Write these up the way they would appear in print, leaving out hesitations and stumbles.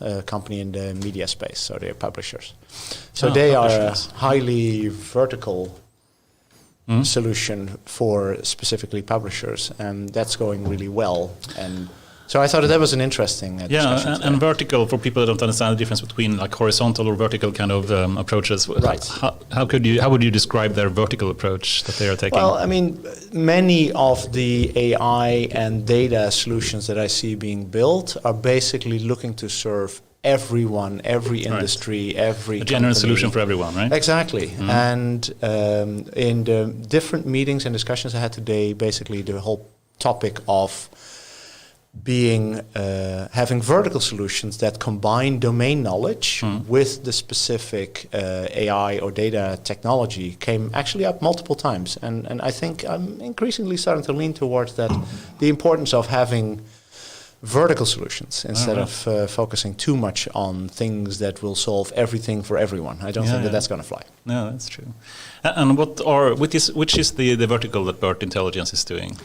a company in the media space, so they're publishers. So they are a highly vertical solution for specifically publishers, and that's going really well. And so I thought that was an interesting discussion. And vertical, for people that don't understand the difference between like horizontal or vertical kind of approaches. Right. How would you describe their vertical approach that they are taking? Well, I mean, many of the AI and data solutions that I see being built are basically looking to serve everyone, every industry, every a general company. Solution for everyone, right? Exactly. And in the different meetings and discussions I had today, basically the whole topic of having vertical solutions that combine domain knowledge with the specific AI or data technology came actually up multiple times. And I think I'm increasingly starting to lean towards that, the importance of having vertical solutions instead of focusing too much on things that will solve everything for everyone. I don't think that's going to fly. No, that's true. And which is the vertical that BERT Intelligence is doing?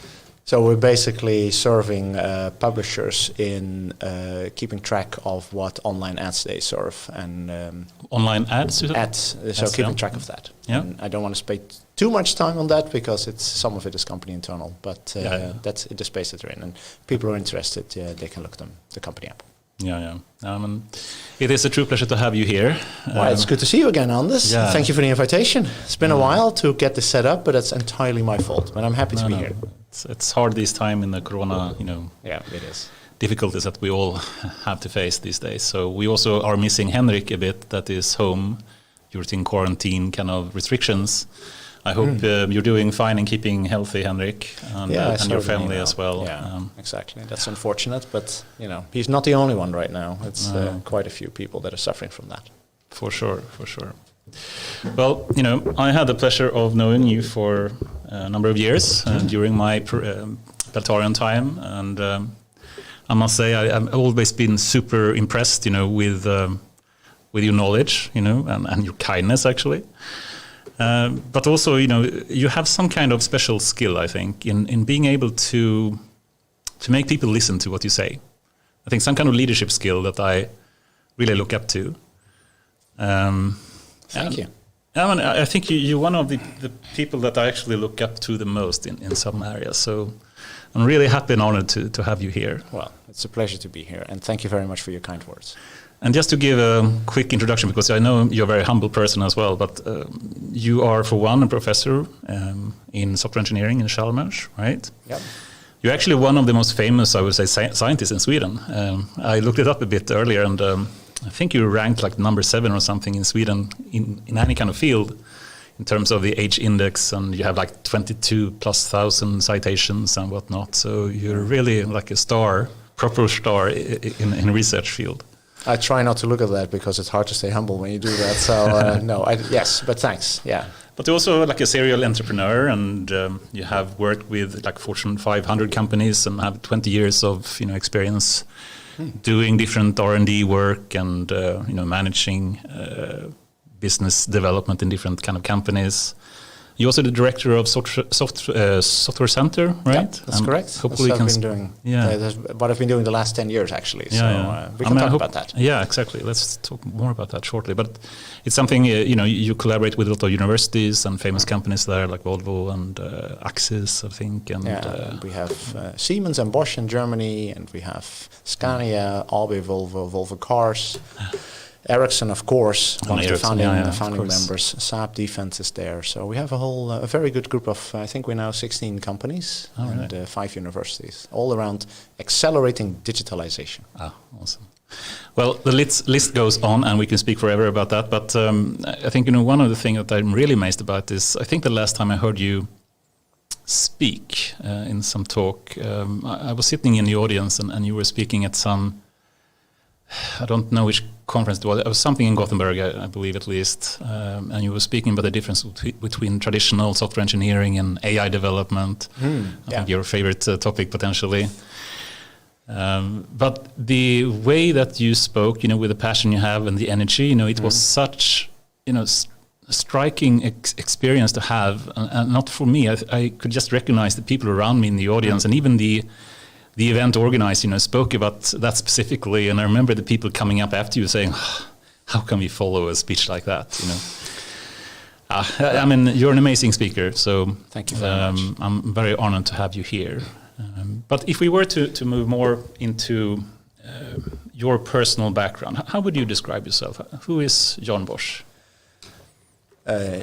So we're basically serving publishers in keeping track of what online ads they serve and online ads. Keeping track of that. Yeah. And I don't want to spend too much time on that because some of it is company internal, but that's the space that they're in. And people who are interested, they can look the company up. It is a true pleasure to have you here. Well, it's good to see you again, Anders. Yeah. Thank you for the invitation. It's been a while to get this set up, but it's entirely my fault. But I'm happy to be here. It's hard this time in the corona, Yeah, it is. Difficulties that we all have to face these days. So we also are missing Henrik a bit. That is home. You're in quarantine kind of restrictions. I hope you're doing fine and keeping healthy, Henrik, and your family as well. Yeah, exactly. That's unfortunate, but he's not the only one right now. It's quite a few people that are suffering from that. For sure. Well, I had the pleasure of knowing you for a number of years during my Peltarion time, and I must say I've always been super impressed, with your knowledge, and your kindness actually. But also, you have some kind of special skill, I think, in being able to make people listen to what you say. I think some kind of leadership skill that I really look up to. Thank you. I think you're one of the people that I actually look up to the most in some areas. So I'm really happy and honored to have you here. Well, it's a pleasure to be here, and thank you very much for your kind words. And just to give a quick introduction, because I know you're a very humble person as well, but you are, for one, a professor in software engineering in Chalmers, right? Yep. You're actually one of the most famous, I would say, scientists in Sweden. I looked it up a bit earlier, and I think you ranked like number 7 or something in Sweden in any kind of field in terms of the age index, and you have like 22,000+ citations and whatnot. So you're really like a proper star in a research field. I try not to look at that because it's hard to stay humble when you do that. So yes, but thanks. Yeah. But you're also like a serial entrepreneur, and you have worked with like Fortune 500 companies and have 20 years of experience doing different R&D work and managing business development in different kind of companies. You're also the director of Software Center, right? Yeah, that's correct. Hopefully, that's what I've been doing the last 10 years, actually. We can talk about that. Yeah, exactly. Let's talk more about that shortly. But it's something you collaborate with a lot of universities and famous companies there, like Volvo and Axis, I think. And we have Siemens and Bosch in Germany, and we have Scania, AIAW, Volvo Cars. Ericsson, of course, one of the founding members. Saab Defense is there. So we have a very good group of, I think we're now 16 companies and 5 universities, all around accelerating digitalization. Awesome. Well, the list goes on, and we can speak forever about that. But I think one of the things that I'm really amazed about is, I think the last time I heard you speak in some talk, I was sitting in the audience, and you were speaking at some, I don't know which conference it was. It was something in Gothenburg, I believe, at least. And you were speaking about the difference between traditional software engineering and AI development. I think your favorite topic, potentially. But the way that you spoke, with the passion you have and the energy, it was such, striking experience to have. And not for me. I could just recognize the people around me in the audience, and even the the event organizer, spoke about that specifically, and I remember the people coming up after you saying, "How can we follow a speech like that?" I mean, you're an amazing speaker, so thank you very much. I'm very honored to have you here. But if we were to move more into your personal background, how would you describe yourself? Who is Jan Bosch?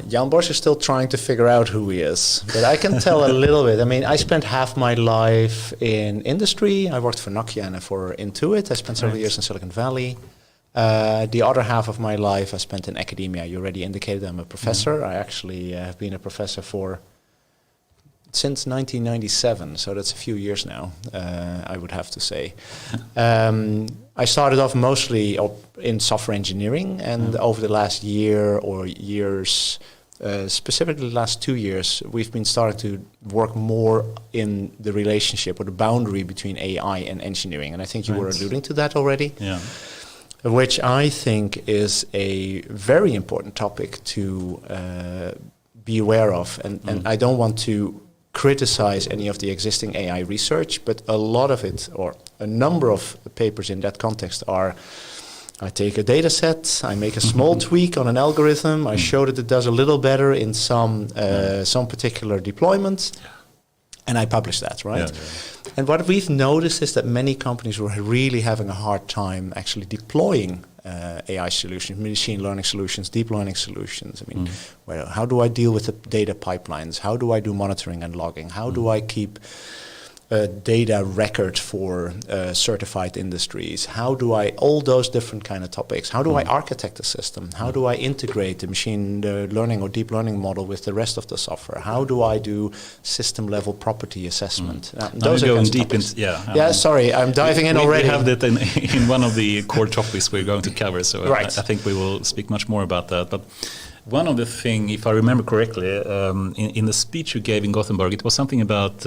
Jan Bosch is still trying to figure out who he is, but I can tell a little bit. I mean, I spent half my life in industry. I worked for Nokia and for Intuit. I spent several years in Silicon Valley. The other half of my life I spent in academia. You already indicated I'm a professor. I actually have been a professor since 1997, so that's a few years now, I would have to say. I started off mostly in software engineering, and over the last year or years, specifically the last 2 years, we've been starting to work more in the relationship or the boundary between AI and engineering. And I think you were alluding to that already. Yeah. Which I think is a very important topic to be aware of. And I don't want to criticize any of the existing AI research, but a lot of it, or a number of papers in that context are, I take a data set, I make a small tweak on an algorithm, I show that it does a little better in some particular deployment, and I publish that, right? Yeah. And what we've noticed is that many companies were really having a hard time actually deploying AI solutions, machine learning solutions, deep learning solutions. I mean, well, how do I deal with the data pipelines? How do I do monitoring and logging? How do I keep data record for certified industries? How do I, all those different kind of topics, how do I architect the system? How do I integrate the machine learning or deep learning model with the rest of the software? How do I do system level property assessment? Those are going deep into, sorry, I'm diving in already. We have that in one of the core topics we're going to cover, so I think we will speak much more about that. But one of the things, if I remember correctly, in the speech you gave in Gothenburg, it was something about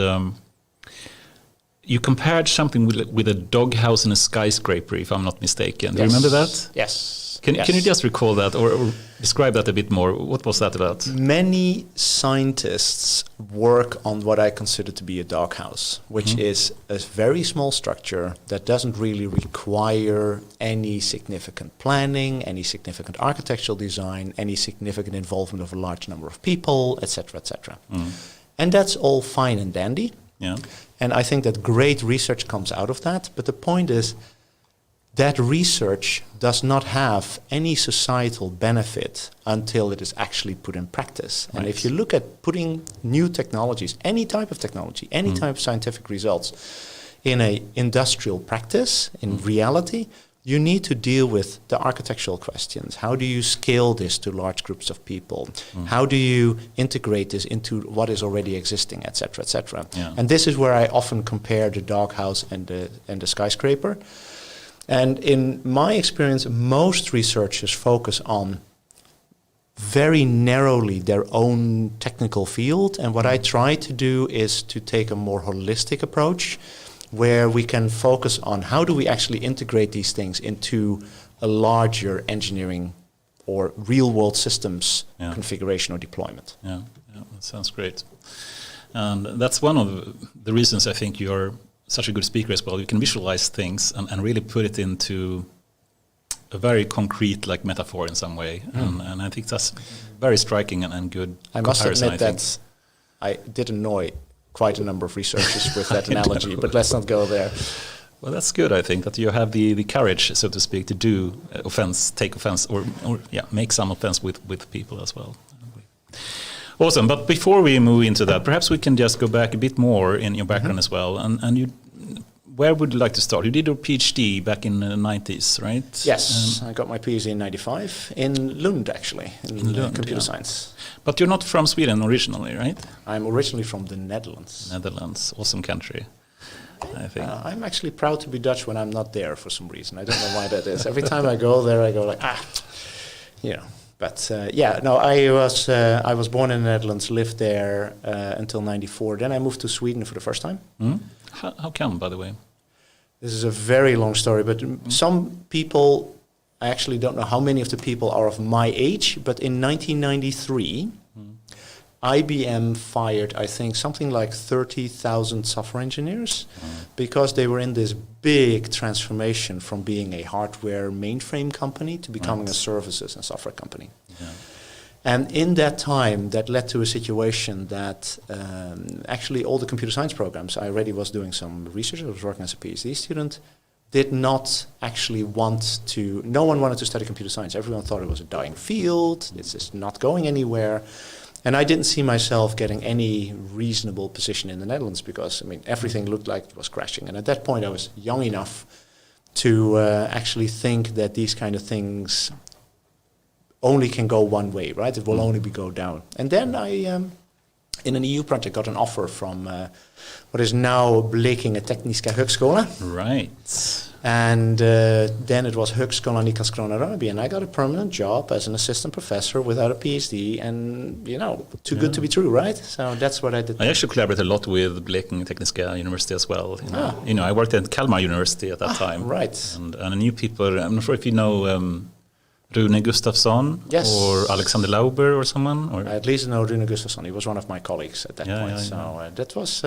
you compared something with a doghouse and a skyscraper, if I'm not mistaken. Do you remember that? Yes. Can you just recall that or describe that a bit more? What was that about? Many scientists work on what I consider to be a doghouse, which is a very small structure that doesn't really require any significant planning, any significant architectural design, any significant involvement of a large number of people, etc., etc. And that's all fine and dandy. Yeah. And I think that great research comes out of that. But the point is that research does not have any societal benefit until it is actually put in practice. Right. And if you look at putting new technologies, any type of technology, any type of scientific results in a industrial practice, in reality, you need to deal with the architectural questions. How do you scale this to large groups of people? How do you integrate this into what is already existing, et cetera, et cetera? Yeah. And this is where I often compare the doghouse and the skyscraper. And in my experience, most researchers focus on very narrowly their own technical field. And what I try to do is to take a more holistic approach, where we can focus on how do we actually integrate these things into a larger engineering or real-world systems configuration or deployment. Yeah, that sounds great. And that's one of the reasons I think you're such a good speaker as well. You can visualize things and really put it into a very concrete metaphor in some way. And I think that's very striking and good. I must admit that I did annoy quite a number of researchers with that analogy, but let's not go there. Well, that's good, I think, that you have the courage, so to speak, to do take offense, or make some offense with people as well. Awesome, but before we move into that, perhaps we can just go back a bit more in your background as well. And you, where would you like to start? You did your PhD back in the 90s, right? Yes, I got my PhD in 95 in Lund, actually, in Lund, computer science. But you're not from Sweden originally, right? I'm originally from the Netherlands. Netherlands, awesome country, I think. I'm actually proud to be Dutch when I'm not there for some reason. I don't know why that is. Every time I go there, I go But I was born in the Netherlands, lived there until 94. Then I moved to Sweden for the first time. How come, by the way? This is a very long story, but some people, I actually don't know how many of the people are of my age, but in 1993, IBM fired, I think, something like 30,000 software engineers because they were in this big transformation from being a hardware mainframe company to becoming a services and software company. Yeah. And in that time, that led to a situation that actually all the computer science programs, I already was doing some research, I was working as a PhD student, did not actually no one wanted to study computer science. Everyone thought it was a dying field, it's just not going anywhere. And I didn't see myself getting any reasonable position in the Netherlands because, everything looked like it was crashing. And at that point, I was young enough to actually think that these kind of things only can go one way, right? It will only go down. And then I, in an EU project, got an offer from what is now Blekinge Tekniska Högskola. Right. And then it was Högskolan i Karlskrona, and I got a permanent job as an assistant professor without a PhD, and too good to be true, right? So that's what I did. I actually collaborated a lot with Blekinge Tekniska University as well. I worked at Chalmers University at that time. Right. And I knew people. I'm not sure if you know Rune Gustafsson or Alexander Lauber or someone. Or? I at least know Rune Gustafsson. He was one of my colleagues at that point. So that was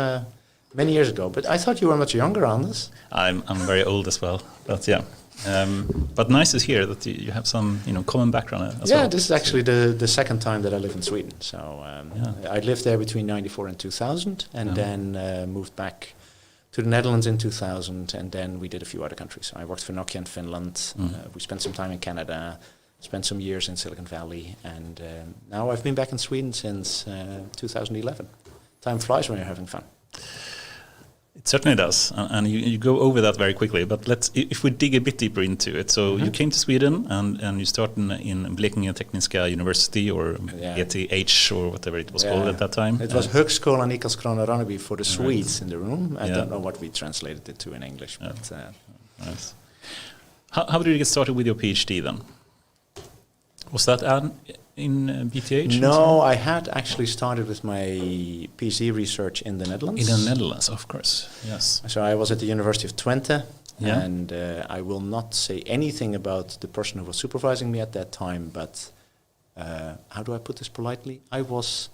many years ago. But I thought you were much younger, Anders. I'm very old as well. But yeah. But nice to hear that you have some common background as well. Yeah, this is actually the second time that I live in Sweden. So I lived there between 1994 and 2000, and then moved back to the Netherlands in 2000, and then we did a few other countries. So I worked for Nokia in Finland. We spent some time in Canada, spent some years in Silicon Valley, and now I've been back in Sweden since 2011. Time flies when you're having fun. It certainly does, and you go over that very quickly. But if we dig a bit deeper into it. So you came to Sweden, and you started in Blekinge Tekniska University, or ETH, or whatever it was called at that time. It was Högskolan i Karlskrona for the Swedes in the room. I don't know what we translated it to in English. But nice. How did you get started with your PhD then? Was that in BTH? No, I had actually started with my PhD research in the Netherlands. In the Netherlands, of course, yes. So I was at the University of Twente, and I will not say anything about the person who was supervising me at that time, but how do I put this politely? I was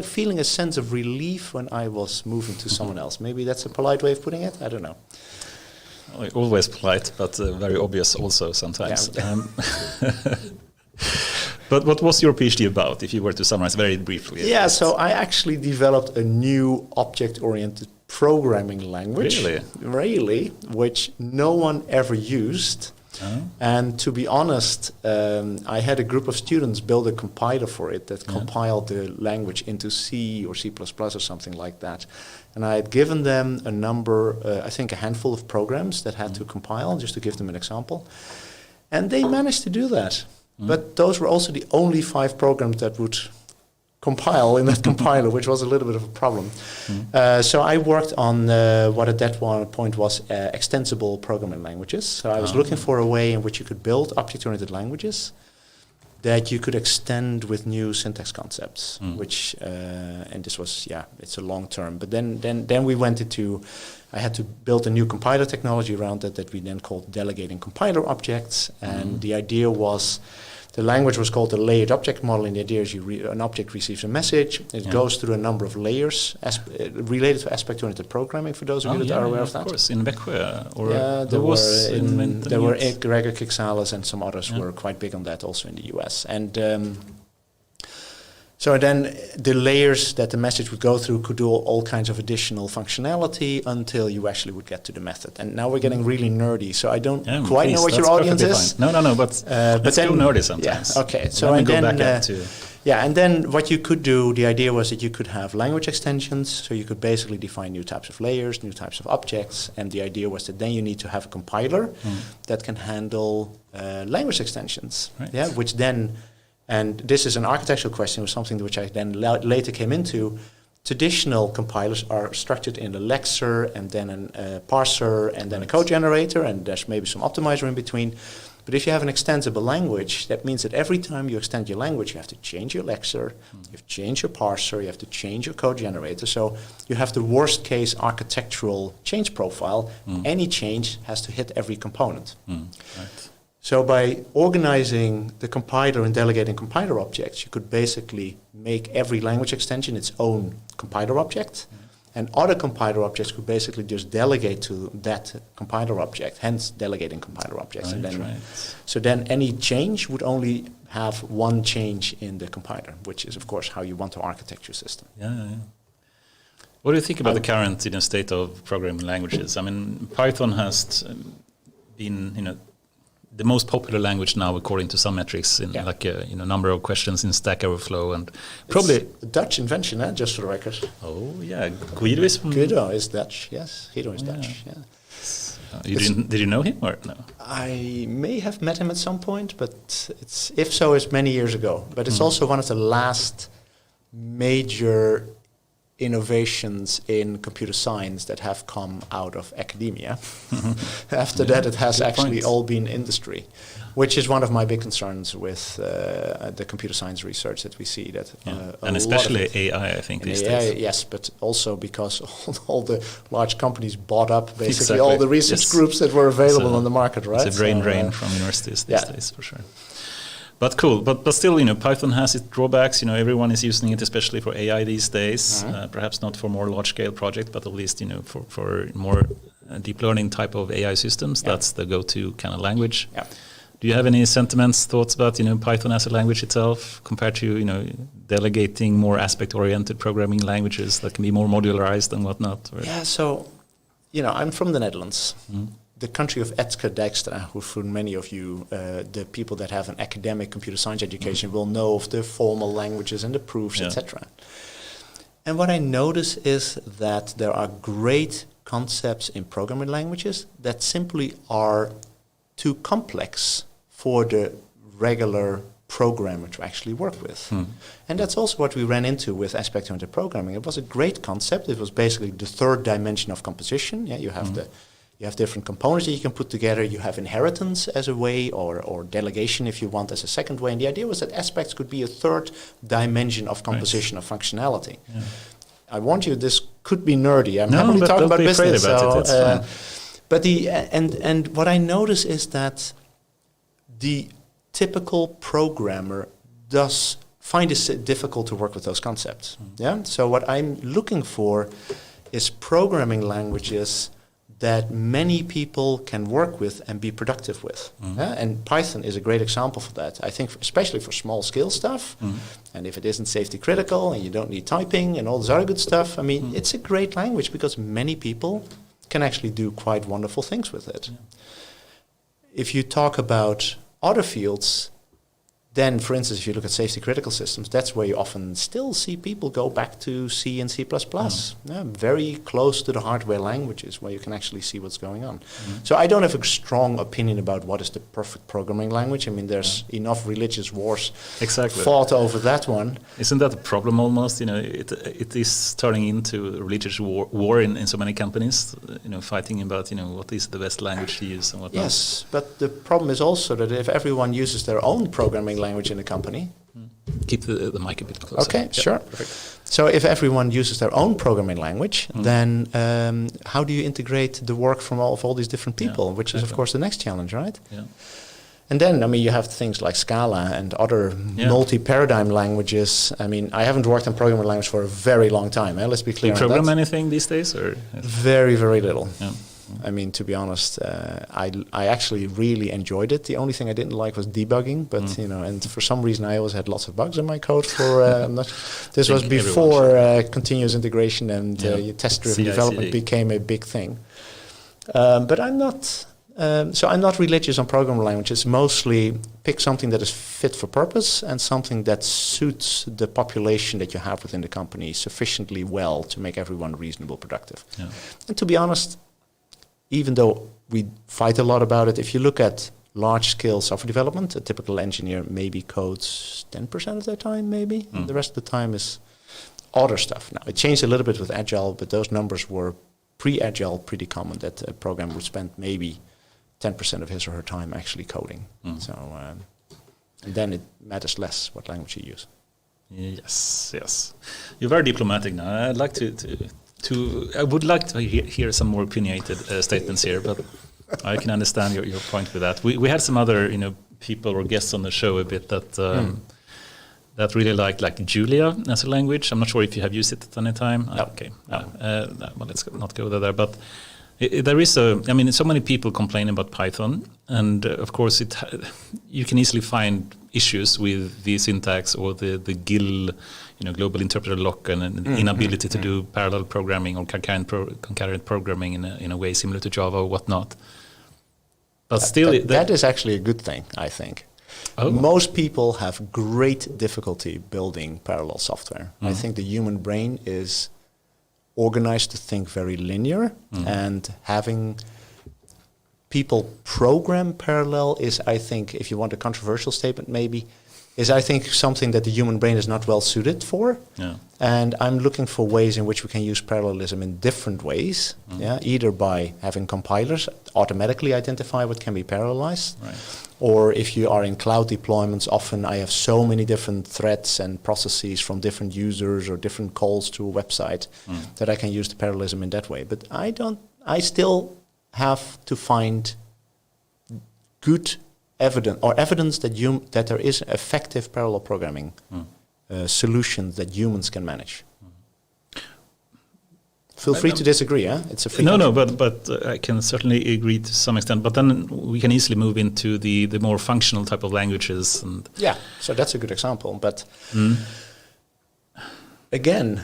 feeling a sense of relief when I was moving to someone else. Maybe that's a polite way of putting it? I don't know. Always polite, but very obvious also sometimes. Yeah. But what was your PhD about, if you were to summarize very briefly? Yeah, so I actually developed a new object-oriented programming language. Really? Which no one ever used. Oh. And to be honest, I had a group of students build a compiler for it that compiled the language into C or C++ or something like that. And I had given them I think a handful of programs that had to compile, just to give them an example. And they managed to do that. But those were also the only 5 programs that would compile in that compiler, which was a little bit of a problem. So I worked on what at that point was extensible programming languages. So I was looking for a way in which you could build object-oriented languages that you could extend with new syntax concepts, which, and this was, it's a long term. But then we went into, I had to build a new compiler technology around it that we then called delegating compiler objects. And the idea was, the language was called the layered object model, and the idea is an object receives a message. It goes through a number of layers related to aspect-oriented programming, for those of you that are aware of that. Of course, in Växjö. There were Gregor Kixalis and some others were quite big on that also in the US. And so then the layers that the message would go through could do all kinds of additional functionality until you actually would get to the method. And now we're getting really nerdy, so I don't quite know what your audience is. No, but let's go nerdy sometimes. Yeah, okay. So and then what you could do, the idea was that you could have language extensions, so you could basically define new types of layers, new types of objects, and the idea was that then you need to have a compiler that can handle language extensions, which then... And this is an architectural question, or something which I then later came into. Traditional compilers are structured in a lexer, and then a parser, and then a code generator, and there's maybe some optimizer in between. But if you have an extensible language, that means that every time you extend your language, you have to change your lexer, you have to change your parser, you have to change your code generator. So you have the worst case architectural change profile. Any change has to hit every component. Right. So by organizing the compiler and delegating compiler objects, you could basically make every language extension its own compiler object. And other compiler objects could basically just delegate to that compiler object, hence delegating compiler objects. Right, and then, right. So then any change would only have one change in the compiler, which is, of course, how you want to architect your system. Yeah. What do you think about the current state of programming languages? I mean, Python has been the most popular language now, according to some metrics, in number of questions in Stack Overflow, and probably it's a Dutch invention, just for the record. Oh yeah, Guido is Dutch. Yes, Guido is Dutch. Yeah. Did you know him or no? I may have met him at some point, but if so, it's many years ago. But it's also one of the last major innovations in computer science that have come out of academia. After that, it has actually all been industry, which is one of my big concerns with the computer science research that we see. That and especially AI, I think, these days. Yes, but also because all the large companies bought up basically all the research groups that were available on the market, right? It's a brain drain from universities these days, for sure. But cool, but still, Python has its drawbacks. Everyone is using it, especially for AI these days. Perhaps not for more large-scale projects, but at least for more deep learning type of AI systems. That's the go-to kind of language. Yeah. Do you have any sentiments, thoughts about Python as a language itself compared to delegating more aspect-oriented programming languages that can be more modularized and whatnot? Yeah. So, I'm from the Netherlands. The country of Etske Dijkstra, who for many of you, the people that have an academic computer science education will know of the formal languages and the proofs, etc. And what I notice is that there are great concepts in programming languages that simply are too complex for the regular programmer to actually work with. And that's also what we ran into with aspect-oriented programming. It was a great concept. It was basically the third dimension of composition. Yeah, you have different components that you can put together. You have inheritance as a way, or delegation, if you want, as a second way. And the idea was that aspects could be a third dimension of composition, of functionality. Yeah. I warned you, this could be nerdy. I'm happily talking about business. But and what I notice is that the typical programmer does find it difficult to work with those concepts. Yeah. So what I'm looking for is programming languages that many people can work with and be productive with. And Python is a great example for that. I think especially for small scale stuff, and if it isn't safety critical and you don't need typing and all this other good stuff, I mean, it's a great language because many people can actually do quite wonderful things with it. If you talk about other fields, then, for instance, if you look at safety critical systems, that's where you often still see people go back to C and C++. Very close to the hardware languages where you can actually see what's going on. So I don't have a strong opinion about what is the perfect programming language. I mean, there's enough religious wars fought over that one. Isn't that a problem almost? It is turning into a religious war in so many companies, fighting about, what is the best language to use and whatnot. Yes, but the problem is also that if everyone uses their own programming language in a company. Keep the mic a bit closer. Okay, sure. Perfect. So if everyone uses their own programming language, then how do you integrate the work from all these different people, which is, of course, the next challenge, right? Yeah. And then, I mean, you have things like Scala and other multi-paradigm languages. I mean, I haven't worked on programming language for a very long time. Let's be clear on that. Do you program anything these days? Or Very, very little. Yeah. I mean, to be honest, I actually really enjoyed it. The only thing I didn't like was debugging, but and for some reason I always had lots of bugs in my code. This was before continuous integration and test-driven development became a big thing. But I'm not. So I'm not religious on programming languages. Mostly pick something that is fit for purpose and something that suits the population that you have within the company sufficiently well to make everyone reasonable, productive. Yeah. And to be honest, even though we fight a lot about it, if you look at large-scale software development, a typical engineer maybe codes 10% of their time, maybe. And the rest of the time is other stuff. Now, it changed a little bit with Agile, but those numbers were pre-Agile pretty common, that a programmer would spend maybe 10% of his or her time actually coding. So and then it matters less what language you use. Yes. You're very diplomatic now. I'd like I would like to hear some more opinionated statements here, but I can understand your point with that. We had some other people or guests on the show a bit that that really like Julia as a language. I'm not sure if you have used it at any time. No. Okay. No. Well, let's not go there. But there is so many people complain about Python, and of course you can easily find issues with the syntax or the GIL, global interpreter lock, and an inability to do parallel programming or concurrent programming in a way similar to Java or whatnot. But still, that is actually a good thing, I think. Oh. Most people have great difficulty building parallel software. I think the human brain is organized to think very linear, and having people program parallel is, I think, if you want a controversial statement maybe, is I think something that the human brain is not well suited for. Yeah. And I'm looking for ways in which we can use parallelism in different ways, either by having compilers automatically identify what can be parallelized, Right. or if you are in cloud deployments, often I have so many different threads and processes from different users or different calls to a website that I can use the parallelism in that way. But I still have to find good evidence that there is effective parallel programming solutions that humans can manage. Feel free to disagree. It's a free. No, but I can certainly agree to some extent. But then we can easily move into the more functional type of languages. And yeah, so that's a good example. But again,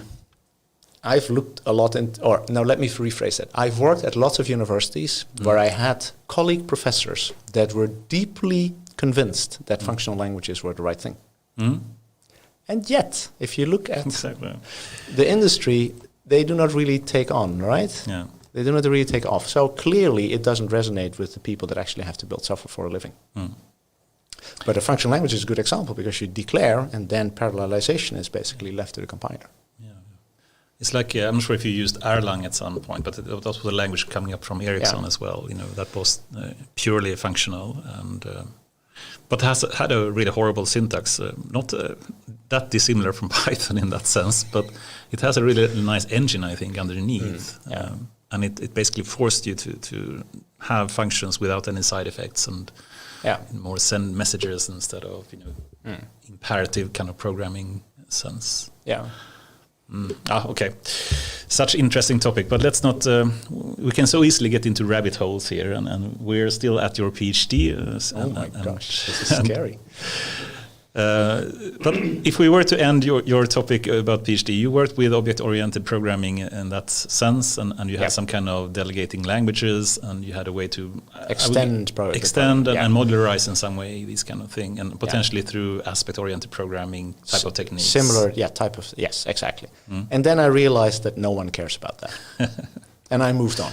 I've looked a lot let me rephrase it. I've worked at lots of universities where I had colleague professors that were deeply convinced that functional languages were the right thing. And yet, if you look at the industry, they do not really take on, right? Yeah. They do not really take off. So clearly it doesn't resonate with the people that actually have to build software for a living. But a functional language is a good example because you declare and then parallelization is basically left to the compiler. It's like, I'm not sure if you used Erlang at some point, but that was a language coming up from Ericsson as well. That was purely functional, and but had a really horrible syntax. Not that dissimilar from Python in that sense, but it has a really nice engine, I think, underneath. And it basically forced you to have functions without any side effects and more send messages instead of imperative kind of programming sense. Yeah. Okay. Such interesting topic, but let's not. We can so easily get into rabbit holes here, and we're still at your PhD. Oh my gosh, this is scary. But if we were to end your topic about PhD, you worked with object-oriented programming in that sense, and you had some kind of delegating languages, and you had a way to extend and modularize in some way these kind of thing, and potentially through aspect-oriented programming type of techniques. Similar, yes, exactly. And then I realized that no one cares about that, and I moved on.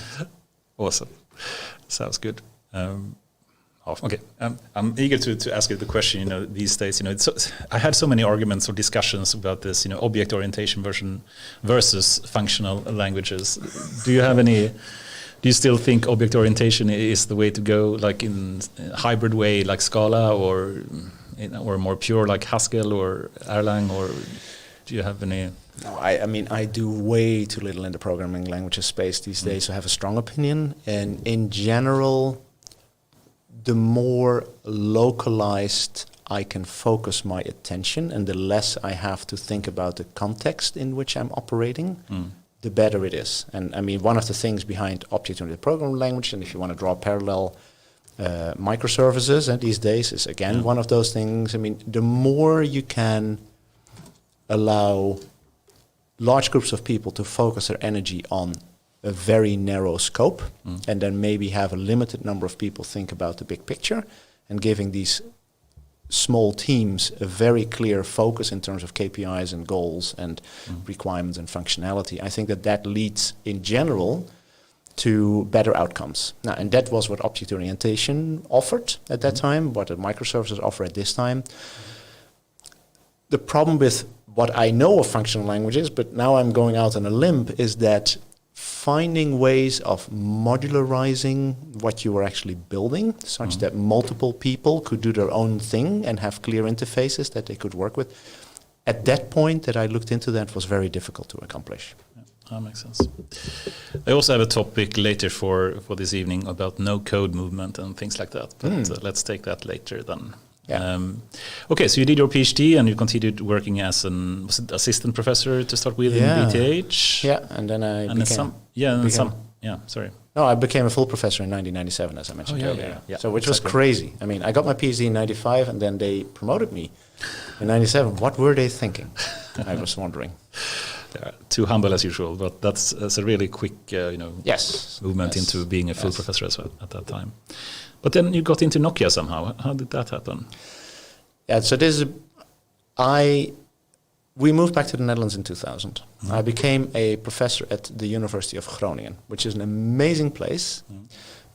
Awesome, sounds good. Okay, I'm eager to ask you the question. These days, I had so many arguments or discussions about this. Object orientation versus functional languages. Do you still think object orientation is the way to go, like in a hybrid way, like Scala, or more pure, like Haskell or Erlang, or do you have any? No, I do way too little in the programming languages space these days to have a strong opinion. And in general, the more localized I can focus my attention and the less I have to think about the context in which I'm operating, the better it is. And one of the things behind object-oriented programming language, and if you want to draw parallel microservices these days, is again one of those things. The more you can allow large groups of people to focus their energy on a very narrow scope, and then maybe have a limited number of people think about the big picture, and giving these small teams a very clear focus in terms of KPIs and goals and requirements and functionality. I think that leads in general to better outcomes. Now, and that was what object orientation offered at that time, what the microservices offer at this time. The problem with what I know of functional languages, but now I'm going out on a limb, is that finding ways of modularizing what you were actually building such that multiple people could do their own thing and have clear interfaces that they could work with. At that point that I looked into that was very difficult to accomplish. That makes sense. I also have a topic later for this evening about no-code movement and things like that. But let's take that later then. Yeah. Okay, so you did your PhD and you continued working as an assistant professor to start with in BTH. Yeah, and then I I became a full professor in 1997, as I mentioned earlier. Yeah. So which was crazy. I mean, I got my PhD in 95, and then they promoted me in 97. What were they thinking? I was wondering. Too humble as usual, but that's a really quick, movement into being a full professor as well at that time. But then you got into Nokia somehow. How did that happen? Yeah, so we moved back to the Netherlands in 2000. I became a professor at the University of Groningen, which is an amazing place.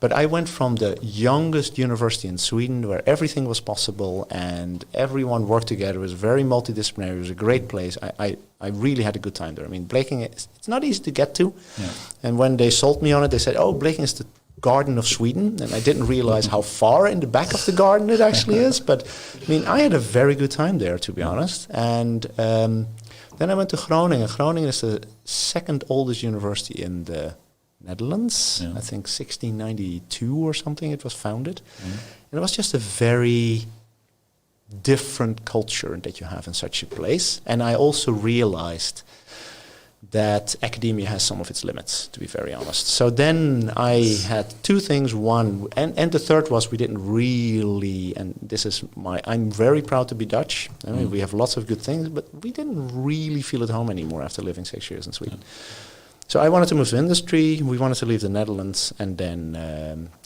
But I went from the youngest university in Sweden, where everything was possible and everyone worked together. It was very multidisciplinary. It was a great place. I really had a good time there. I mean, Bleking, it's not easy to get to. Yeah. And when they sold me on it, they said, oh, Bleking is the garden of Sweden. And I didn't realize how far in the back of the garden it actually is. But, I mean, I had a very good time there, to be honest. And then I went to Groningen. Groningen is the second oldest university in the Netherlands. I think 1692 or something it was founded. And it was just a very different culture that you have in such a place. And I also realized that academia has some of its limits, to be very honest. So then I had two things. One, and the third was we didn't really, and this is I'm very proud to be Dutch. I mean, we have lots of good things, but we didn't really feel at home anymore after living 6 years in Sweden. So I wanted to move to industry. We wanted to leave the Netherlands, and then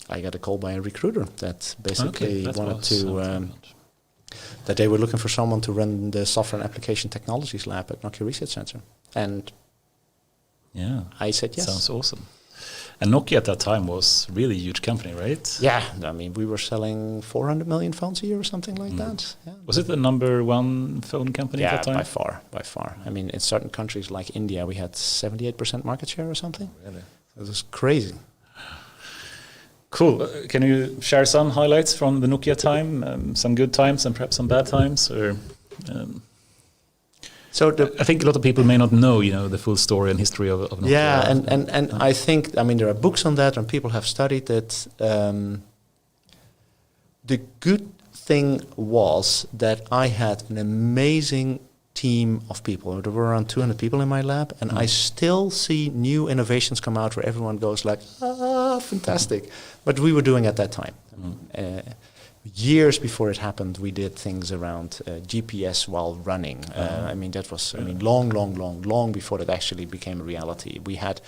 I got a call by a recruiter that basically wanted to that they were looking for someone to run the software and application technologies lab at Nokia Research Center, and I said yes. Sounds awesome. And Nokia at that time was really a huge company, right? Yeah, I mean, we were selling 400 million phones a year or something like that. Yeah. Was it the number one phone company at that time? By far. I mean, in certain countries like India, we had 78% market share or something. Really? It was crazy. Cool. Can you share some highlights from the Nokia time? Some good times and perhaps some bad times? Or I think a lot of people may not know, the full story and history of Nokia. Yeah, and I think, there are books on that and people have studied it. The good thing was that I had an amazing team of people. There were around 200 people in my lab, and I still see new innovations come out where everyone goes like, fantastic. But we were doing at that time. Years before it happened, we did things around GPS while running. That was long before that actually became a reality. We had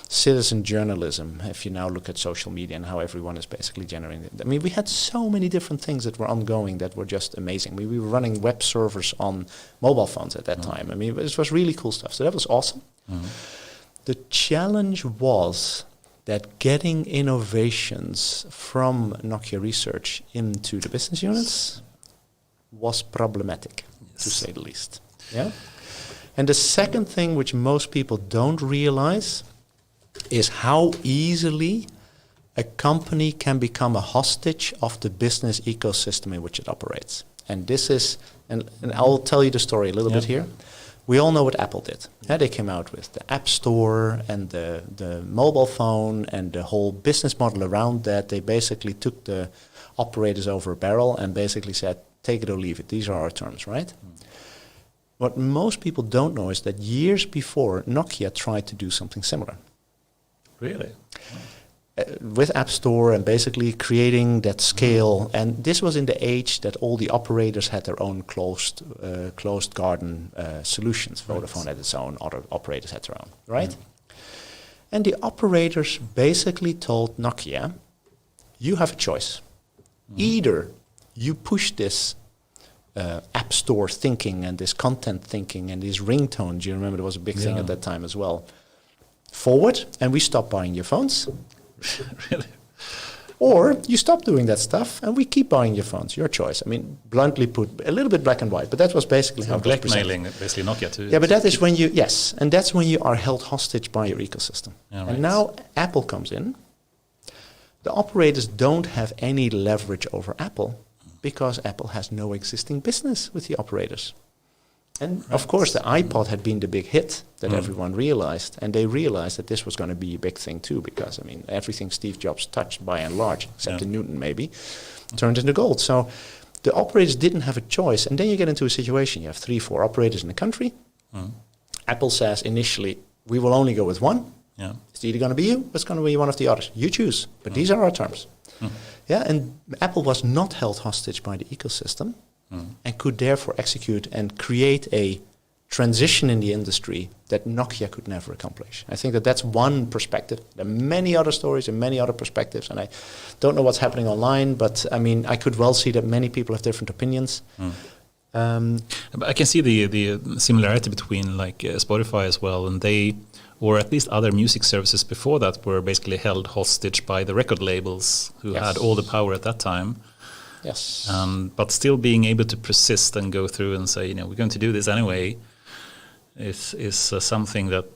citizen journalism, if you now look at social media and how everyone is basically generating it. We had so many different things that were ongoing that were just amazing. We were running web servers on mobile phones at that time. It was really cool stuff. So that was awesome. The challenge was that getting innovations from Nokia Research into the business units was problematic, to say the least. Yeah. And the second thing which most people don't realize is how easily a company can become a hostage of the business ecosystem in which it operates. And this is, and I'll tell you the story a little bit here. We all know what Apple did. They came out with the App Store and the mobile phone and the whole business model around that. They basically took the operators over a barrel and basically said, take it or leave it. These are our terms, right? What most people don't know is that years before, Nokia tried to do something similar. Really? With App Store and basically creating that scale. And this was in the age that all the operators had their own closed garden solutions. Vodafone had its own, other operators had their own, right? And the operators basically told Nokia, you have a choice. Either you push this App Store thinking and this content thinking and these ringtones, you remember there was a big thing at that time as well, forward, and we stop buying your phones. Really? Or you stop doing that stuff and we keep buying your phones. Your choice. Bluntly put, a little bit black and white, but that was basically how it was blackmailing basically Nokia too. Yeah, but that is when and that's when you are held hostage by your ecosystem. Yeah, right. And now Apple comes in. The operators don't have any leverage over Apple because Apple has no existing business with the operators. And of course, the iPod had been the big hit that everyone realized, and they realized that this was going to be a big thing too, because, I mean, everything Steve Jobs touched, by and large, except the Newton maybe, turned into gold. So the operators didn't have a choice, and then you get into a situation. You have 3-4 operators in the country. Apple says initially, we will only go with one. Yeah. It's either going to be you, or it's going to be one of the others. You choose, but these are our terms. Yeah, and Apple was not held hostage by the ecosystem and could therefore execute and create a transition in the industry that Nokia could never accomplish. I think that that's one perspective. There are many other stories and many other perspectives, and I don't know what's happening online, but I mean, I could well see that many people have different opinions. But I can see the similarity between like Spotify as well, and they, or at least other music services before that, were basically held hostage by the record labels who had all the power at that time. Yes. But still being able to persist and go through and say, you know, we're going to do this anyway, is something that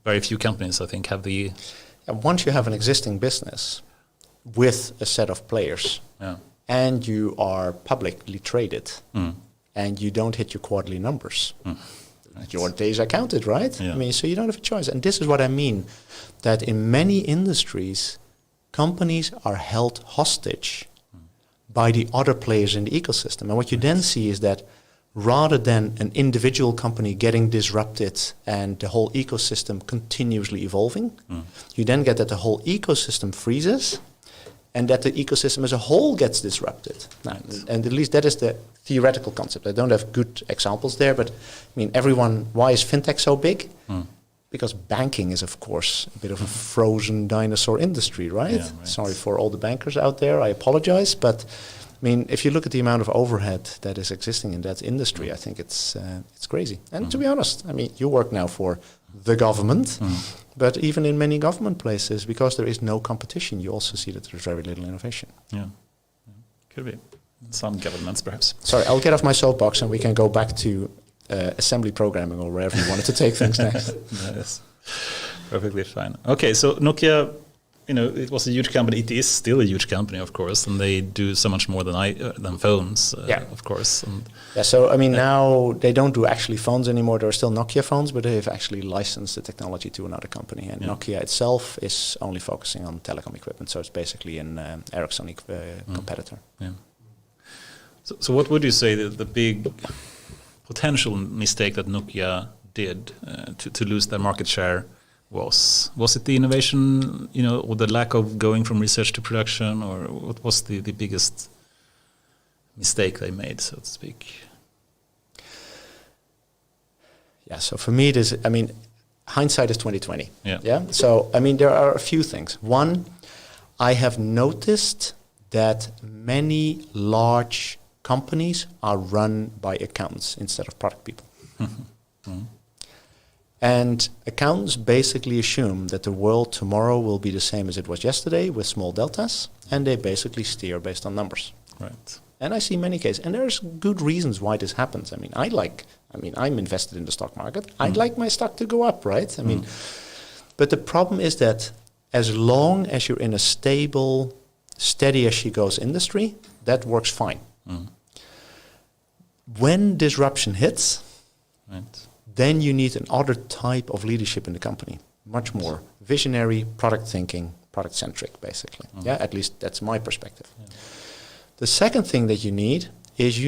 very few companies, I think, have the... And once you have an existing business with a set of players, and you are publicly traded, and you don't hit your quarterly numbers, your days are counted, right? Yeah. I mean, so you don't have a choice. And this is what I mean, that in many industries, companies are held hostage by the other players in the ecosystem. And what you then see is that rather than an individual company getting disrupted and the whole ecosystem continuously evolving, you then get that the whole ecosystem freezes and that the ecosystem as a whole gets disrupted. Now, and at least that is the theoretical concept. I don't have good examples there, but I mean, everyone, why is fintech so big? Because banking is, of course, a bit of a frozen dinosaur industry, right? Yeah, right. Sorry for all the bankers out there, I apologize, but I mean, if you look at the amount of overhead that is existing in that industry, I think it's crazy. And to be honest, I mean, you work now for the government, but even in many government places, because there is no competition, you also see that there's very little innovation. Yeah. Could be. Some governments, perhaps. Sorry, I'll get off my soapbox and we can go back to assembly programming or wherever you wanted to take things next. Yes, perfectly fine. Okay, so Nokia, you know, it was a huge company. It is still a huge company, of course, and they do so much more than phones, of course. And so I mean, now they don't do actually phones anymore. There are still Nokia phones, but they've actually licensed the technology to another company. And Nokia itself is only focusing on telecom equipment, so it's basically an Ericsson competitor. Yeah. So what would you say the big potential mistake that Nokia did to lose their market share was? Was it the innovation, you know, or the lack of going from research to production, or what was the biggest mistake they made, so to speak? Yeah, so for me, I mean, hindsight is 20/20. Yeah. So I mean, there are a few things. One, I have noticed that many large companies are run by accountants instead of product people. And accountants basically assume that the world tomorrow will be the same as it was yesterday with small deltas, and they basically steer based on numbers. Right. And I see many cases, and there's good reasons why this happens. I mean, I'm invested in the stock market. I'd like my stock to go up, right? I mean, but the problem is that as long as you're in a stable, steady as she goes industry, that works fine. When disruption hits, then you need another type of leadership in the company, much more visionary, product thinking, product centric, basically. Yeah, at least that's my perspective. The second thing that you need is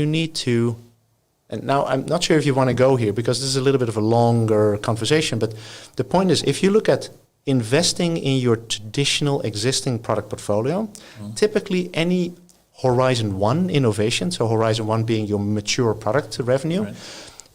and now I'm not sure if you want to go here because this is a little bit of a longer conversation, but the point is, if you look at investing in your traditional existing product portfolio, typically any Horizon 1 innovation, so Horizon 1 being your mature product revenue,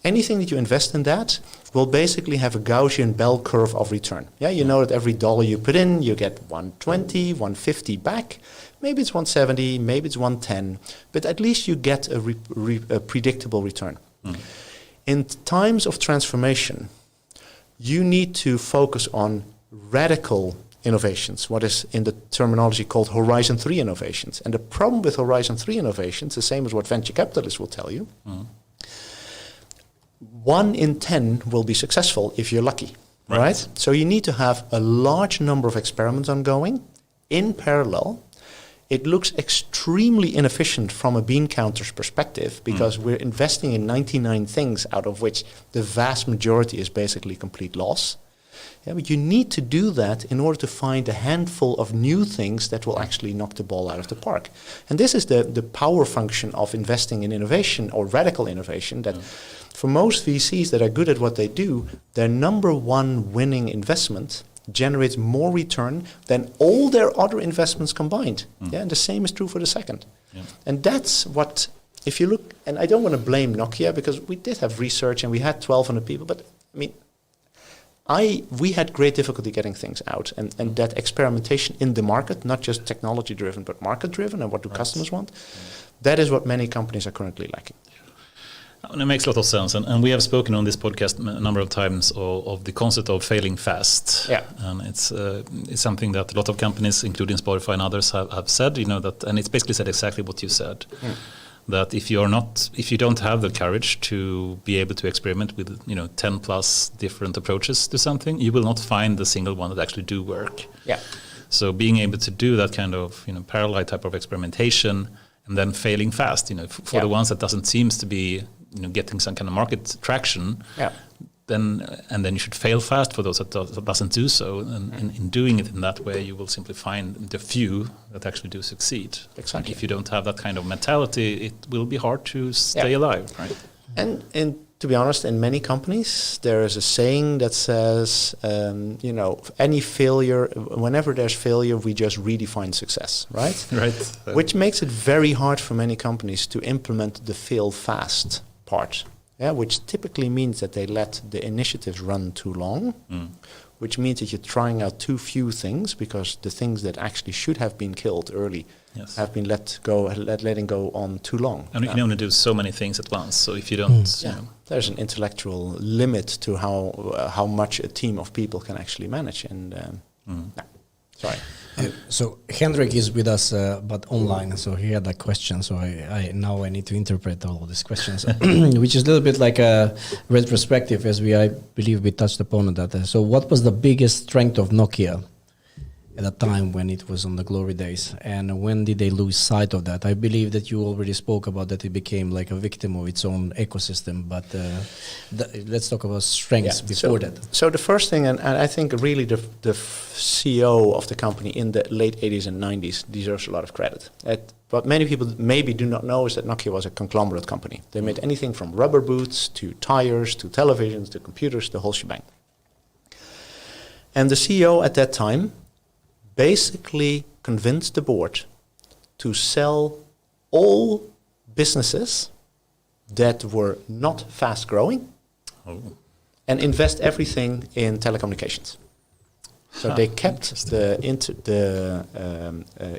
anything that you invest in that will basically have a Gaussian bell curve of return. Yeah, you know that every dollar you put in, you get 120, 150 back. Maybe it's 170, maybe it's 110, but at least you get a predictable return. In times of transformation, you need to focus on radical innovations, what is in the terminology called Horizon 3 innovations. And the problem with Horizon 3 innovations, the same as what venture capitalists will tell you, 1 in 10 will be successful if you're lucky, right? So you need to have a large number of experiments ongoing in parallel it looks extremely inefficient from a bean counter's perspective because we're investing in 99 things out of which the vast majority is basically complete loss. Yeah, but you need to do that in order to find a handful of new things that will actually knock the ball out of the park. And this is the power function of investing in innovation or radical innovation, that for most VCs that are good at what they do, their number one winning investment generates more return than all their other investments combined. Yeah, and the same is true for the second. Yeah. And that's what, if you look, and I don't want to blame Nokia because we did have research and we had 1,200 people, but I mean, we had great difficulty getting things out, and that experimentation in the market, not just technology driven, but market driven, and what do customers want, that is what many companies are currently lacking. And it makes a lot of sense, and we have spoken on this podcast a number of times of the concept of failing fast. Yeah, and it's something that a lot of companies, including Spotify and others, have said. You know that, and it's basically said exactly what you said. That if you don't have the courage to be able to experiment with 10 plus different approaches to something, you will not find the single one that actually do work. Yeah. So being able to do that kind of parallel type of experimentation and then failing fast, for the ones that doesn't seems to be getting some kind of market traction. Yeah. Then you should fail fast for those that doesn't do so, and in doing it in that way, you will simply find the few that actually do succeed. Exactly. And if you don't have that kind of mentality, it will be hard to stay alive, right? And to be honest, in many companies, there is a saying that says, any failure, whenever there's failure, we just redefine success, right? Right. Which makes it very hard for many companies to implement the fail fast part. Yeah, which typically means that they let the initiatives run too long, which means that you're trying out too few things because the things that actually should have been killed early have been letting go on too long. And you can only do so many things at once. So if you don't, there's an intellectual limit to how much a team of people can actually manage. And sorry. So Hendrik is with us, but online. So he had a question. So I need to interpret all of these questions, which is a little bit like a retrospective, as I believe we touched upon that. So what was the biggest strength of Nokia at a time when it was on the glory days, and when did they lose sight of that? I believe that you already spoke about that it became like a victim of its own ecosystem, but let's talk about strengths before that. So the first thing, and I think really the CEO of the company in the late 80s and 90s deserves a lot of credit. What many people maybe do not know is that Nokia was a conglomerate company. They made anything from rubber boots to tires to televisions to computers, the whole shebang. And the CEO at that time basically convinced the board to sell all businesses that were not fast growing and invest everything in telecommunications. So they kept the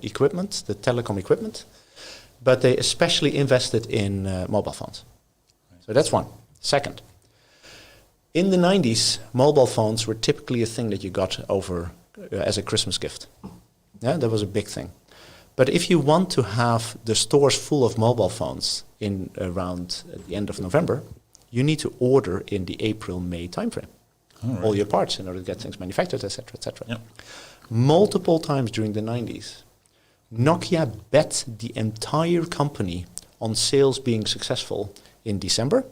equipment, the telecom equipment, but they especially invested in mobile phones. So that's one. Second, in the 90s, mobile phones were typically a thing that you got over as a Christmas gift. Yeah, that was a big thing. But if you want to have the stores full of mobile phones in around the end of November, you need to order in the April-May timeframe. All your parts in order to get things manufactured, etc., etc. Yep. Multiple times during the 90s, Nokia bet the entire company on sales being successful in December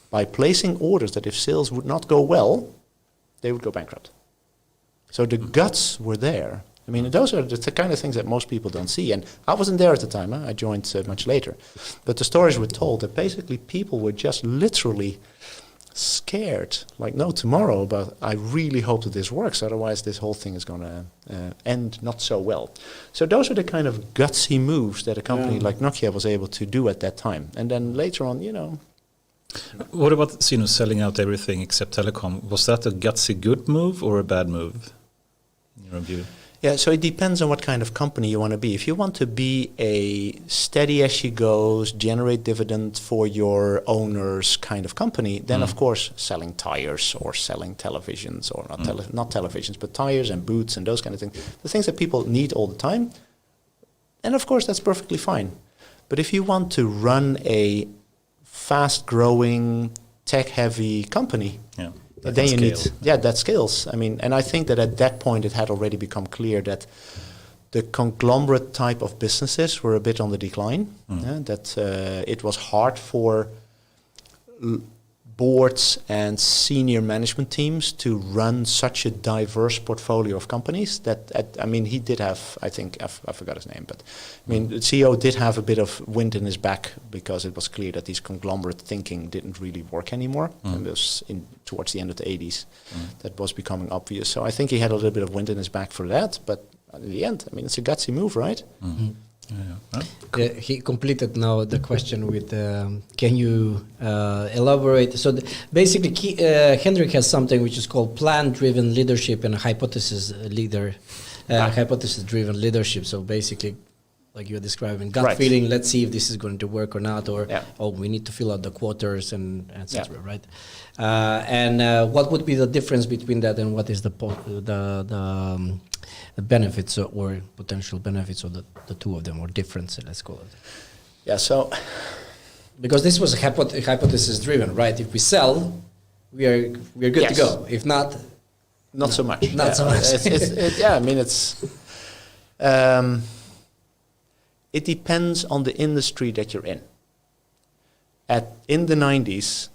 by placing orders that if sales would not go well, they would go bankrupt. So the guts were there. I mean, those are the kind of things that most people don't see. And I wasn't there at the time. I joined much later. But the stories were told that basically people were just literally scared, like no tomorrow, but I really hope that this works. Otherwise, this whole thing is going to end not so well. So those are the kind of gutsy moves that a company like Nokia was able to do at that time. And then later on, What about selling out everything except telecom? Was that a gutsy good move or a bad move, in your view? Yeah, so it depends on what kind of company you want to be. If you want to be a steady as she goes, generate dividend for your owners kind of company, then of course selling tires or selling televisions, or not televisions, but tires and boots and those kind of things, the things that people need all the time, and of course that's perfectly fine. But if you want to run a fast-growing, tech-heavy company, then you need that scales. I mean, and I think that at that point it had already become clear that the conglomerate type of businesses were a bit on the decline. That it was hard for boards and senior management teams to run such a diverse portfolio of companies. He did have, I think, I forgot his name, but the CEO did have a bit of wind in his back because it was clear that these conglomerate thinking didn't really work anymore. And it was towards the end of the 80s that was becoming obvious. So I think he had a little bit of wind in his back for that, but in the end, it's a gutsy move, right? He completed now the question with, can you elaborate? So basically, Hendrik has something which is called plan-driven leadership and hypothesis-driven leadership. So basically, like you're describing, gut feeling, let's see if this is going to work or not, or we need to fill out the quarters and etc. Right? What would be the difference between that and what is the benefits or potential benefits of the two of them, or difference, let's call it? Yeah, so because this was hypothesis driven, right? If we sell, we are good to go. If not, so much. Not so much. It depends on the industry that you're in. In the 90s,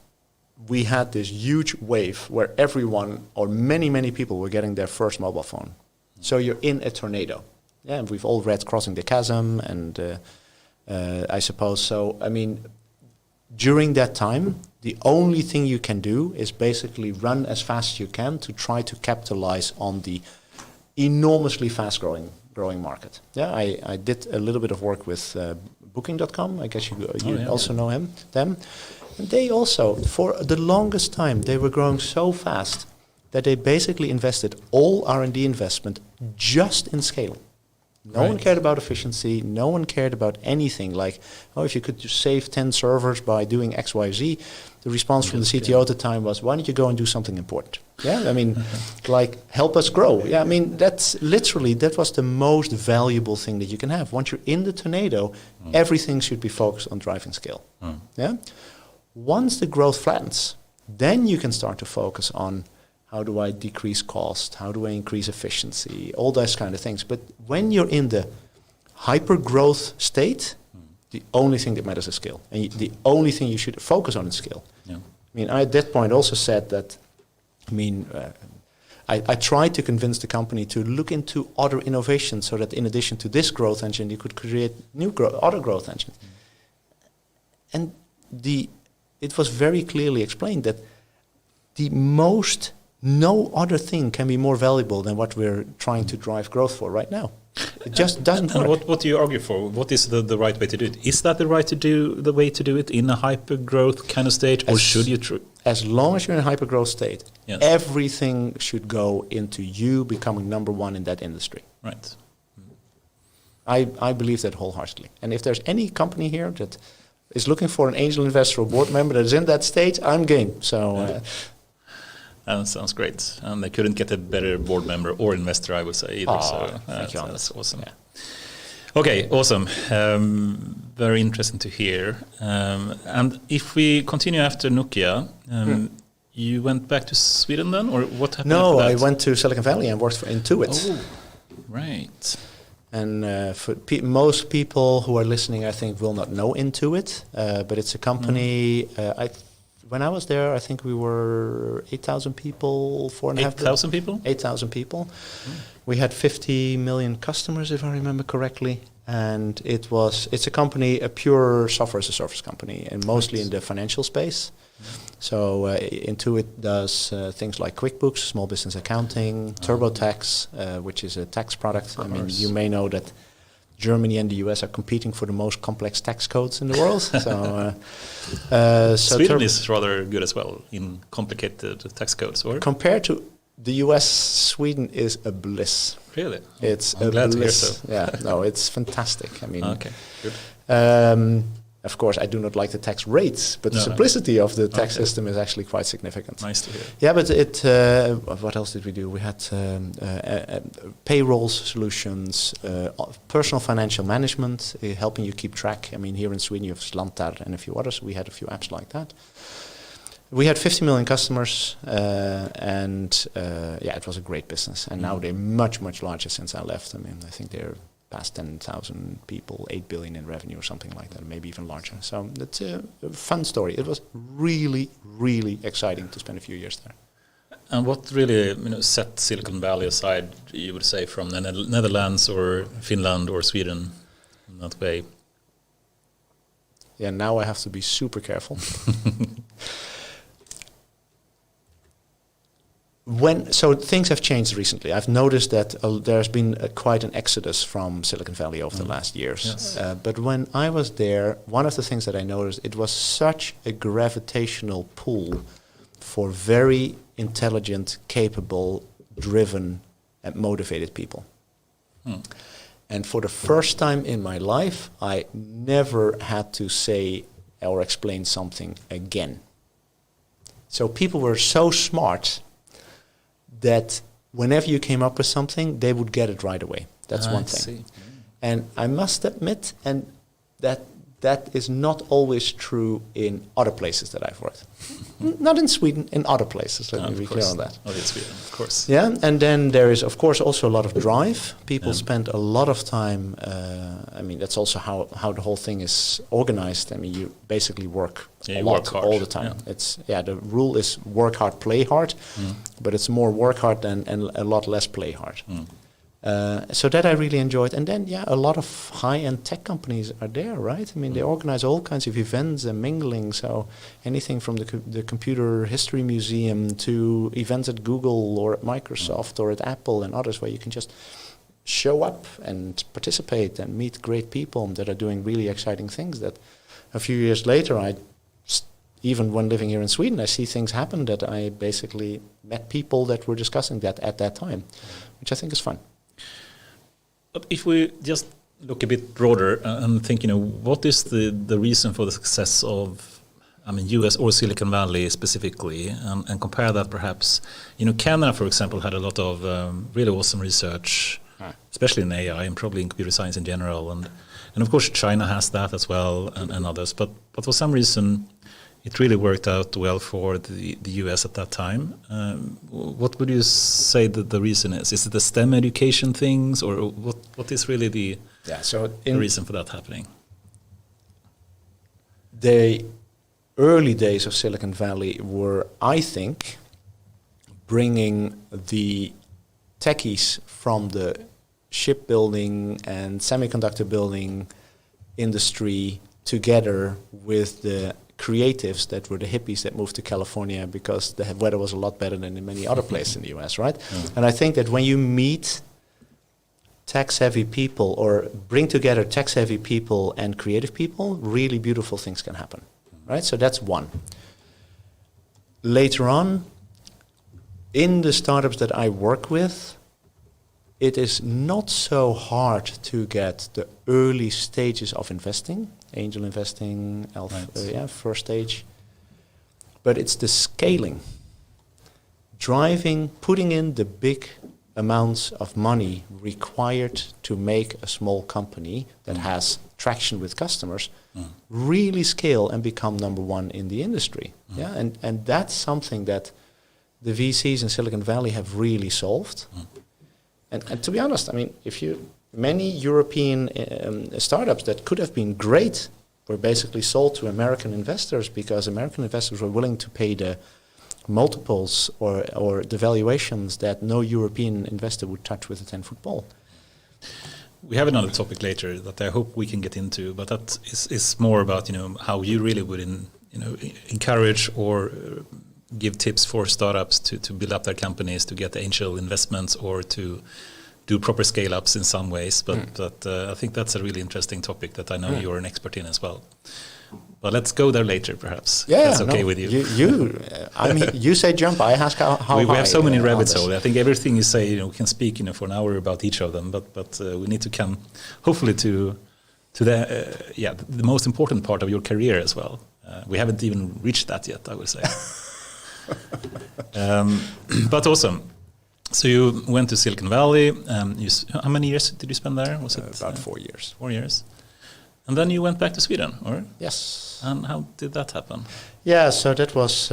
we had this huge wave where everyone, or many people, were getting their first mobile phone. So you're in a tornado. Yeah, and we've all read Crossing the Chasm, and I suppose so. During that time, the only thing you can do is basically run as fast as you can to try to capitalize on the enormously fast growing market. Yeah, I did a little bit of work with Booking.com. I guess you also know them. And they also, for the longest time, they were growing so fast that they basically invested all R&D investment just in scale. No one cared about efficiency. No one cared about anything like, if you could just save 10 servers by doing X, Y, Z. The response from the CTO at the time was, why don't you go and do something important? Yeah, help us grow. Yeah, that was the most valuable thing that you can have. Once you're in the tornado, everything should be focused on driving scale. Yeah. Once the growth flattens, then you can start to focus on, how do I decrease cost? How do I increase efficiency? All those kind of things. But when you're in the hyper-growth state, the only thing that matters is scale. And the only thing you should focus on is scale. Yeah. I at that point also said that, I tried to convince the company to look into other innovations so that in addition to this growth engine, you could create other growth engines. And it was very clearly explained that no other thing can be more valuable than what we're trying to drive growth for right now. It just doesn't work. What do you argue for? What is the right way to do it? Is that the way to do it in a hyper-growth kind of state, or should you? As long as you're in a hyper-growth state, everything should go into you becoming number one in that industry. Right. I believe that wholeheartedly. And if there's any company here that is looking for an angel investor or board member that is in that state, I'm game. So. That sounds great. And they couldn't get a better board member or investor, I would say, either. That's awesome. Yeah. Okay, awesome. Very interesting to hear. And if we continue after Nokia, you went back to Sweden then, or what happened? No, I went to Silicon Valley and worked for Intuit. Oh, right. And for most people who are listening, I think will not know Intuit, but it's a company. When I was there, I think we were 8,000 people, 8,000 people? 8,000 people. We had 50 million customers, if I remember correctly. And it's a company, a pure software as a service company, and mostly in the financial space. So Intuit does things like QuickBooks, small business accounting, TurboTax, which is a tax product. You may know that Germany and the US are competing for the most complex tax codes in the world. So Sweden is rather good as well in complicated tax codes, or? Compared to the US, Sweden is a bliss. Really? It's I'm glad bliss. To hear so. Yeah, no, it's fantastic. Okay, good. Of course, I do not like the tax rates, but the simplicity of the tax system is actually quite significant. Nice to hear. Yeah, but what else did we do? We had payroll solutions, personal financial management, helping you keep track. Here in Sweden, you have Slantar and a few others. We had a few apps like that. We had 50 million customers, and it was a great business. And now they're much, much larger since I left. I think they're past 10,000 people, 8 billion in revenue or something like that, maybe even larger. So it's a fun story. It was really, really exciting to spend a few years there. And what really set Silicon Valley aside, you would say, from the Netherlands or Finland or Sweden in that way? Yeah, now I have to be super careful. So things have changed recently. I've noticed that there's been quite an exodus from Silicon Valley over the last years. Yes. But when I was there, one of the things that I noticed, it was such a gravitational pull for very intelligent, capable, driven, and motivated people. And for the first time in my life, I never had to say or explain something again. So people were so smart that whenever you came up with something, they would get it right away. That's one thing. And I must admit, and that is not always true in other places that I've worked. Not in Sweden, in other places. Let me be clear on that. Not in Sweden, of course. Yeah, and then there is, of course, also a lot of drive. People spend a lot of time. That's also how the whole thing is organized. You basically work a lot work hard. all the time. The rule is work hard, play hard, but it's more work hard and a lot less play hard. So that I really enjoyed. And then, a lot of high-end tech companies are there, right? They organize all kinds of events and mingling. So anything from the Computer History Museum to events at Google or at Microsoft or at Apple and others where you can just show up and participate and meet great people that are doing really exciting things that a few years later, even when living here in Sweden, I see things happen that I basically met people that were discussing that at that time, which I think is fun. But if we just look a bit broader and think, what is the reason for the success of, US or Silicon Valley specifically, and compare that perhaps, Canada, for example, had a lot of really awesome research, especially in AI and probably in computer science in general, and of course China has that as well, and others. But for some reason, it really worked out well for the US at that time. What would you say that the reason is? Is it the STEM education things, or what is really the reason for that happening? The early days of Silicon Valley were, I think, bringing the techies from the shipbuilding and semiconductor building industry together with the creatives that were the hippies that moved to California because the weather was a lot better than in many other places in the US, right? And I think that when you meet tech-savvy people or bring together tech-savvy people and creative people, really beautiful things can happen, right? So that's one. Later on, in the startups that I work with, it is not so hard to get the early stages of investing, angel investing, first stage. But it's the scaling, putting in the big amounts of money required to make a small company that has traction with customers really scale and become number one in the industry. And that's something that the VCs in Silicon Valley have really solved. And to be honest, many European startups that could have been great were basically sold to American investors because American investors were willing to pay the multiples or the valuations that no European investor would touch with a 10-foot pole. We have another topic later that I hope we can get into, but that is more about how you really would encourage or give tips for startups to build up their companies, to get angel investments, or to do proper scale-ups in some ways. But I think that's a really interesting topic that I know you're an expert in as well. But let's go there later, perhaps. Yeah, that's okay with you. You say jump. I ask how we high. have so many rabbit holes. I think everything you say, we can speak, for an hour about each of them. But we need to come, hopefully, to the most important part of your career as well. We haven't even reached that yet, I would say. But awesome. So you went to Silicon Valley. How many years did you spend there? Was it about 4 years? 4 years. And then you went back to Sweden, or? Yes. And how did that happen? Yeah, so that was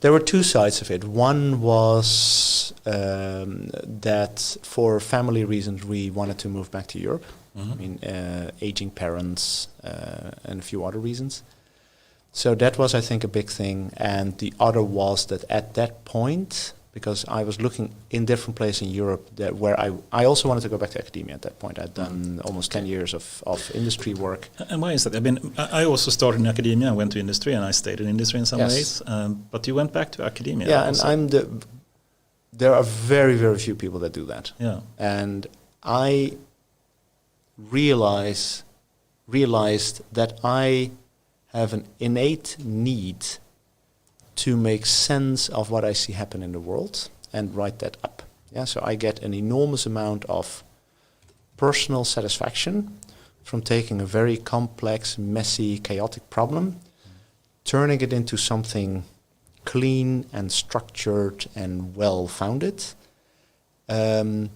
There were two sides of it. One was that for family reasons we wanted to move back to Europe. I mean, aging parents and a few other reasons. So that was, I think, a big thing. And the other was that at that point, because I was looking in different places in Europe where I also wanted to go back to academia at that point. I'd done almost 10 years of industry work. And why is that? I mean, I also started in academia, I went to industry, and I stayed in industry in some ways. But you went back to academia. Yeah, also. and there are very, very few people that do that. Yeah. And I realized that I have an innate need to make sense of what I see happen in the world and write that up. Yeah, so I get an enormous amount of personal satisfaction from taking a very complex, messy, chaotic problem, turning it into something clean and structured and well-founded, and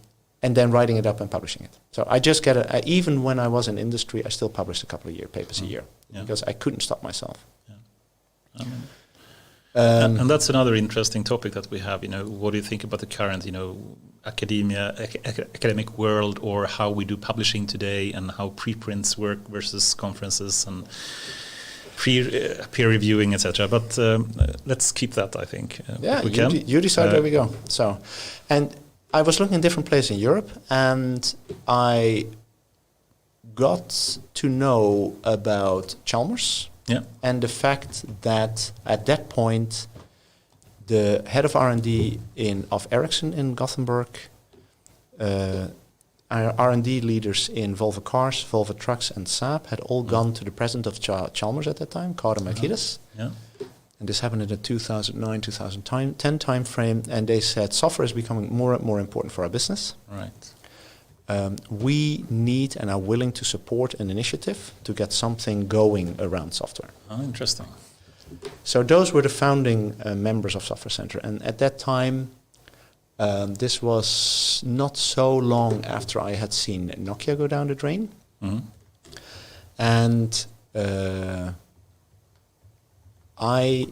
then writing it up and publishing it. So I just get even when I was in industry, I still published a couple of papers a year because I couldn't stop myself. Yeah. And that's another interesting topic that we have. What do you think about the current, academic world, or how we do publishing today, and how preprints work versus conferences and peer reviewing, etc. But let's keep that, I think. Yeah, we can. You decide where we go. So, and I was looking in different places in Europe, and I got to know about Chalmers. Yeah. And the fact that at that point, the head of R&D of Ericsson in Gothenburg, our R&D leaders in Volvo Cars, Volvo Trucks, and Saab had all gone to the president of Chalmers at that time, Karin Merkides. Yeah. And this happened in the 2009, 2010 time frame. And they said, software is becoming more and more important for our business. Right. We need and are willing to support an initiative to get something going around software. Oh, interesting. So those were the founding members of Software Center. And at that time, this was not so long after I had seen Nokia go down the drain. Mm-hmm. And I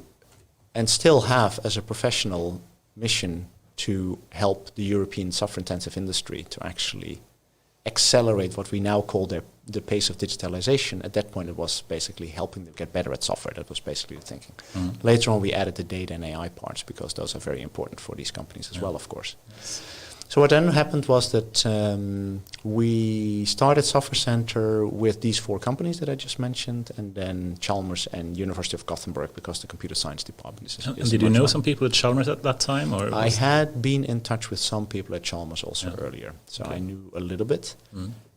still have as a professional mission to help the European software-intensive industry to actually accelerate what we now call the pace of digitalization. At that point, it was basically helping them get better at software. That was basically the thinking. Mm-hmm. Later on, we added the data and AI parts because those are very important for these companies as well, of course. Yes. So what then happened was that we started Software Center with these 4 companies that I just mentioned, and then Chalmers and University of Gothenburg because the computer science department is. And did you know some people at Chalmers at that time, or I had been in touch with some people at Chalmers also earlier, so I knew a little bit.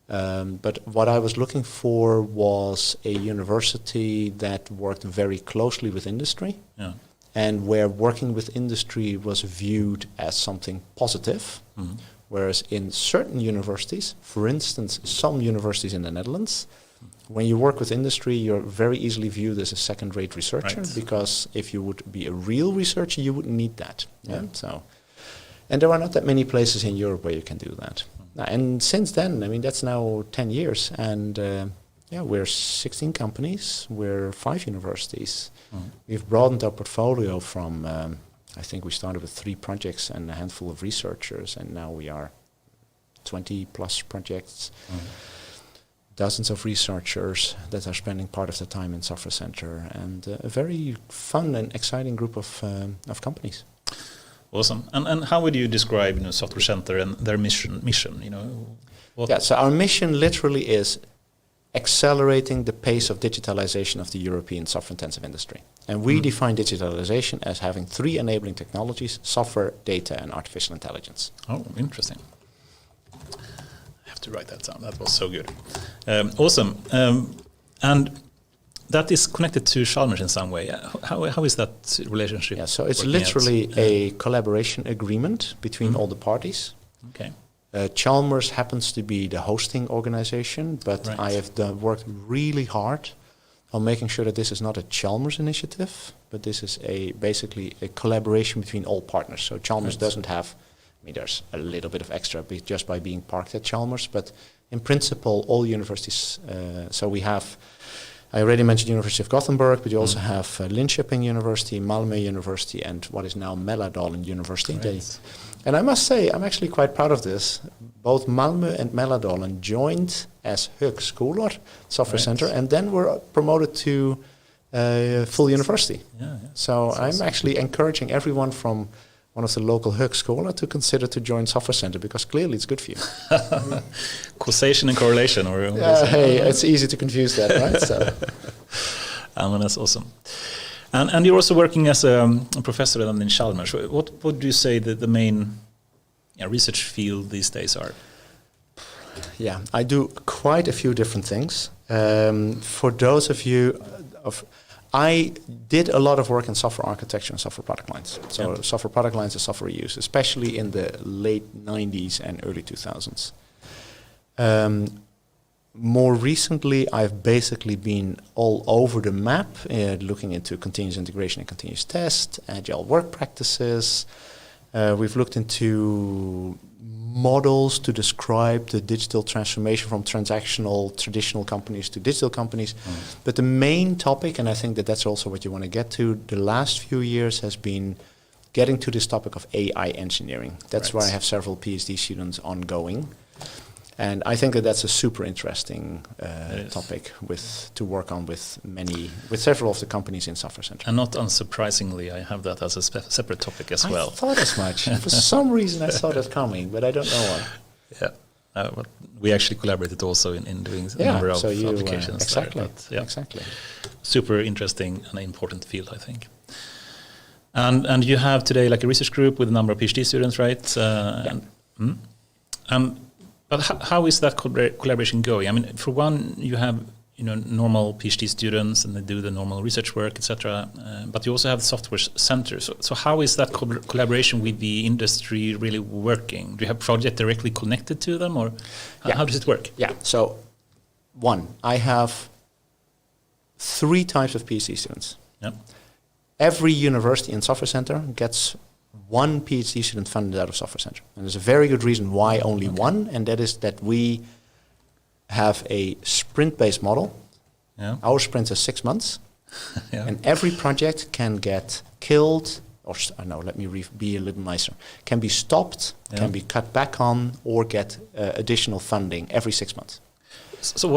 But what I was looking for was a university that worked very closely with industry. Yeah. And where working with industry was viewed as something positive, whereas in certain universities, for instance, some universities in the Netherlands, when you work with industry, you're very easily viewed as a second-rate researcher, because if you would be a real researcher, you wouldn't need that. Yeah. So, and there are not that many places in Europe where you can do that. And since then, I mean, that's now 10 years, and we're 16 companies, we're 5 universities. We've broadened our portfolio from, I think we started with 3 projects and a handful of researchers, and now we are 20 plus projects, dozens of researchers that are spending part of the time in Software Center, and a very fun and exciting group of companies. Awesome. And how would you describe Software Center and their mission? So our mission literally is accelerating the pace of digitalization of the European software-intensive industry. And we define digitalization as having 3 enabling technologies: software, data, and artificial intelligence. Oh, interesting. I have to write that down. That was so good. Awesome. And that is connected to Chalmers in some way. How is that relationship? Yeah, so it's literally a collaboration agreement between all the parties. Okay. Chalmers happens to be the hosting organization, but I have worked really hard on making sure that this is not a Chalmers initiative, but this is basically a collaboration between all partners. So Chalmers doesn't have, there's a little bit of extra just by being parked at Chalmers, but in principle, all universities, so we have I already mentioned University of Gothenburg, but you also have Linköping University, Malmö University, and what is now Mälardalen University. Right. And I must say, I'm actually quite proud of this. Both Malmö and Mälardalen joined as högskolor, software center, and then were promoted to full university. So I'm awesome. actually encouraging everyone from one of the local högskolor to consider to join software center, because clearly it's good for you. Causation and correlation, or hey, it's easy to confuse that, right? So. That's awesome. And you're also working as a professor in Chalmers. What would you say that the main research field these days are? Yeah, I do quite a few different things. For those of you, I did a lot of work in software architecture and software product lines. So software product lines and software use, especially in the late 90s and early 2000s. More recently, I've basically been all over the map, looking into continuous integration and continuous test, agile work practices. We've looked into models to describe the digital transformation from transactional traditional companies to digital companies. But the main topic, and I think that that's also what you want to get to, the last few years has been getting to this topic of AI engineering. That's why I have several PhD students ongoing. And I think that that's a super interesting topic to work on with several of the companies in Software Center. And not unsurprisingly, I have that as a separate topic as well. I thought as much. For some reason, I saw that coming, but I don't know why. Yeah, but we actually collaborated also in doing a number of applications. Exactly. There, exactly. Super interesting and important field, I think. And you have today like a research group with a number of PhD students, right? But how is that collaboration going? I mean, for one, you have normal PhD students and they do the normal research work, etc. But you also have the software center. So how is that collaboration with the industry really working? Do you have projects directly connected to them, or how does it work? Yeah. So, one, I have 3 types of PhD students. Yeah. Every university and software center gets 1 PhD student funded out of Software Center. And there's a very good reason why only 1, and that is that we have a sprint-based model. Yeah. Our sprint is 6 months, and every project can get killed, or let me be a little nicer, can be stopped, can be cut back on, or get additional funding every 6 months. So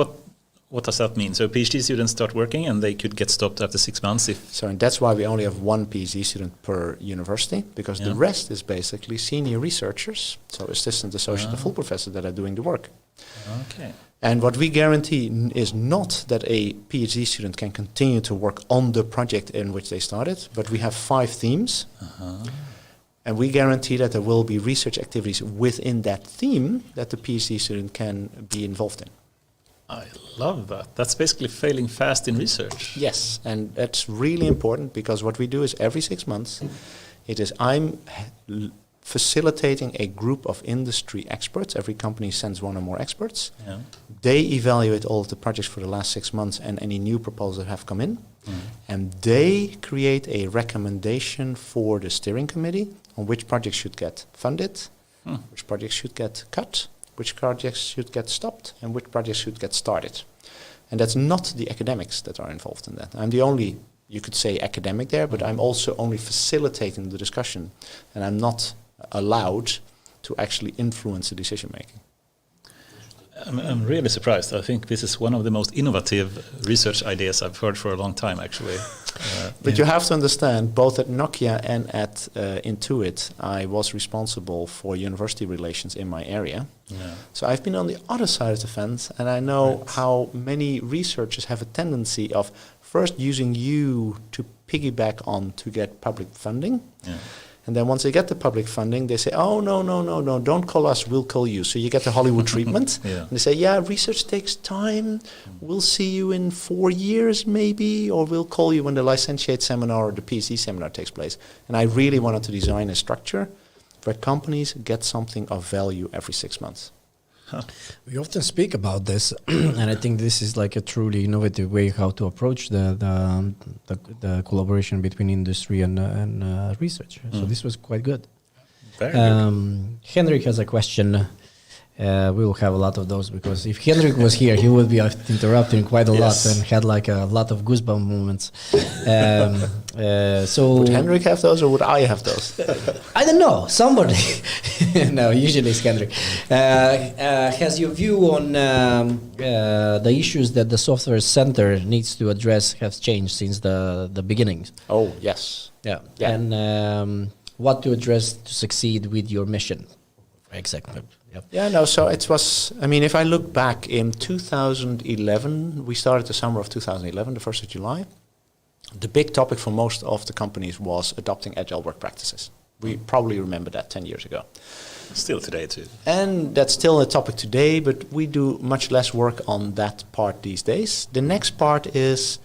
what does that mean? So PhD students start working and they could get stopped after 6 months and that's why we only have 1 PhD student per university, because the rest is basically senior researchers, so assistant, associate, full professor that are doing the work. Okay. And what we guarantee is not that a PhD student can continue to work on the project in which they started, but we have 5 themes. And we guarantee that there will be research activities within that theme that the PhD student can be involved in. I love that. That's basically failing fast in research. Yes, and that's really important, because what we do is every 6 months, I'm facilitating a group of industry experts. Every company sends 1 or more experts. Yeah. They evaluate all of the projects for the last 6 months and any new proposals that have come in. And they create a recommendation for the steering committee on which projects should get funded, which projects should get cut, which projects should get stopped, and which projects should get started. And that's not the academics that are involved in that. I'm the only, you could say, academic there, but I'm also only facilitating the discussion, and I'm not allowed to actually influence the decision making. I'm really surprised. I think this is one of the most innovative research ideas I've heard for a long time, actually. But you have to understand, both at Nokia and at Intuit, I was responsible for university relations in my area. Yeah. So I've been on the other side of the fence, and I know how many researchers have a tendency of first using you to piggyback on to get public funding. Yeah. And then once they get the public funding, they say, oh, no, don't call us, we'll call you. So you get the Hollywood treatment. And they say, research takes time. We'll see you in 4 years maybe, or we'll call you when the licentiate seminar or the PhD seminar takes place. And I really wanted to design a structure where companies get something of value every 6 months. We often speak about this, and I think this is like a truly innovative way how to approach the collaboration between industry and research. So this was quite good. Very good. Henrik has a question. We will have a lot of those, because if Henrik was here, he would be interrupting quite a lot and had like a lot of goosebump moments. So would Henrik have those, or would I have those? I don't know. Somebody. No, usually it's Henrik. Has your view on the issues that the software center needs to address have changed since the beginnings? Oh yes. Yeah. Yeah. And what to address to succeed with your mission? Exactly. Yep. Yeah, no, so it was, I mean, if I look back in 2011, we started the summer of 2011, the 1st of July. The big topic for most of the companies was adopting agile work practices. We probably remember that 10 years ago. Still today too. And that's still a topic today, but we do much less work on that part these days. The next part is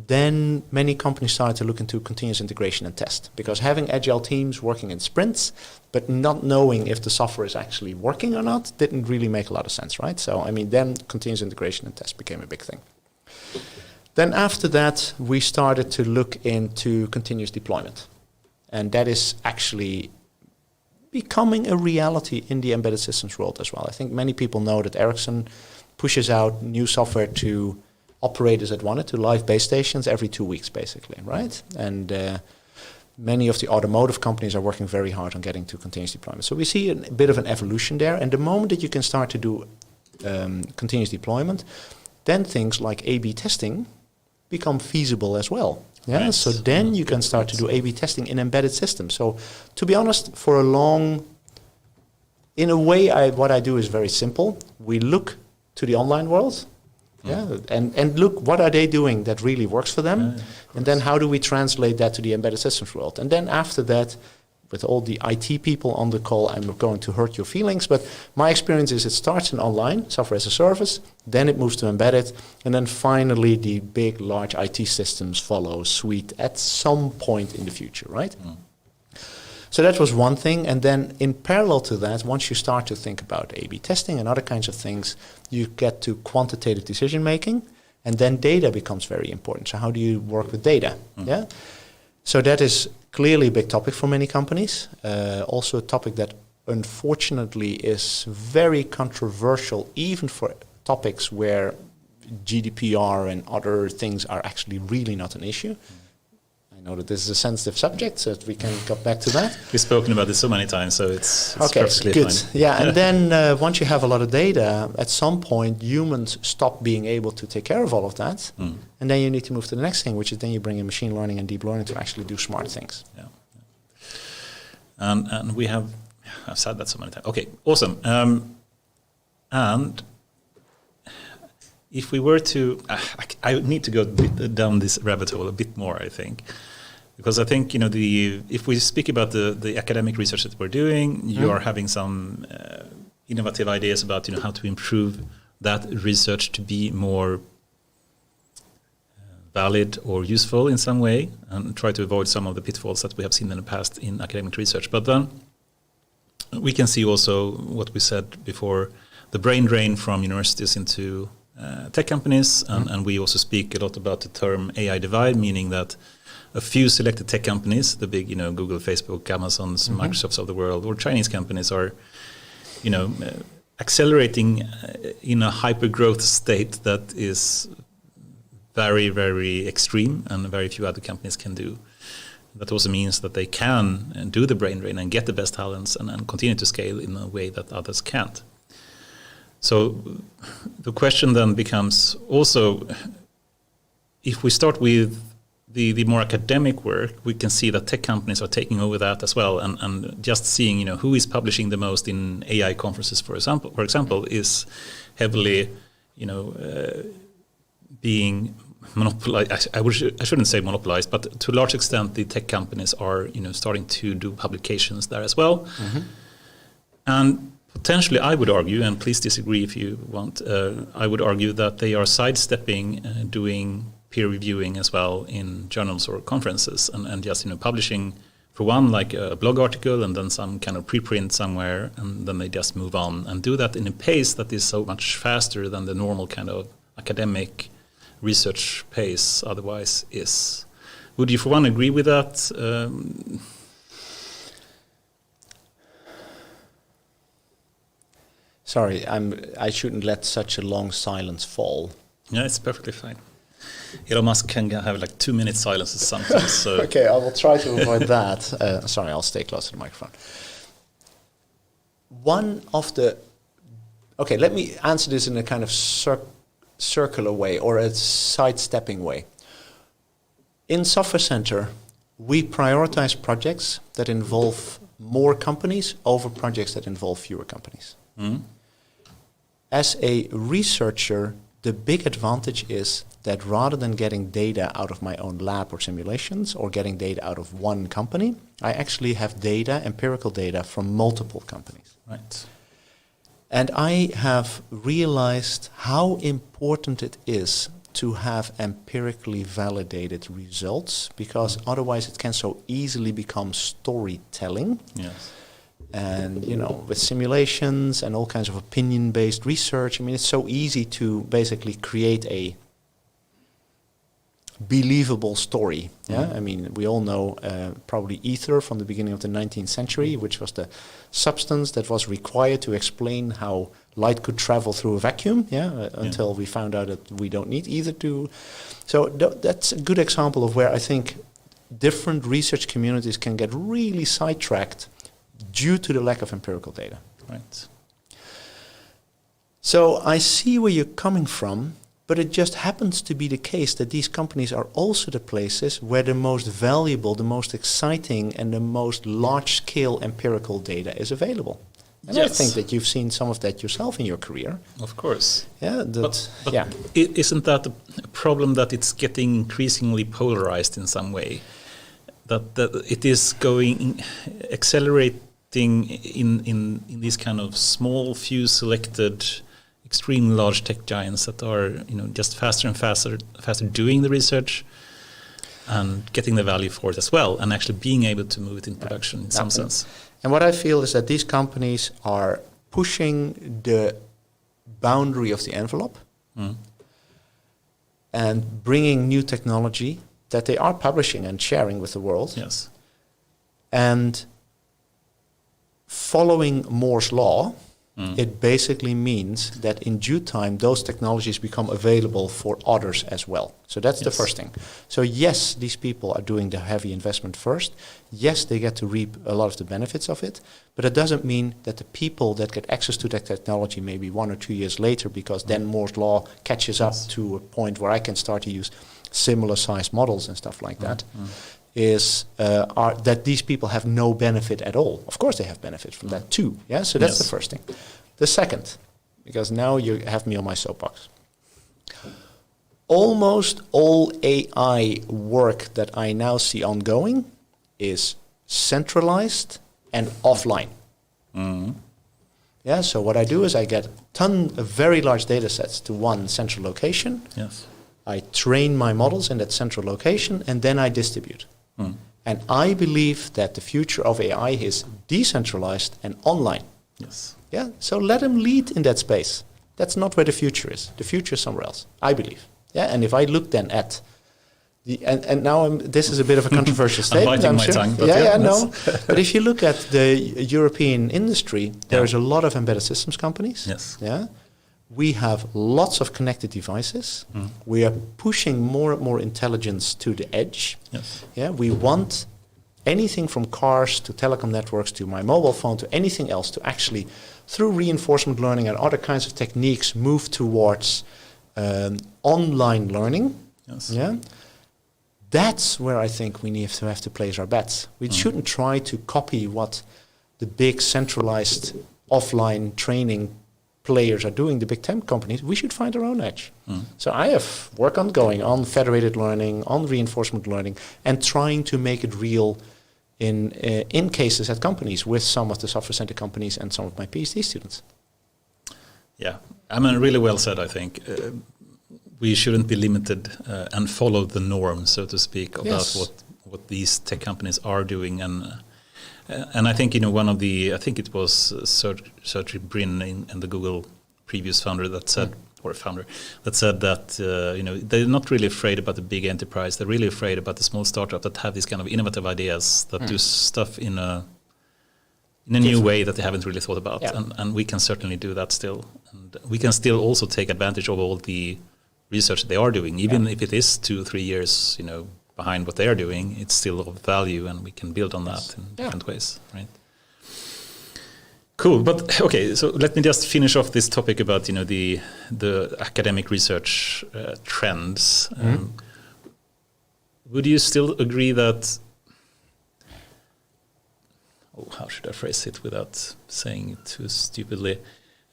then many companies started to look into continuous integration and test, because having agile teams working in sprints but not knowing if the software is actually working or not didn't really make a lot of sense, right? So, I mean, then continuous integration and test became a big thing. Then after that, we started to look into continuous deployment. And that is actually becoming a reality in the embedded systems world as well. I think many people know that Ericsson pushes out new software to operators that want it, to live base stations every 2 weeks, basically, right? And many of the automotive companies are working very hard on getting to continuous deployment. So we see a bit of an evolution there. And the moment that you can start to do continuous deployment, then things like A/B testing become feasible as well. Yeah, right. So then you can start to do A/B testing in embedded systems. So to be honest, for a long, in a way, what I do is very simple. We look to the online world. Yeah, and look, what are they doing that really works for them? And then how do we translate that to the embedded systems world? And then after that, with all the IT people on the call, I'm going to hurt your feelings, but my experience is it starts in online, software as a service, then it moves to embedded, and then finally the big, large IT systems follow suite at some point in the future, right? So that was one thing. And then in parallel to that, once you start to think about A/B testing and other kinds of things, you get to quantitative decision making, and then data becomes very important. So how do you work with data? Yeah. So that is clearly a big topic for many companies. Also a topic that unfortunately is very controversial, even for topics where GDPR and other things are actually really not an issue. I know that this is a sensitive subject, so we can go back to that. We've spoken about this so many times, so it's okay, perfectly good. fine. Yeah, and then once you have a lot of data, at some point humans stop being able to take care of all of that, and then you need to move to the next thing, which is then you bring in machine learning and deep learning to actually do smart things. Yeah. And we have, I've said that so many times. Okay, awesome. And if we were to, I need to go down this rabbit hole a bit more, I think. Because I think, if we speak about the academic research that we're doing, you are having some innovative ideas about, how to improve that research to be more valid or useful in some way, and try to avoid some of the pitfalls that we have seen in the past in academic research. But then we can see also what we said before, the brain drain from universities into tech companies, and we also speak a lot about the term AI divide, meaning that a few selected tech companies, the big, Google, Facebook, Amazon's, Microsofts of the world, or Chinese companies are, accelerating in a hypergrowth state that is very, very extreme, and very few other companies can do. That also means that they can do the brain drain and get the best talents and continue to scale in a way that others can't. So the question then becomes also, if we start with the more academic work, we can see that tech companies are taking over that as well, and just seeing who is publishing the most in AI conferences, for example, is heavily being monopolized. I shouldn't say monopolized, but to a large extent the tech companies are starting to do publications there as well, and potentially, I would argue, and please disagree if you want, I would argue that they are sidestepping doing peer reviewing as well in journals or conferences, and just publishing, for one, like a blog article and then some kind of preprint somewhere, and then they just move on and do that in a pace that is so much faster than the normal kind of academic research pace otherwise is. Would you, for one, agree with that? Sorry, I shouldn't let such a long silence fall. Yeah, it's perfectly fine. Elon Musk can have like 2 minute silences sometimes. So. Okay, I will try to avoid that. Sorry, I'll stay close to the microphone. Okay, let me answer this in a kind of circular way or a sidestepping way. In Software Center, we prioritize projects that involve more companies over projects that involve fewer companies. Mm. As a researcher, the big advantage is that rather than getting data out of my own lab or simulations or getting data out of one company, I actually have data, empirical data from multiple companies. Right. And I have realized how important it is to have empirically validated results, because otherwise it can so easily become storytelling. Yes. And, with simulations and all kinds of opinion-based research, it's so easy to basically create a believable story. Yeah, we all know probably ether from the beginning of the 19th century, which was the substance that was required to explain how light could travel through a vacuum. Until we found out that we don't need ether to. So that's a good example of where I think different research communities can get really sidetracked due to the lack of empirical data. Right. So I see where you're coming from. But it just happens to be the case that these companies are also the places where the most valuable, the most exciting, and the most large-scale empirical data is available. And yes. I think that you've seen some of that yourself in your career. Of course. Yeah, but isn't that a problem that it's getting increasingly polarized in some way? That it is accelerating in these kind of small, few selected extremely large tech giants that are, just faster and faster doing the research and getting the value for it as well, and actually being able to move it in production in some sense. And what I feel is that these companies are pushing the boundary of the envelope and bringing new technology that they are publishing and sharing with the world. Yes. And following Moore's law, it basically means that in due time, those technologies become available for others as well. So that's the first thing. So yes, these people are doing the heavy investment first. Yes, they get to reap a lot of the benefits of it. But it doesn't mean that the people that get access to that technology maybe 1 or 2 years later, because then Moore's law catches up to a point where I can start to use similar sized models and stuff like that, are that these people have no benefit at all. Of course they have benefit from that too. Yeah, so that's the first thing. The second, because now you have me on my soapbox. Almost all AI work that I now see ongoing is centralized and offline. Yeah, so what I do is I get very large data sets to one central location. Yes. I train my models in that central location, and then I distribute. And I believe that the future of AI is decentralized and online. Yes. Yeah. So let them lead in that space. That's not where the future is. The future is somewhere else, I believe. Yeah. And if I look then at and now this is a bit of a controversial statement. I'm biting my tongue. But no. But if you look at the European industry, there's a lot of embedded systems companies. Yes. Yeah. We have lots of connected devices. We are pushing more and more intelligence to the edge. Yes. Yeah, we want anything from cars to telecom networks to my mobile phone to anything else to actually, through reinforcement learning and other kinds of techniques, move towards online learning. Yes. Yeah. That's where I think we need to have to place our bets. We shouldn't try to copy what the big centralized offline training players are doing, the big tech companies. We should find our own edge. So I have work ongoing on federated learning, on reinforcement learning, and trying to make it real in cases at companies with some of the software center companies and some of my PhD students. Yeah, really well said, I think. We shouldn't be limited and follow the norm, so to speak, about what these tech companies are doing. And I think, one of I think it was Sergey Brin in the Google previous founder that said, that, they're not really afraid about the big enterprise. They're really afraid about the small startup that have these kind of innovative ideas that do stuff in a in a new way that they haven't really thought about. Yeah. And we can certainly do that still. And we can still also take advantage of all the research they are doing, even if it is 2-3 years, behind what they are doing. It's still of value, and we can build on that in different ways, right? Cool, but okay. So let me just finish off this topic about the academic research trends. Would you still agree that? Oh, how should I phrase it without saying it too stupidly?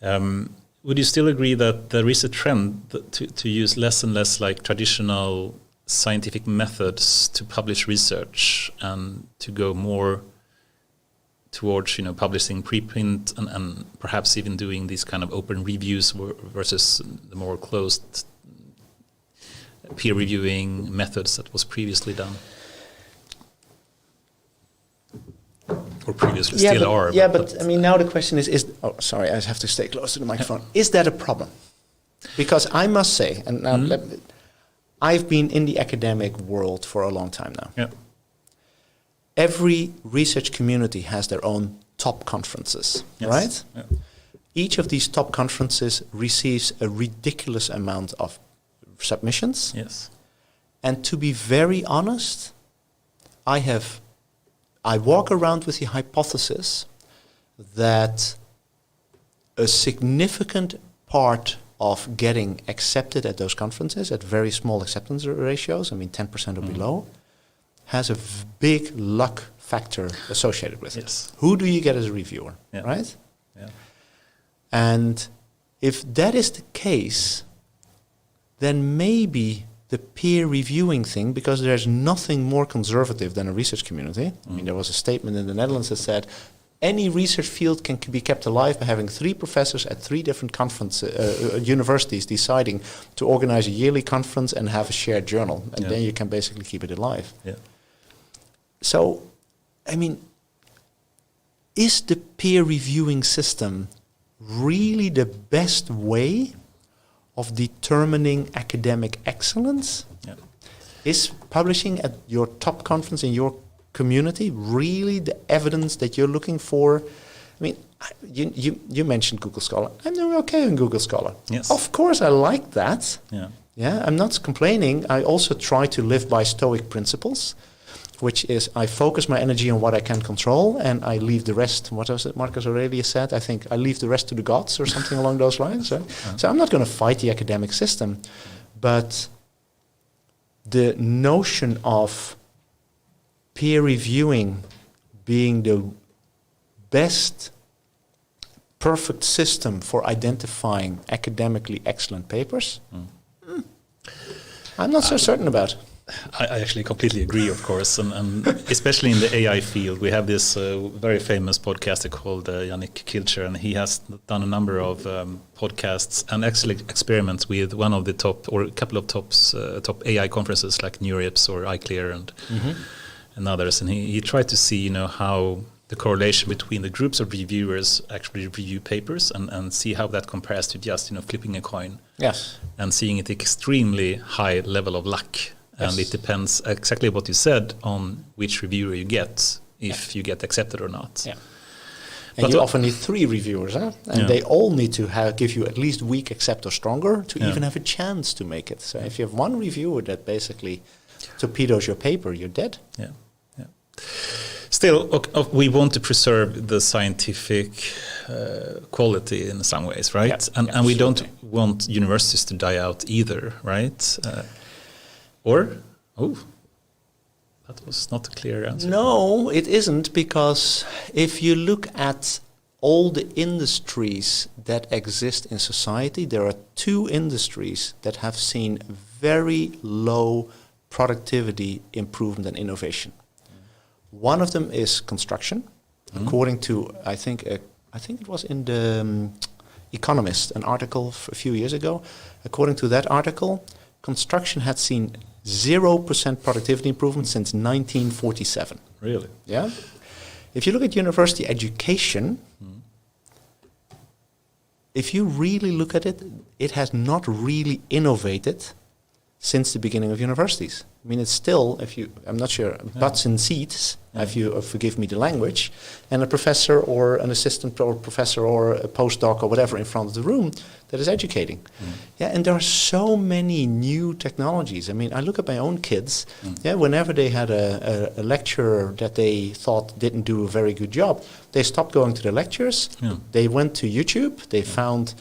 Would you still agree that there is a trend to use less and less like traditional scientific methods to publish research and to go more towards publishing preprint and perhaps even doing these kind of open reviews versus the more closed peer reviewing methods that was previously done? Or previously still are. Yeah, but I mean, now the question is oh, sorry, I have to stay close to the microphone. Is that a problem? Because I must say, and now I've been in the academic world for a long time now. Yeah. Every research community has their own top conferences, right? Yeah. Each of these top conferences receives a ridiculous amount of submissions. Yes. And to be very honest, I walk around with the hypothesis that a significant part of getting accepted at those conferences at very small acceptance ratios, 10% or below, has a big luck factor associated with it. Who do you get as a reviewer, right? Yeah. And if that is the case, then maybe the peer reviewing thing, because there's nothing more conservative than a research community. There was a statement in the Netherlands that said any research field can be kept alive by having 3 professors at 3 different universities deciding to organize a yearly conference and have a shared journal. And then you can basically keep it alive. Yeah. So, is the peer reviewing system really the best way of determining academic excellence? Yeah. Is publishing at your top conference in your community really the evidence that you're looking for? You mentioned Google Scholar. I'm doing okay in Google Scholar. Yes. Of course, I like that. Yeah. I'm not complaining. I also try to live by Stoic principles, which is I focus my energy on what I can control and I leave the rest. What was it Marcus Aurelius said? I think I leave the rest to the gods or something along those lines. Right? So I'm not going to fight the academic system, but the notion of peer reviewing being the best perfect system for identifying academically excellent papers, I'm not so certain about. I actually completely agree, of course, and especially in the AI field, we have this very famous podcaster called Yannick Kilcher, and he has done a number of podcasts and actually experiments with one of the top, or a couple of top AI conferences like NeurIPS or iClear and others, and he tried to see how the correlation between the groups of reviewers actually review papers and see how that compares to just flipping a coin, and seeing it extremely high level of luck. And it depends exactly what you said on which reviewer you get, if you get accepted or not. Yeah. And you often need 3 reviewers, and they all need to give you at least weak, accept, or stronger to even have a chance to make it. So if you have one reviewer that basically torpedoes your paper, you're dead. Yeah. Still, we want to preserve the scientific quality in some ways, right? And we don't want universities to die out either, right? That was not a clear answer. No, it isn't, because if you look at all the industries that exist in society, there are 2 industries that have seen very low productivity improvement and innovation. One of them is construction, according to, I think it was in the Economist, an article a few years ago. According to that article, construction had seen 0% productivity improvement since 1947. Really? Yeah. If you look at university education, if you really look at it, it has not really innovated since the beginning of universities. I mean, it's still, I'm not sure, butts in seats, if you forgive me the language, and a professor or an assistant or professor or a postdoc or whatever in front of the room that is educating. Yeah, and there are so many new technologies. I mean, I look at my own kids, whenever they had a lecturer that they thought didn't do a very good job, they stopped going to the lectures, they went to YouTube, they found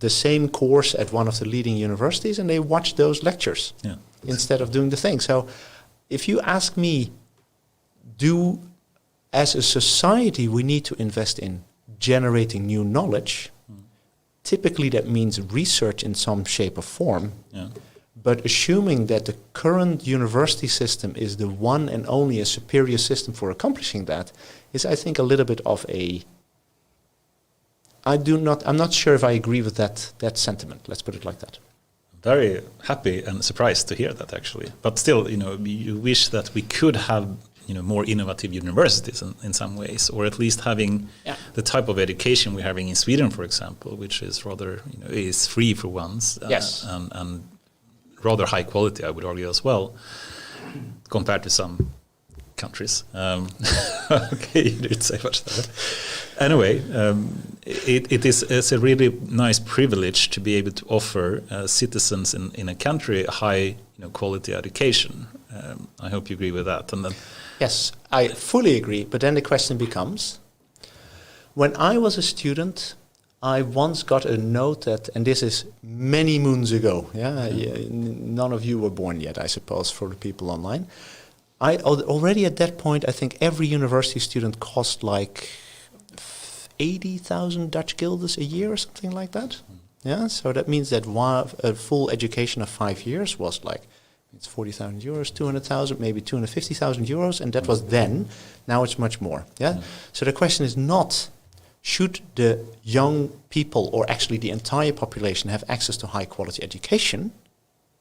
the same course at one of the leading universities, and they watch those lectures instead of doing the thing. So if you ask me, as a society, we need to invest in generating new knowledge. Typically that means research in some shape or form. But assuming that the current university system is the one and only a superior system for accomplishing that is, I think, a little bit of a... I'm not sure if I agree with that sentiment. Let's put it like that. Very happy and surprised to hear that, actually. But still, you wish that we could have, more innovative universities in some ways, or at least having the type of education we're having in Sweden, for example, which is rather, is free for once, and rather high quality, I would argue as well, compared to some countries. Okay, you didn't say much there. Anyway, it's a really nice privilege to be able to offer citizens in a country a high quality education. I hope you agree with that. And then, yes, I fully agree. But then the question becomes, when I was a student, I once got a note that, and this is many moons ago, none of you were born yet, I suppose, for the people online. Already at that point, I think every university student cost like 80,000 Dutch guilders a year or something like that. Yeah, so that means that a full education of 5 years was like, it's 40,000 euros, 200,000, maybe 250,000 euros, and that was then. Now it's much more. Yeah. So the question is not, should the young people or actually the entire population have access to high quality education?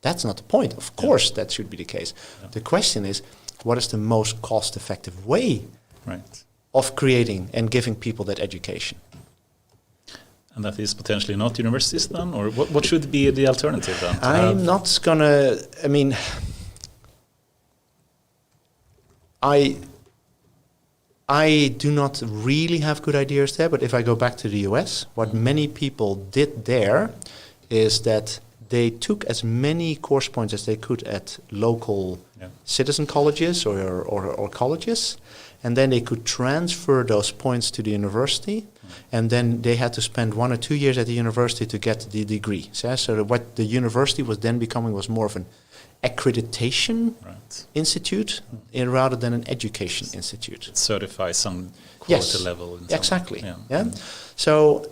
That's not the point. Of course, that should be the case. The question is, what is the most cost-effective way of creating and giving people that education? And that is potentially not universities then? Or what should be the alternative then? I'm not going to... I mean, I do not really have good ideas there, but if I go back to the US, what many people did there is that they took as many course points as they could at local citizen colleges or colleges, and then they could transfer those points to the university, and then they had to spend 1 or 2 years at the university to get the degree. So what the university was then becoming was more of an accreditation institute rather than an education institute. It certifies some quality level. Exactly. So,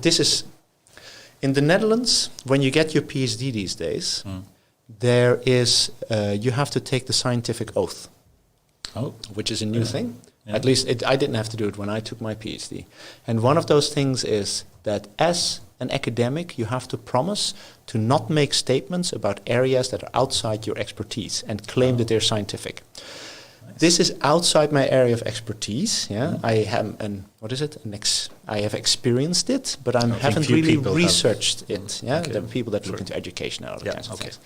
this is... In the Netherlands, when you get your PhD these days, there is you have to take the scientific oath, which is a new thing. At least I didn't have to do it when I took my PhD. And one of those things is that as an academic, you have to promise to not make statements about areas that are outside your expertise and claim that they're scientific. This is outside my area of expertise. I have I have experienced it, but I haven't really researched it. The people that look into education and other kinds of things.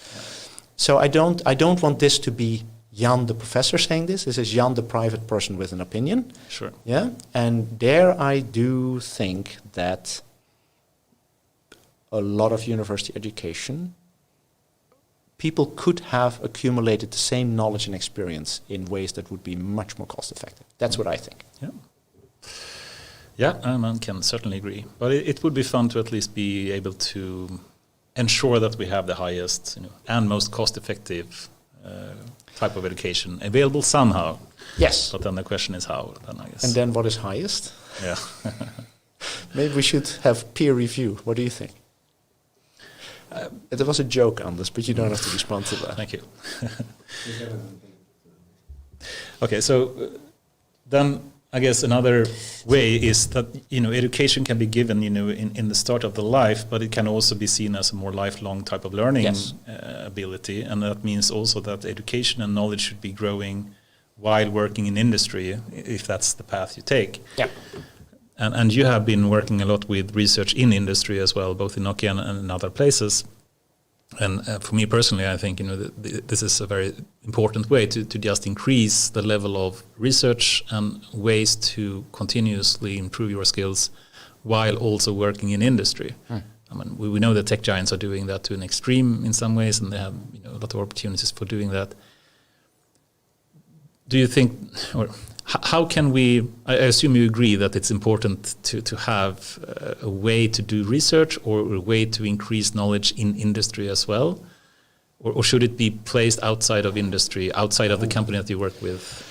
So I don't want this to be Jan the professor saying this. This is Jan the private person with an opinion. Sure. Yeah, and there I do think that a lot of university education, people could have accumulated the same knowledge and experience in ways that would be much more cost effective. That's what I think. Yeah, I can certainly agree. But it would be fun to at least be able to ensure that we have the highest and most cost effective type of education available somehow. Yes. But then the question is how, then I guess. And then what is highest? Yeah. Maybe we should have peer review. What do you think? It was a joke, Anders, but you don't have to respond to that. Thank you. Okay, so then I guess another way is that education can be given in the start of the life, but it can also be seen as a more lifelong type of learning ability, and that means also that education and knowledge should be growing while working in industry, if that's the path you take. Yeah. And you have been working a lot with research in industry as well, both in Nokia and in other places. And for me personally, I think this is a very important way to just increase the level of research and ways to continuously improve your skills while also working in industry. I mean, we know that tech giants are doing that to an extreme in some ways, and they have a lot of opportunities for doing that. Do you think, or how can we? I assume you agree that it's important to have a way to do research or a way to increase knowledge in industry as well, or should it be placed outside of industry, outside of the company that you work with?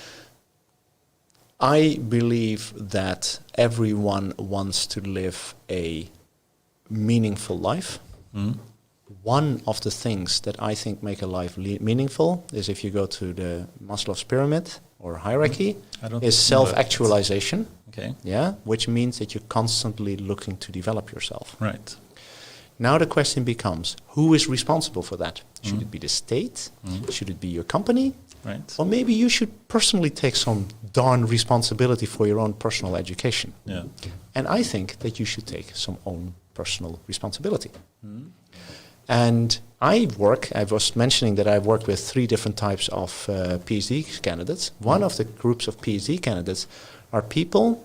I believe that everyone wants to live a meaningful life. One of the things that I think make a life meaningful is if you go to the Maslow's pyramid or hierarchy, is self-actualization. Okay. Yeah, which means that you're constantly looking to develop yourself. Right. Now the question becomes, who is responsible for that? Should it be the state? Should it be your company? Right. Or maybe you should personally take some darn responsibility for your own personal education. Yeah. And I think that you should take some own personal responsibility. And I was mentioning that I work with 3 different types of PhD candidates. One of the groups of PhD candidates are people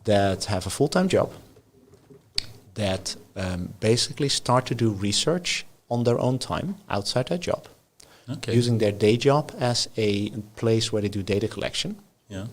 that have a full-time job, that basically start to do research on their own time outside their job, using their day job as a place where they do data collection. Yeah.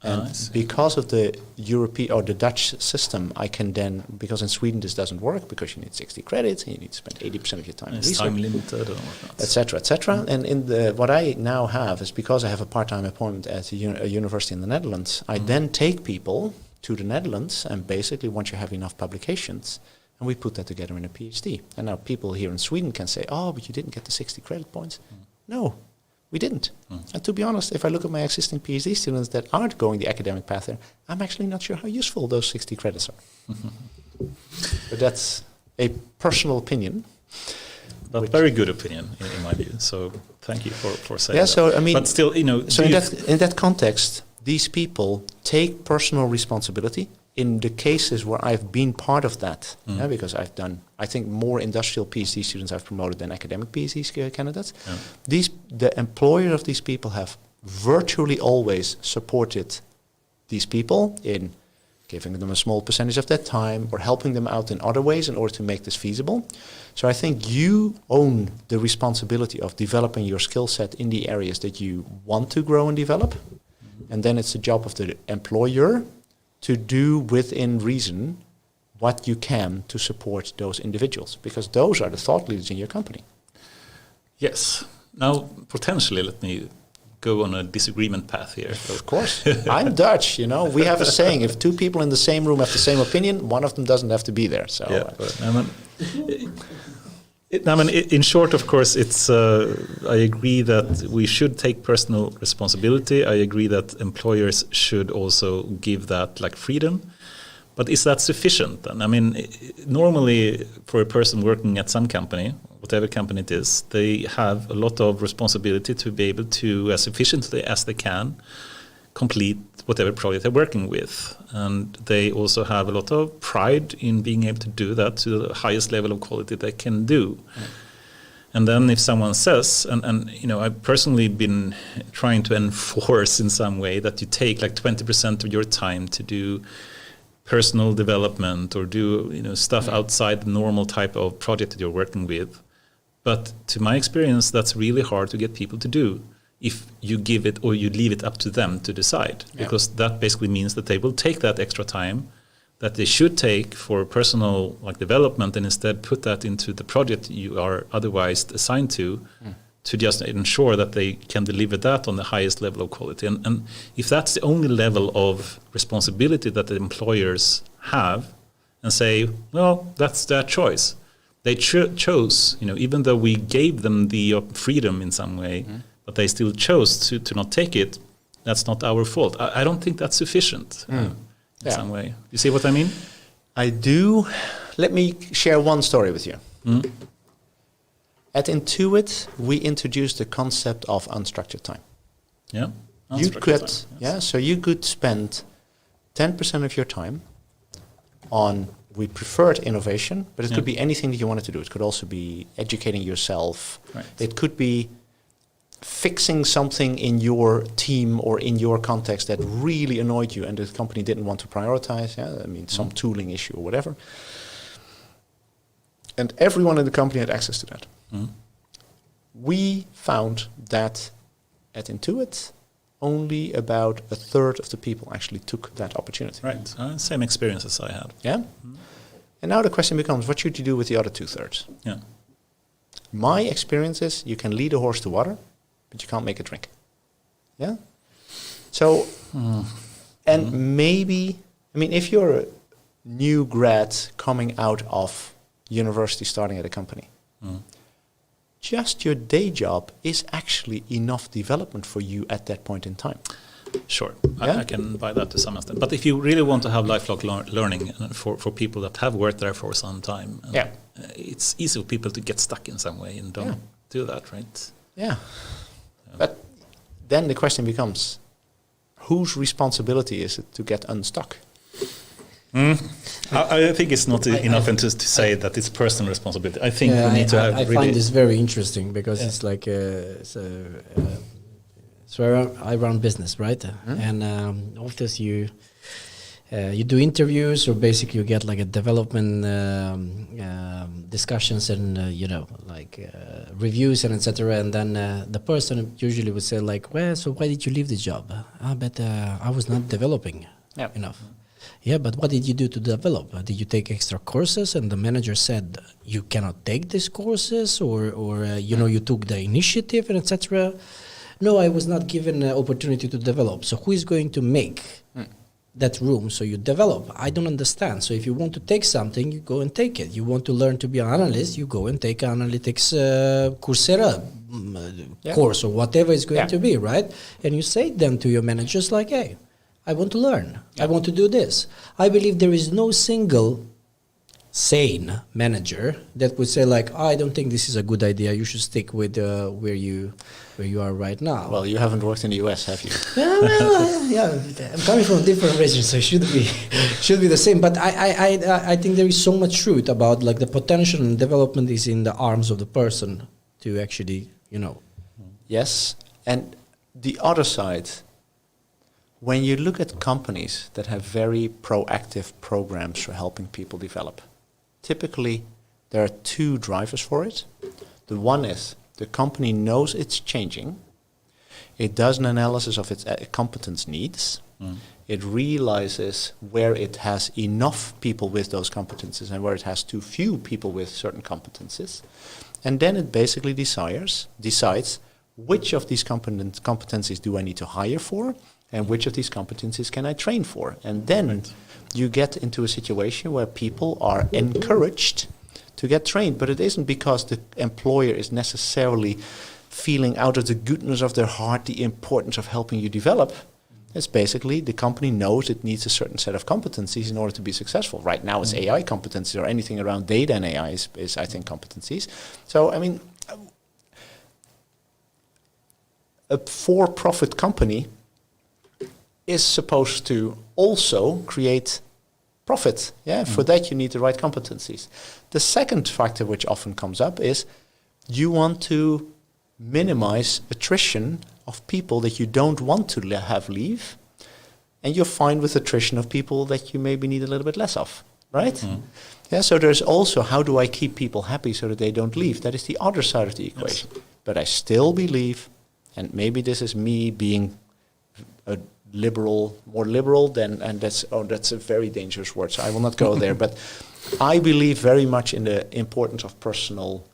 And because of the European or the Dutch system, I can then, because in Sweden this doesn't work, because you need 60 credits and you need to spend 80% of your time in research, time limited or whatnot, etc., etc. And in what I now have is, because I have a part-time appointment at a university in the Netherlands, I then take people to the Netherlands, and basically once you have enough publications, and we put that together in a PhD. And now people here in Sweden can say, oh, but you didn't get the 60 credit points. No. We didn't. And to be honest, if I look at my existing PhD students that aren't going the academic path there, I'm actually not sure how useful those 60 credits are. But that's a personal opinion. But very good opinion in my view. So thank you for saying that. So I mean, but still, so in that context, these people take personal responsibility. In the cases where I've been part of that, because I've done, I think, more industrial PhD students I've promoted than academic PhD candidates. The employer of these people have virtually always supported these people in giving them a small percentage of their time or helping them out in other ways in order to make this feasible. So I think you own the responsibility of developing your skill set in the areas that you want to grow and develop. And then it's the job of the employer to do within reason what you can to support those individuals, because those are the thought leaders in your company. Yes. Now, potentially, let me go on a disagreement path here. Of course. I'm Dutch, we have a saying, if 2 people in the same room have the same opinion, one of them doesn't have to be there. So, in short, of course, it's. I agree that we should take personal responsibility. I agree that employers should also give that freedom. But is that sufficient? And I mean, normally for a person working at some company, whatever company it is, they have a lot of responsibility to be able to, as efficiently as they can, complete whatever project they're working with. And they also have a lot of pride in being able to do that to the highest level of quality they can do. And then if someone says, and I've personally been trying to enforce in some way that you take 20% of your time to do personal development or do stuff outside the normal type of project that you're working with. But to my experience, that's really hard to get people to do if you give it or you leave it up to them to decide, because that basically means that they will take that extra time that they should take for personal development and instead put that into the project you are otherwise assigned to just ensure that they can deliver that on the highest level of quality. And if that's the only level of responsibility that the employers have and say, well, that's their choice. They chose, even though we gave them the freedom in some way, but they still chose to not take it, that's not our fault. I don't think that's sufficient in some way. You see what I mean? I do. Let me share one story with you. At Intuit, we introduced the concept of unstructured time. Yeah. You could, so you could spend 10% of your time on we preferred innovation, but it could be anything that you wanted to do. It could also be educating yourself. Right. It could be fixing something in your team or in your context that really annoyed you and the company didn't want to prioritize. Yeah? I mean, some tooling issue or whatever. And everyone in the company had access to that. We found that at Intuit, only about a third of the people actually took that opportunity. Right. Same experience as I had. Yeah. And now the question becomes, what should you do with the other 2/3? Yeah. My experience is you can lead a horse to water, but you can't make it drink. Yeah. So, and maybe, I mean, if you're a new grad coming out of university, starting at a company, just your day job is actually enough development for you at that point in time. Sure, Yeah? I can buy that to some extent. But if you really want to have lifelong learning for people that have worked there for some time, it's easy for people to get stuck in some way and don't do that, right? Yeah. But then the question becomes, whose responsibility is it to get unstuck? I think it's not enough to say that it's personal responsibility. I think we need to have I find this very interesting because it's like so I run business, right? And often you do interviews or basically you get like a development discussions and reviews and etc. And then the person usually would say like, well, so why did you leave the job? But I was not developing enough. Yeah, but what did you do to develop? Did you take extra courses and the manager said you cannot take these courses or you took the initiative and etc.? No, I was not given an opportunity to develop. So who is going to make that room so you develop? I don't understand. So if you want to take something, you go and take it. You want to learn to be an analyst, you go and take analytics Coursera course or whatever it's going to be, right? And you say then to your managers like, hey, I want to learn. I want to do this. I believe there is no single sane manager that would say like, I don't think this is a good idea. You should stick with where you are right now. Well, you haven't worked in the US, have you? I'm coming from a different region, so it should be the same. But I think there is so much truth about like the potential and development is in the arms of the person to actually, Yes, and the other side, when you look at companies that have very proactive programs for helping people develop, typically there are two drivers for it. The one is the company knows it's changing. It does an analysis of its competence needs. It realizes where it has enough people with those competencies and where it has too few people with certain competencies. And then it basically decides which of these competencies do I need to hire for and which of these competencies can I train for. And then you get into a situation where people are encouraged to get trained, but it isn't because the employer is necessarily feeling out of the goodness of their heart the importance of helping you develop. It's basically the company knows it needs a certain set of competencies in order to be successful. Right now it's AI competencies or anything around data and AI is I think, competencies. So, I mean, a for-profit company is supposed to also create profit. For that you need the right competencies. The second factor which often comes up is you want to minimize attrition of people that you don't want to have leave, and you're fine with attrition of people that you maybe need a little bit less of, right? So there's also how do I keep people happy so that they don't leave? That is the other side of the equation. But I still believe, and maybe this is me being a more liberal than, and that's a very dangerous word, so I will not go there, but I believe very much in the importance of personal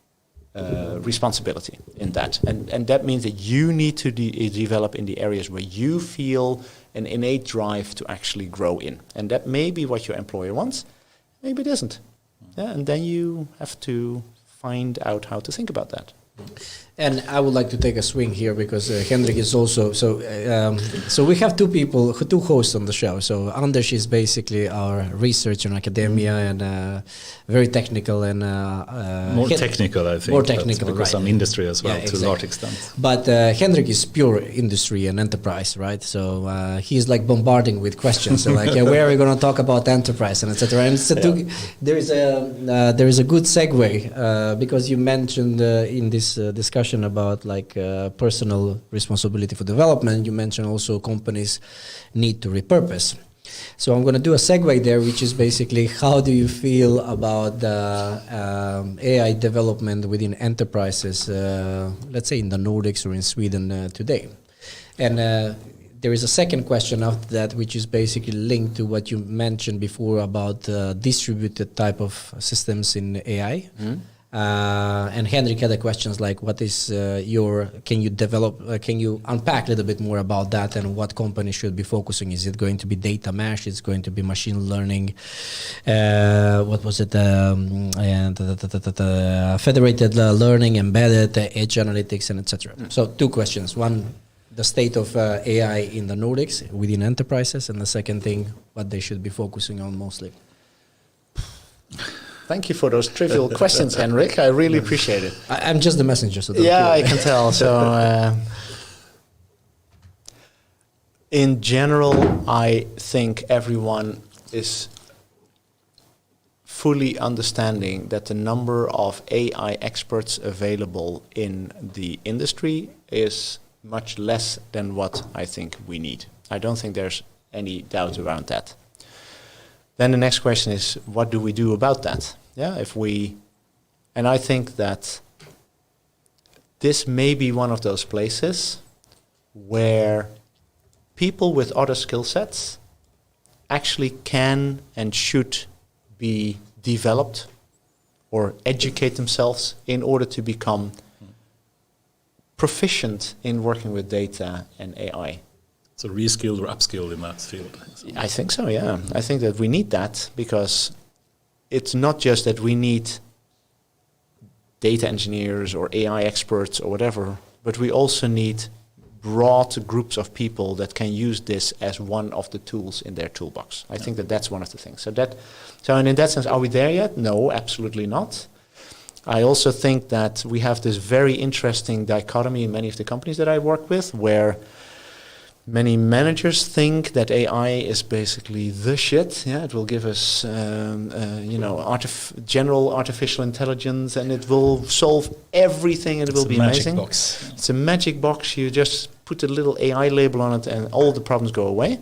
responsibility in that. And that means that you need to develop in the areas where you feel an innate drive to actually grow in. And that may be what your employer wants, maybe it isn't. And then you have to find out how to think about that. And I would like to take a swing here because Henrik is also so we have two hosts on the show. So Anders is basically our researcher in academia and very technical and more technical, I think. More technical, because right? Some industry as well, exactly. to a large extent. But Henrik is pure industry and enterprise, right? So he's like bombarding with questions, so like where are we going to talk about enterprise and etc. And so there is a good segue because you mentioned in this discussion about like personal responsibility for development. You mentioned also companies need to repurpose. So I'm going to do a segue there, which is basically how do you feel about AI development within enterprises, let's say in the Nordics or in Sweden today? And there is a second question after that, which is basically linked to what you mentioned before about distributed type of systems in AI. And Henrik had a questions like, what is can you unpack a little bit more about that and what companies should be focusing? Is it going to be data mesh? Is it going to be machine learning? What was it? Federated learning, embedded, edge analytics, and etc. So 2 questions. One, the state of AI in the Nordics within enterprises, and the second thing, what they should be focusing on mostly. Thank you for those trivial questions, Henrik. I really appreciate it. I'm just the messenger. So I can tell. So, in general, I think everyone is fully understanding that the number of AI experts available in the industry is much less than what I think we need. I don't think there's any doubt around that. Then the next question is, what do we do about that? And I think that this may be one of those places where people with other skill sets actually can and should be developed or educate themselves in order to become proficient in working with data and AI. So reskilled or upskilled in that field? I think so, yeah. I think that we need that because it's not just that we need data engineers or AI experts or whatever, but we also need broad groups of people that can use this as one of the tools in their toolbox. I think that that's one of the things. So and in that sense, are we there yet? No, absolutely not. I also think that we have this very interesting dichotomy in many of the companies that I work with, where many managers think that AI is basically the shit. Yeah, it will give us, general artificial intelligence, and it will solve everything, and it will be amazing. Box. It's a magic box. You just put a little AI label on it, and all the problems go away.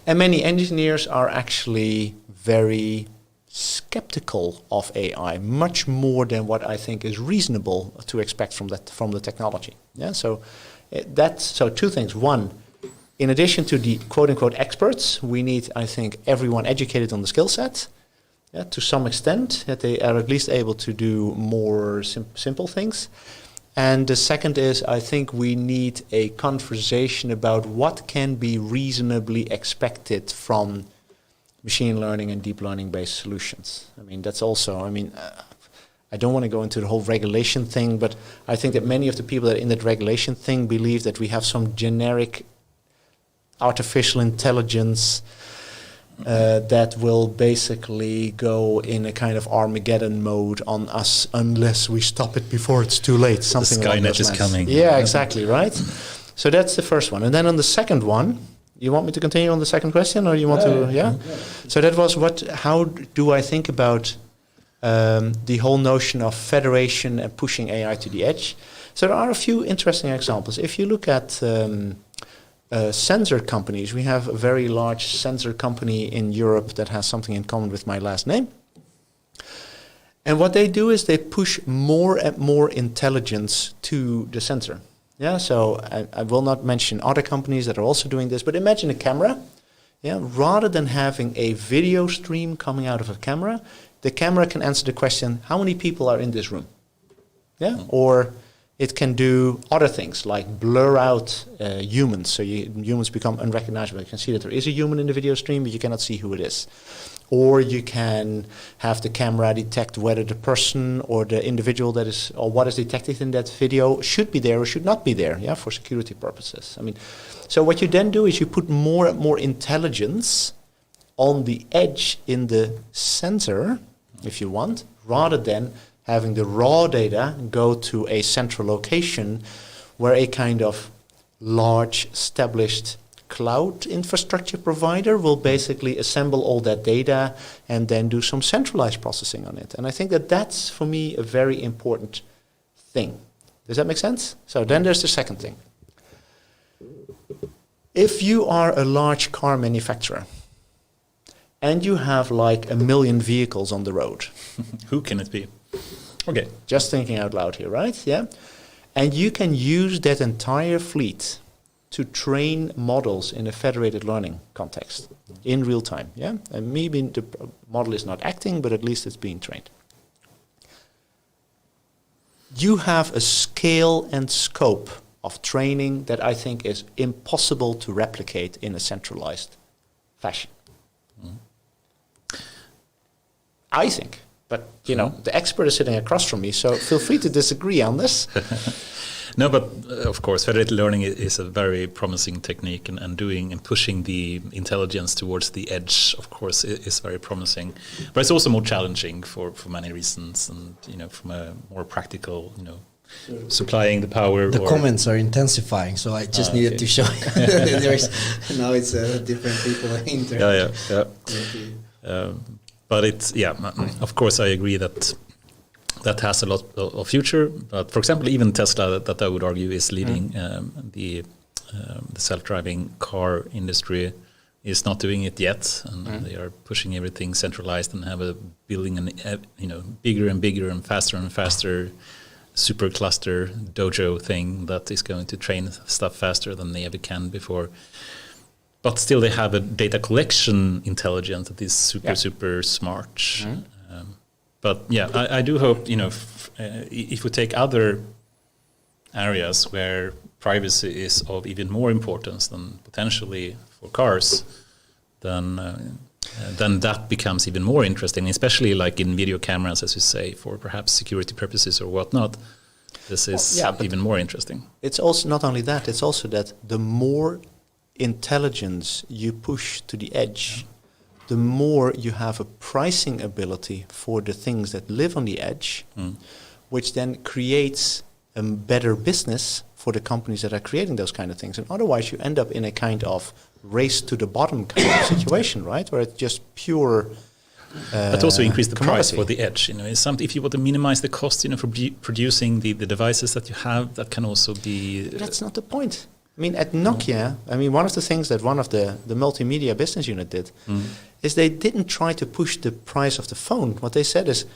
And many engineers are actually very skeptical of AI, much more than what I think is reasonable to expect from the technology. Yeah, so. So 2 things. One, in addition to the quote-unquote experts, we need, I think, everyone educated on the skill set, to some extent, that they are at least able to do more simple things. And the second is, I think we need a conversation about what can be reasonably expected from machine learning and deep learning-based solutions. I mean, that's also, I don't want to go into the whole regulation thing, but I think that many of the people that are in that regulation thing believe that we have some generic artificial intelligence that will basically go in a kind of Armageddon mode on us unless we stop it before it's too late. Something the Skynet is coming. Yeah, exactly, right? So that's the first one. And then on the second one, you want me to continue on the second question, or you want to, yeah? So that was how do I think about the whole notion of federation and pushing AI to the edge. So there are a few interesting examples. If you look at sensor companies, we have a very large sensor company in Europe that has something in common with my last name. And what they do is they push more and more intelligence to the sensor. Yeah, so I will not mention other companies that are also doing this, but imagine a camera. Yeah, rather than having a video stream coming out of a camera, the camera can answer the question, how many people are in this room? Yeah, or it can do other things like blur out humans, so humans become unrecognizable. You can see that there is a human in the video stream, but you cannot see who it is. or you can have the camera detect whether the person or the individual that is, or what is detected in that video should be there or should not be there, yeah, for security purposes. I mean, so what you then do is you put more and more intelligence on the edge in the sensor, if you want, rather than having the raw data go to a central location where a kind of large established cloud infrastructure provider will basically assemble all that data and then do some centralized processing on it. And I think that that's, for me, a very important thing. Does that make sense? So then there's the second thing. If you are a large car manufacturer and you have like 1 million vehicles on the road. Who can it be? Okay. Just thinking out loud here, right? Yeah. And you can use that entire fleet to train models in a federated learning context in real time. Yeah. And maybe the model is not acting, but at least it's being trained. You have a scale and scope of training that I think is impossible to replicate in a centralized fashion. I think, but you know, the expert is sitting across from me, so feel free to disagree on this. No, but of course, federated learning is a very promising technique, and doing and pushing the intelligence towards the edge, of course, is very promising. But it's also more challenging for many reasons, and you know, from a more practical, you know, supplying the power. The comments are intensifying, so I just needed to show you. Now it's different people in there. Yeah. But it's, of course, I agree that has a lot of future. But for example, even Tesla, that I would argue is leading the self-driving car industry, is not doing it yet, and they are pushing everything centralized and building bigger and bigger and faster super cluster dojo thing that is going to train stuff faster than they ever can before. But still, they have a data collection intelligence that is super smart. But yeah, I do hope, you know, if we take other areas where privacy is of even more importance than potentially for cars, then that becomes even more interesting, especially like in video cameras, as you say, for perhaps security purposes or whatnot. This is even more interesting. It's also not only that, it's also that the more intelligence you push to the edge, the more you have a pricing ability for the things that live on the edge, which then creates a better business for the companies that are creating those kind of things. And otherwise you end up in a kind of race to the bottom kind of situation, right? Where it's just pure but also increase the commodity. price for the edge. You know, it's something, if you want to minimize the cost, you know, for producing the devices that you have, that can also be... That's not the point. I mean, at Nokia, one of the things that one of the multimedia business unit did is they didn't try to push the price of the phone. What they said is,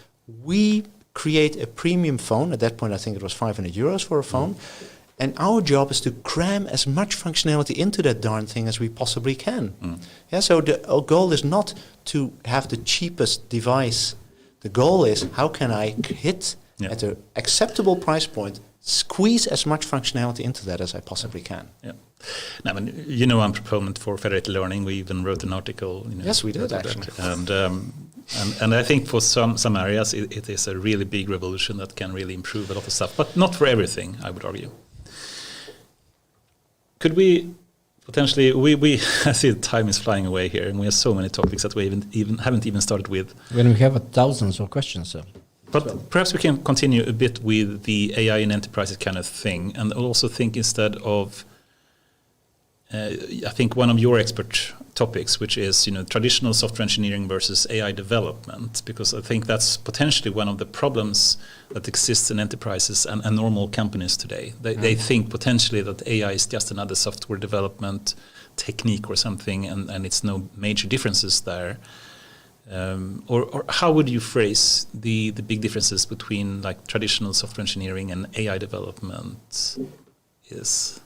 we create a premium phone. At that point, I think it was 500 euros for a phone. And our job is to cram as much functionality into that darn thing as we possibly can. Yeah, so our goal is not to have the cheapest device. The goal is, how can I hit at an acceptable price point, squeeze as much functionality into that as I possibly can. Yeah. Now, you know, I'm a proponent for federated learning. We even wrote an article. You know, yes, we did actually. And I think for some areas it is a really big revolution that can really improve a lot of stuff, but not for everything, I would argue. Could we potentially, we I see the time is flying away here, and we have so many topics that we haven't even started with. When we have thousands of questions, so. But perhaps we can continue a bit with the AI in enterprises kind of thing, and also think instead of, I think one of your expert topics, which is, you know, traditional software engineering versus AI development, because I think that's potentially one of the problems that exists in enterprises and normal companies today. They think potentially that AI is just another software development technique or something, and it's no major differences there. Or how would you phrase the big differences between like traditional software engineering and AI development? Is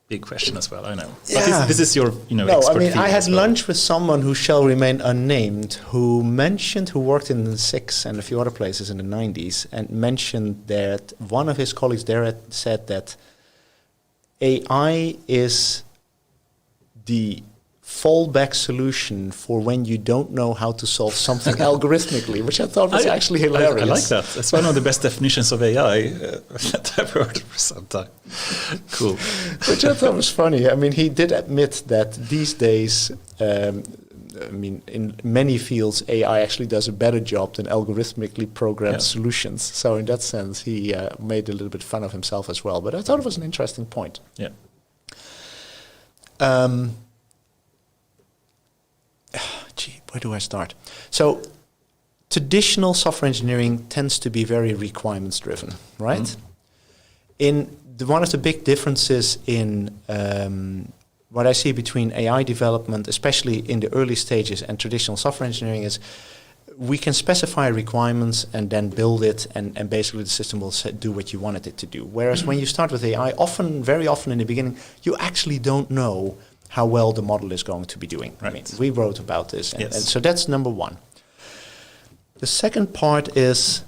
big question as well, I know. Yeah. But this is your, you know, no, expert field I had as well. lunch with someone who shall remain unnamed, who worked in the 6 and a few other places in the 90s, and mentioned that one of his colleagues there had said that AI is the fallback solution for when you don't know how to solve something algorithmically, which I thought was actually hilarious. I like that. It's one of the best definitions of AI that I've heard for some time. Cool. Which I thought was funny. I mean, he did admit that these days, in many fields, AI actually does a better job than algorithmically programmed solutions. So in that sense, he made a little bit fun of himself as well. But I thought it was an interesting point. Yeah. Where do I start? So traditional software engineering tends to be very requirements driven, right? One of the big differences in what I see between AI development, especially in the early stages, and traditional software engineering is we can specify requirements and then build it, and basically the system will do what you wanted it to do. Whereas when you start with AI, very often in the beginning, you actually don't know how well the model is going to be doing. Right. I mean, we wrote about this, and Yes. so that's number one. The second part is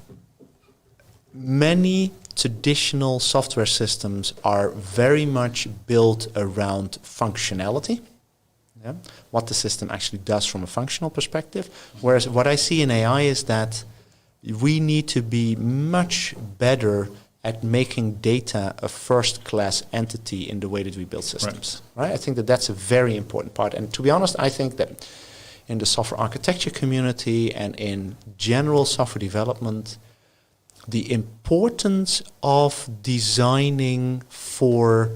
many traditional software systems are very much built around functionality, what the system actually does from a functional perspective. Whereas what I see in AI is that we need to be much better at making data a first-class entity in the way that we build systems. Right? I think that that's a very important part. And to be honest, I think that in the software architecture community and in general software development, the importance of designing for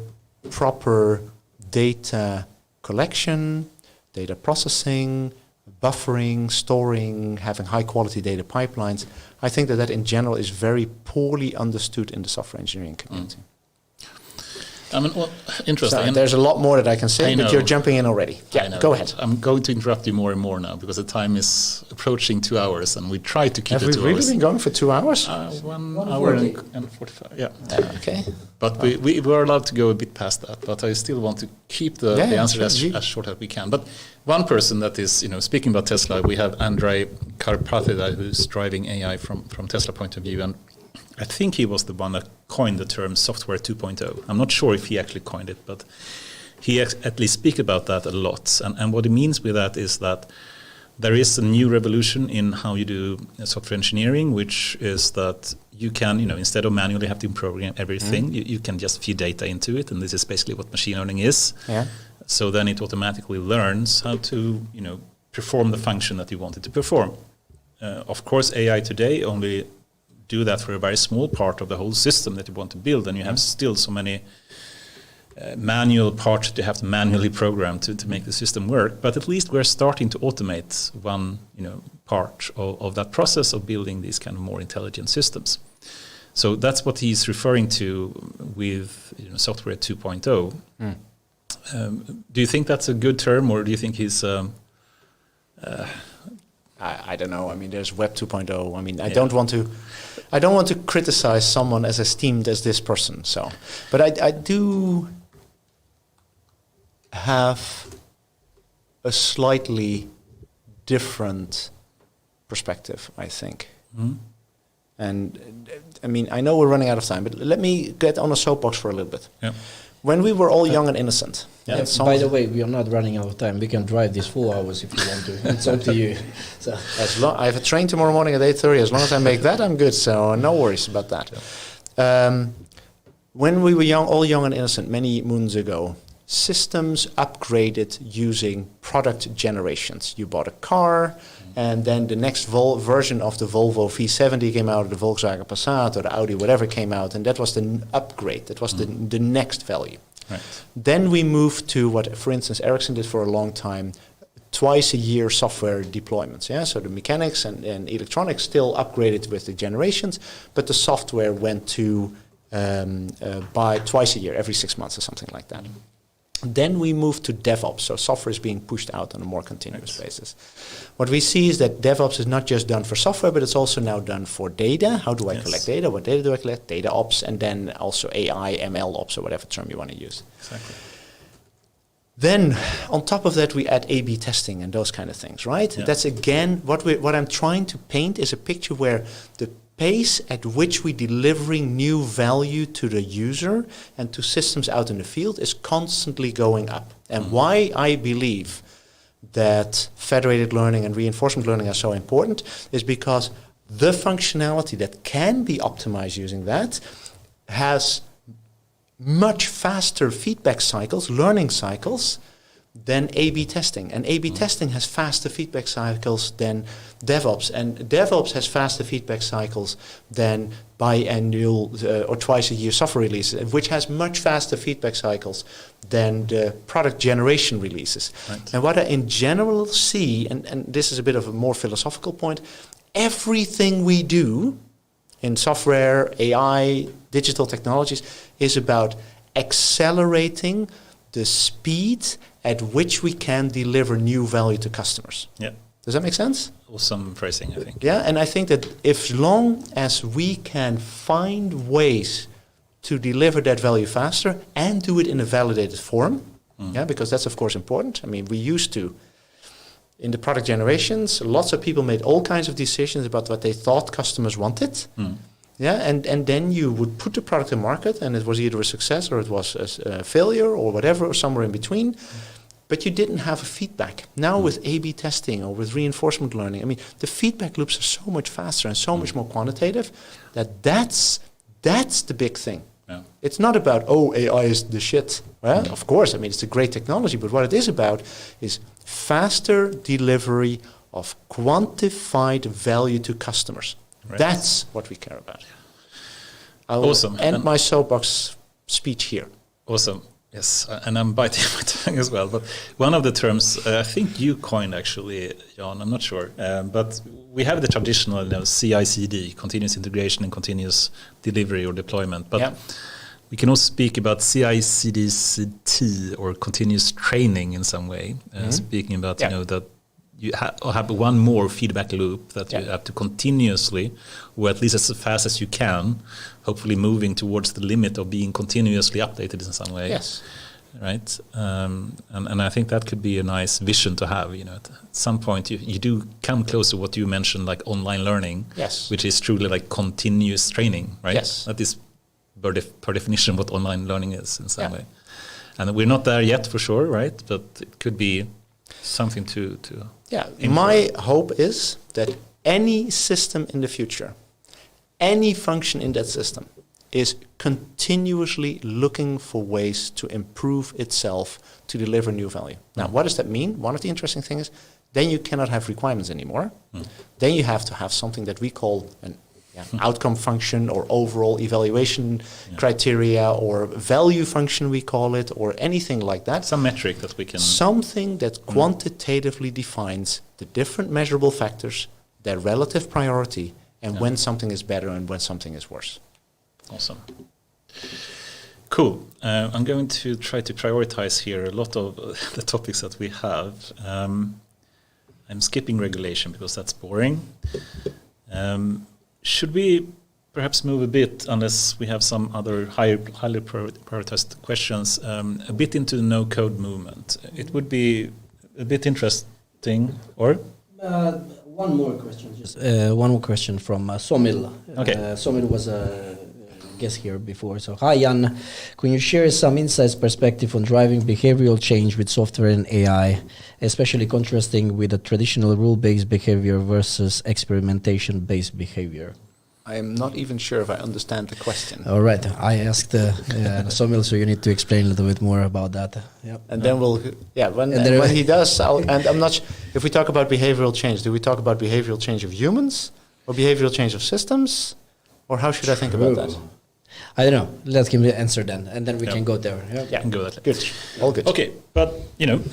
proper data collection, data processing, buffering, storing, having high-quality data pipelines, I think that in general is very poorly understood in the software engineering community. I mean, well, interesting. So there's a lot more that I can say, but you're jumping in already. Yeah, go ahead. I'm going to interrupt you more and more now because the time is approaching 2 hours, and we try to keep Have it 2 we really hours. been going for 2 hours? 1 hour and 45. Yeah. Okay. But we were allowed to go a bit past that. But I still want to keep the answer as short as we can. But one person that is, speaking about Tesla, we have Andrei Karpathy, who's driving AI from Tesla point of view, and I think he was the one that coined the term software 2.0. I'm not sure if he actually coined it, but he at least speaks about that a lot. And what he means with that is that there is a new revolution in how you do software engineering, which is that you can, instead of manually have to program everything, you can just feed data into it. And this is basically what machine learning is. Yeah. So then it automatically learns how to, perform the function that you want it to perform. Of course, AI today only do that for a very small part of the whole system that you want to build, and you have still so many manual parts that you have to manually program to make the system work. But at least we're starting to automate one part of that process of building these kind of more intelligent systems. So that's what he's referring to with software 2.0. Do you think that's a good term, or do you think he's I don't know. I mean, there's Web 2.0. I mean, I don't want to criticize someone as esteemed as this person. So, but I do have a slightly different perspective, I think. And I mean, I know we're running out of time, but let me get on a soapbox for a little bit. Yeah. When we were all young and innocent. Yeah. By the way, we are not running out of time. We can drive this 4 hours if you want to. It's up to you. So I have a train tomorrow morning at 8:30. As long as I make that, I'm good. So no worries about that. Yeah. When we were all young and innocent, many moons ago, systems upgraded using product generations. You bought a car, and then the next version of the Volvo V70 came out, or the Volkswagen Passat, or the Audi, whatever came out, and that was the upgrade. That was the next value. Right. Then we moved to what, for instance, Ericsson did for a long time, twice a year software deployments. Yeah, so the mechanics and electronics still upgraded with the generations, but the software went to by twice a year, every 6 months or something like that. Then we moved to DevOps, so software is being pushed out on a more continuous basis. What we see is that DevOps is not just done for software, but it's also now done for data. How do I collect data? What data do I collect? Data ops, and then also AI, ML ops, or whatever term you want to use. Exactly. Then, on top of that, we add A/B testing and those kind of things, right? Yeah. That's again, what I'm trying to paint is a picture where the pace at which we're delivering new value to the user and to systems out in the field is constantly going up. And why I believe that federated learning and reinforcement learning are so important is because the functionality that can be optimized using that has much faster feedback cycles, learning cycles, than A/B testing. And A/B testing has faster feedback cycles than DevOps. And DevOps has faster feedback cycles than biannual or twice a year software releases, which has much faster feedback cycles than the product generation releases. Right. And what I in general see, and this is a bit of a more philosophical point, everything we do in software, AI, digital technologies is about accelerating the speed at which we can deliver new value to customers. Yeah. Does that make sense? Awesome phrasing, I think. Yeah, and I think that as long as we can find ways to deliver that value faster and do it in a validated form, yeah, because that's of course important. I mean, we used to, in the product generations, lots of people made all kinds of decisions about what they thought customers wanted. Yeah, and then you would put the product in market and it was either a success or it was a failure or whatever, or somewhere in between. But you didn't have a feedback. Now with A/B testing or with reinforcement learning, I mean, the feedback loops are so much faster and so much more quantitative that's the big thing. Yeah. It's not about, oh, AI is the shit. Well, of course, I mean, it's a great technology, but what it is about is faster delivery of quantified value to customers. Right. That's what we care about. I'll Awesome. end my soapbox speech here. Awesome. Yes, and I'm biting my tongue as well. But one of the terms I think you coined actually, Jan, I'm not sure, but we have the traditional CI/CD, continuous integration and continuous delivery or deployment. But we can also speak about CI/CD/CT or continuous training in some way. Speaking about that you have one more feedback loop that you have to continuously, or at least as fast as you can, hopefully moving towards the limit of being continuously updated in some way. Yes. Right. And I think that could be a nice vision to have. At some point you do come close to what you mentioned, like online learning, which is truly like continuous training, right? Yes. That is per definition what online learning is in some way. And we're not there yet for sure, right? But it could be something to my hope is that any system in the future, any function in that system is continuously looking for ways to improve itself to deliver new value. Now, what does that mean? One of the interesting things is then you cannot have requirements anymore. Then you have to have something that we call an outcome function or overall evaluation criteria or value function, we call it, or anything like that. Some metric that we can... Something that quantitatively defines the different measurable factors, their relative priority, and when something is better and when something is worse. Awesome. Cool. I'm going to try to prioritize here a lot of the topics that we have. I'm skipping regulation because that's boring. Should we perhaps move a bit, unless we have some other highly prioritized questions, a bit into the no-code movement? It would be a bit interesting, or? One more question. One more question from Somil. Okay. Somil was a guest here before. So, hi Jan, can you share some insights, perspective on driving behavioral change with software and AI, especially contrasting with the traditional rule-based behavior versus experimentation-based behavior? I am not even sure if I understand the question. All right, I asked Somil, so you need to explain a little bit more about that. Yep. And then we'll, when he does, and I'm not if we talk about behavioral change, do we talk about behavioral change of humans or behavioral change of systems, or how should I think about that? I don't know. Let's give the answer then, and then we can go there. Yeah, go that. Good. All good. Okay, but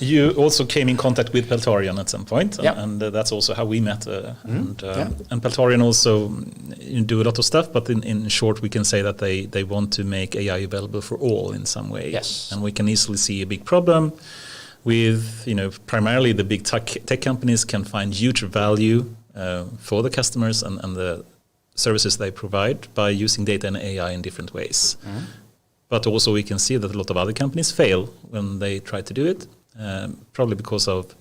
you also came in contact with Peltarion at some point, and that's also how we met. And Peltarion also do a lot of stuff, but in short, we can say that they want to make AI available for all in some way. Yes. And we can easily see a big problem with primarily the big tech companies can find huge value for the customers and the services they provide by using data and AI in different ways. But also we can see that a lot of other companies fail when they try to do it, probably because of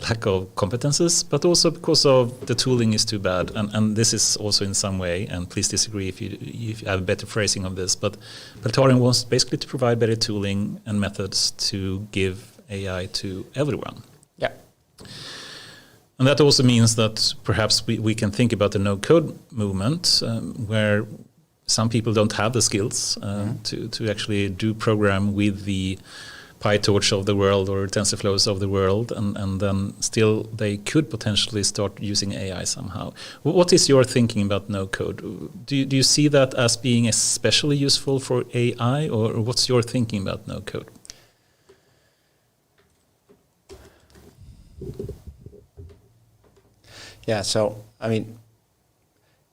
lack of competences, but also because of the tooling is too bad. And this is also in some way, and please disagree if you have a better phrasing of this, but Peltarion wants basically to provide better tooling and methods to give AI to everyone. Yeah. And that also means that perhaps we can think about the no-code movement, where some people don't have the skills to actually do program with the PyTorch of the world or TensorFlows of the world, and then still they could potentially start using AI somehow. What is your thinking about no-code? Do you see that as being especially useful for AI, or what's your thinking about no-code? Yeah, so, I mean,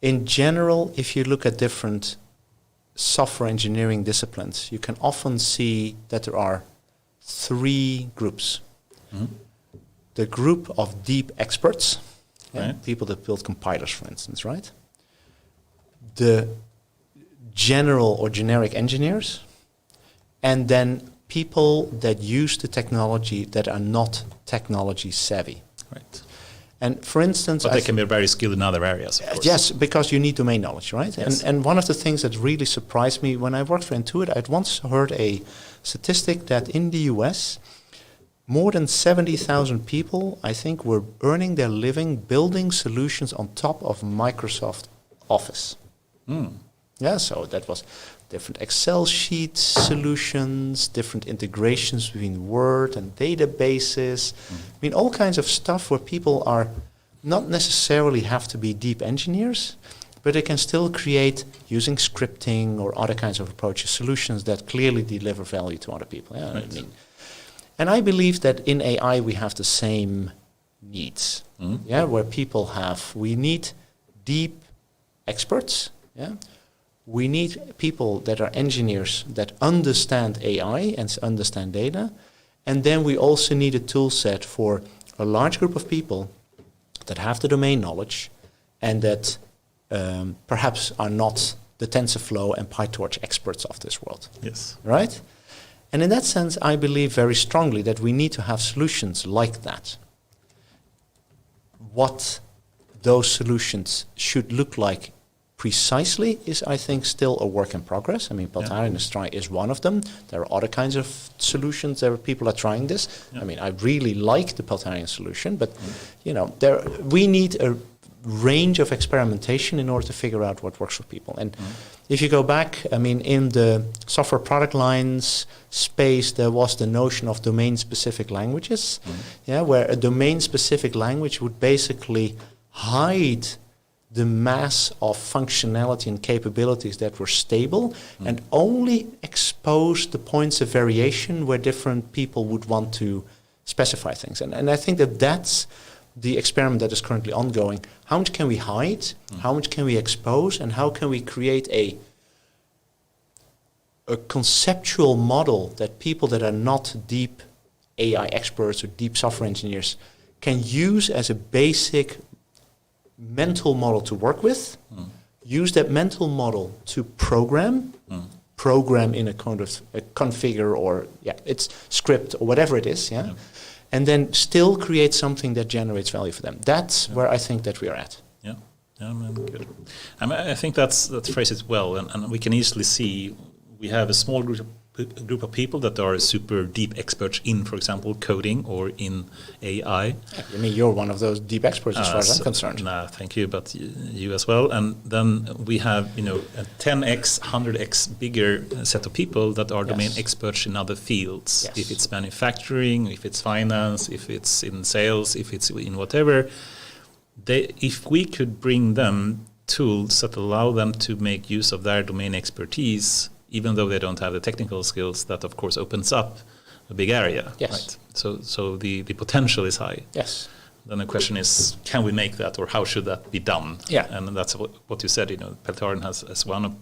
in general, if you look at different software engineering disciplines, you can often see that there are three groups. Mm-hmm. The group of deep experts, right. People that build compilers, for instance, right? The general or generic engineers, and then people that use the technology that are not technology savvy. Right. And for instance, but they can be very skilled in other areas, of course. Yes, because you need domain knowledge, right? Yes. And one of the things that really surprised me when I worked for Intuit, I'd once heard a statistic that in the US, more than 70,000 people, I think, were earning their living building solutions on top of Microsoft Office. Yeah, so that was different Excel sheet solutions, different integrations between Word and databases. I mean, all kinds of stuff where people are not necessarily have to be deep engineers, but they can still create, using scripting or other kinds of approaches, solutions that clearly deliver value to other people. Yeah, right. I mean, and I believe that in AI we have the same needs. Yeah, where people we need deep experts. Yeah. We need people that are engineers that understand AI and understand data. And then we also need a tool set for a large group of people that have the domain knowledge and that perhaps are not the TensorFlow and PyTorch experts of this world. Yes. Right? And in that sense, I believe very strongly that we need to have solutions like that. What those solutions should look like precisely is, I think, still a work in progress. I mean, Peltarion is one of them. There are other kinds of solutions. There are people are trying this. Yeah. I mean, I really like the Peltarion solution, but you know, we need a range of experimentation in order to figure out what works for people. And if you go back, I mean, in the software product lines space, there was the notion of domain-specific languages, where a domain-specific language would basically hide the mass of functionality and capabilities that were stable and only expose the points of variation where different people would want to specify things. And I think that that's the experiment that is currently ongoing. How much can we hide? How much can we expose? And how can we create a conceptual model that people that are not deep AI experts or deep software engineers can use as a basic mental model to work with, use that mental model to program in a kind of a configure or it's script or whatever it is, and then still create something that generates value for them. That's where I think that we are at. Good. I think that phrases it well, and we can easily see we have a small group of people that are super deep experts in, for example, coding or in AI. I mean, you're one of those deep experts as far as I'm concerned. No, thank you, but you as well. And then we have, a 10x, 100x bigger set of people that are domain experts in other fields. Yes. If it's manufacturing, if it's finance, if it's in sales, if it's in whatever. If we could bring them tools that allow them to make use of their domain expertise, even though they don't have the technical skills, that of course opens up a big area. Yes. Right? So the potential is high. Yes. Then the question is, can we make that, or how should that be done? Yeah. And that's what you said. Peltarion has one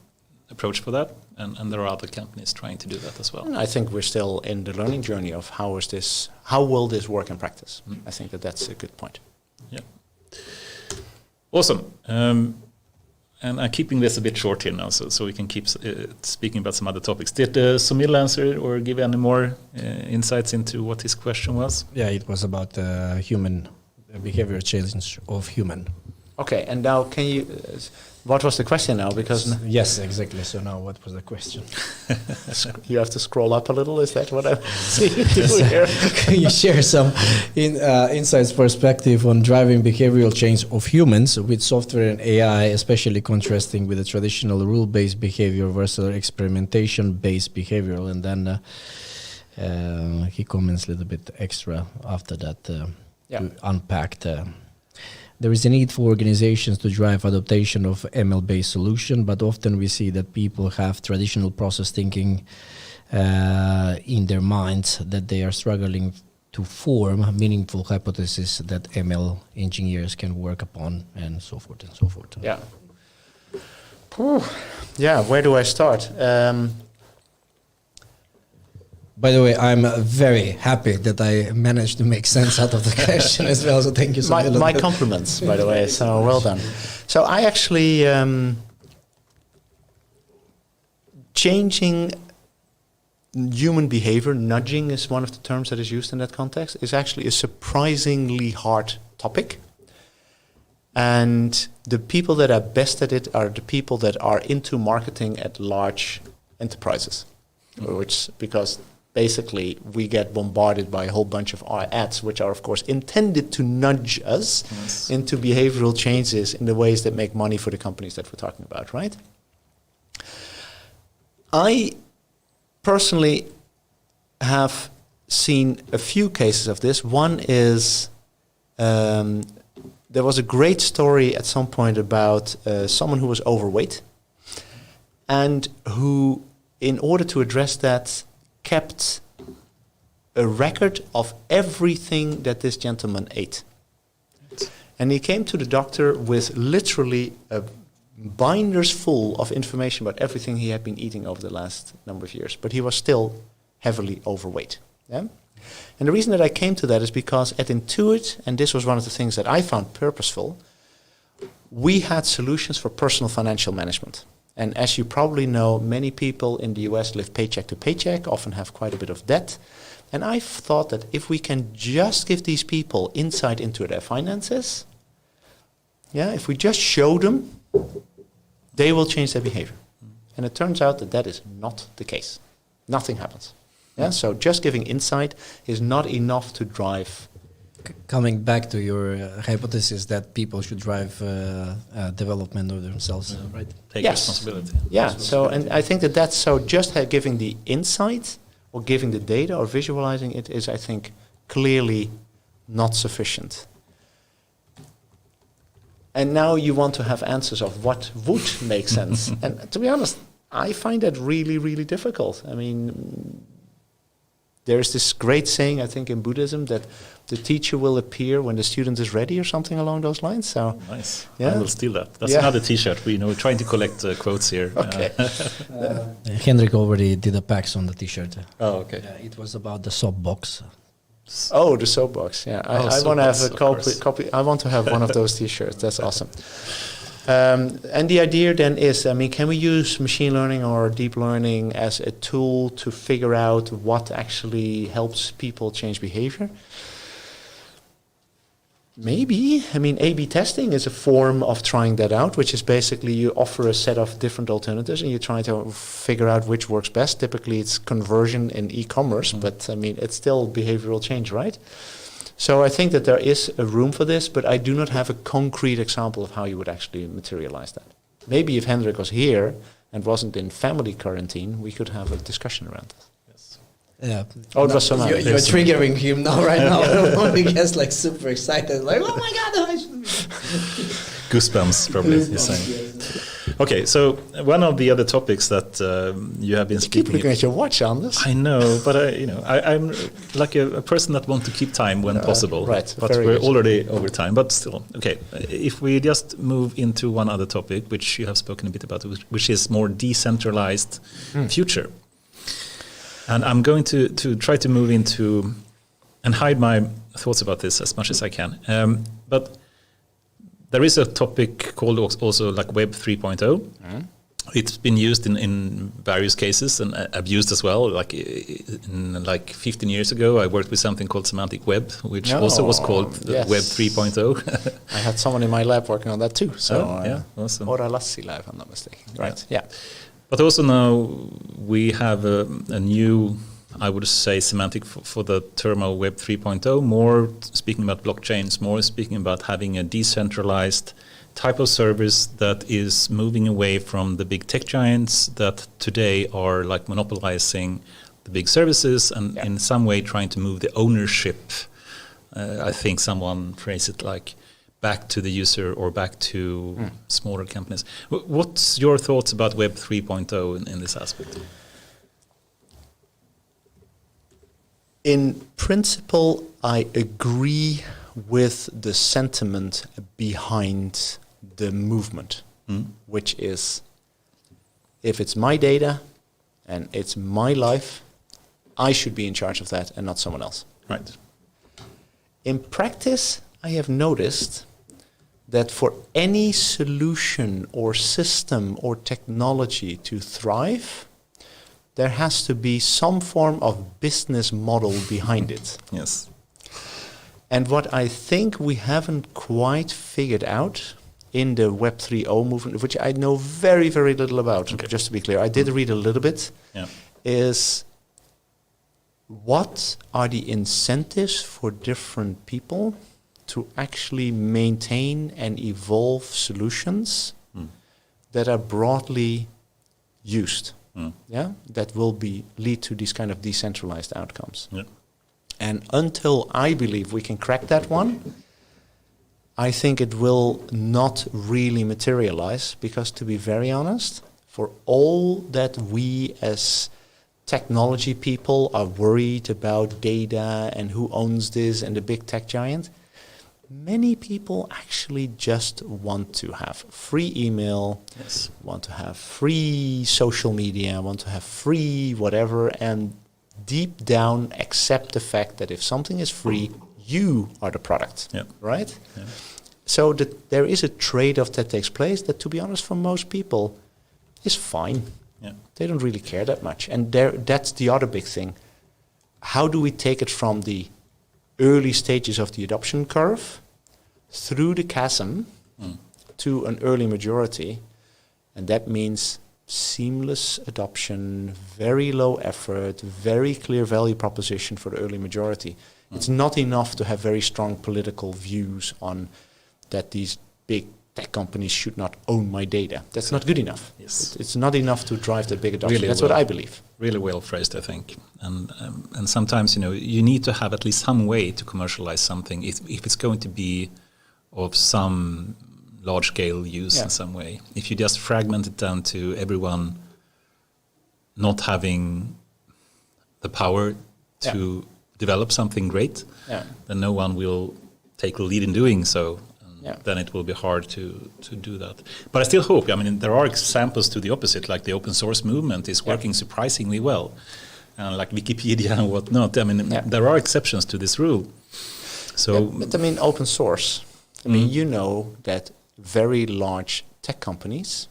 approach for that, and there are other companies trying to do that as well. And I think we're still in the learning journey of how will this work in practice. I think that's a good point. Yeah. Awesome. And I'm keeping this a bit short here now, so we can keep speaking about some other topics. Did Sumil answer or give any more insights into what his question was? Yeah, it was about human behavior change of human. Okay, and now can you... what was the question now? Because Yes, exactly. So now what was the question? you have to scroll up a little. Is that what I'm seeing you do here? Can you share some insights perspective on driving behavioral change of humans with software and AI, especially contrasting with the traditional rule-based behavior versus experimentation-based behavioral? And then he comments a little bit extra after that to unpack there is a need for organizations to drive adaptation of ML-based solution, but often we see that people have traditional process thinking in their minds that they are struggling to form meaningful hypotheses that ML engineers can work upon, and so forth and so forth. Yeah. Yeah, where do I start? By the way, I'm very happy that I managed to make sense out of the question as well, so thank you so much. My compliments, by the way, so well done. So I actually, changing human behavior, nudging is one of the terms that is used in that context, is actually a surprisingly hard topic. And the people that are best at it are the people that are into marketing at large enterprises, which, because basically we get bombarded by a whole bunch of our ads, which are of course intended to nudge us into behavioral changes in the ways that make money for the companies that we're talking about, right? I personally have seen a few cases of this. One is there was a great story at some point about someone who was overweight and who, in order to address that, kept a record of everything that this gentleman ate. And he came to the doctor with literally binders full of information about everything he had been eating over the last number of years. But he was still heavily overweight. Yeah? And the reason that I came to that is because at Intuit, and this was one of the things that I found purposeful, we had solutions for personal financial management. And as you probably know, many people in the US live paycheck to paycheck, often have quite a bit of debt. And I thought that if we can just give these people insight into their finances, if we just show them, they will change their behavior. And it turns out that that is not the case. Nothing happens. So just giving insight is not enough to drive. Coming back to your hypothesis that people should drive development of themselves, right? Take responsibility. Yeah, so, and I think that that's so just giving the insight or giving the data or visualizing it is, I think, clearly not sufficient. And now you want to have answers of what would make sense. And to be honest, I find that really, really difficult. I mean, there's this great saying, I think, in Buddhism that the teacher will appear when the student is ready, or something along those lines. So nice. Yeah. I will steal that. That's another T-shirt. We're trying to collect quotes here. Okay. Henrik already did a PAX on the T-shirt. Oh, okay. It was about the soapbox. Oh, the soapbox. Yeah, I want to have a copy. I want to have one of those T-shirts. That's awesome. And the idea then is, I mean, can we use machine learning or deep learning as a tool to figure out what actually helps people change behavior? Maybe. I mean, A/B testing is a form of trying that out, which is basically you offer a set of different alternatives and you try to figure out which works best. Typically, it's conversion in e-commerce, but I mean, it's still behavioral change, right? So I think that there is a room for this, but I do not have a concrete example of how you would actually materialize that. Maybe if Hendrik was here and wasn't in family quarantine, we could have a discussion around that. Yes. Yeah. Oh, it was so nice. You're triggering him now, right now. He gets like super excited, like, oh my God, I should be. Goosebumps, probably, you're saying. Okay, so one of the other topics that you have been speaking. Keep looking at your watch, Anders. I know, but I'm like a person that wants to keep time when possible. Right, but we're already over time. But still, okay. If we just move into one other topic, which you have spoken a bit about, which is more decentralized future, and I'm going to try to move into and hide my thoughts about this as much as I can, but. There is a topic called also like Web 3.0, It's been used in various cases and abused as well. Like in 15 years ago, I worked with something called semantic web, which also was called Web 3.0. I had someone in my lab working on that too. So awesome. Or a Lassi lab, if I'm not mistaken. Right. Yeah. But also now we have a new, I would say, semantic for the term of Web 3.0. More speaking about blockchains, more speaking about having a decentralized type of service that is moving away from the big tech giants that today are like monopolizing the big services and in some way trying to move the ownership. I think someone phrased it like back to the user or back to smaller companies. What's your thoughts about Web 3.0 in this aspect? In principle, I agree with the sentiment behind the movement, which is, if it's my data and it's my life, I should be in charge of that and not someone else. Right. In practice, I have noticed that for any solution or system or technology to thrive, there has to be some form of business model behind it. Yes. And what I think we haven't quite figured out in the Web 3.0 movement, which I know very, very little about, just to be clear, I did read a little bit, is what are the incentives for different people to actually maintain and evolve solutions that are broadly used, that will lead to these kind of decentralized outcomes. Yeah. And until I believe we can crack that one, I think it will not really materialize, because to be very honest, for all that we as technology people are worried about data and who owns this and the big tech giant, many people actually just want to have free email, want to have free social media, want to have free whatever, and deep down accept the fact that if something is free, you are the product, right? Yeah. So that there is a trade-off that takes place that, to be honest, for most people is fine. Yeah. They don't really care that much. And that's the other big thing. How do we take it from the early stages of the adoption curve through the chasm to an early majority? And that means seamless adoption, very low effort, very clear value proposition for the early majority. It's not enough to have very strong political views on that these big tech companies should not own my data. That's not good enough. Yes. It's not enough to drive the big adoption. Really That's what I believe. Really well phrased, I think. And sometimes, you need to have at least some way to commercialize something if it's going to be of some large-scale use in some way. If you just fragment it down to everyone not having the power to develop something great, then no one will take the lead in doing so. Then it will be hard to do that. But I still hope, there are examples to the opposite, like the open source movement is working surprisingly well, like Wikipedia and whatnot. There are exceptions to this rule. So, but open source, you know that very large tech companies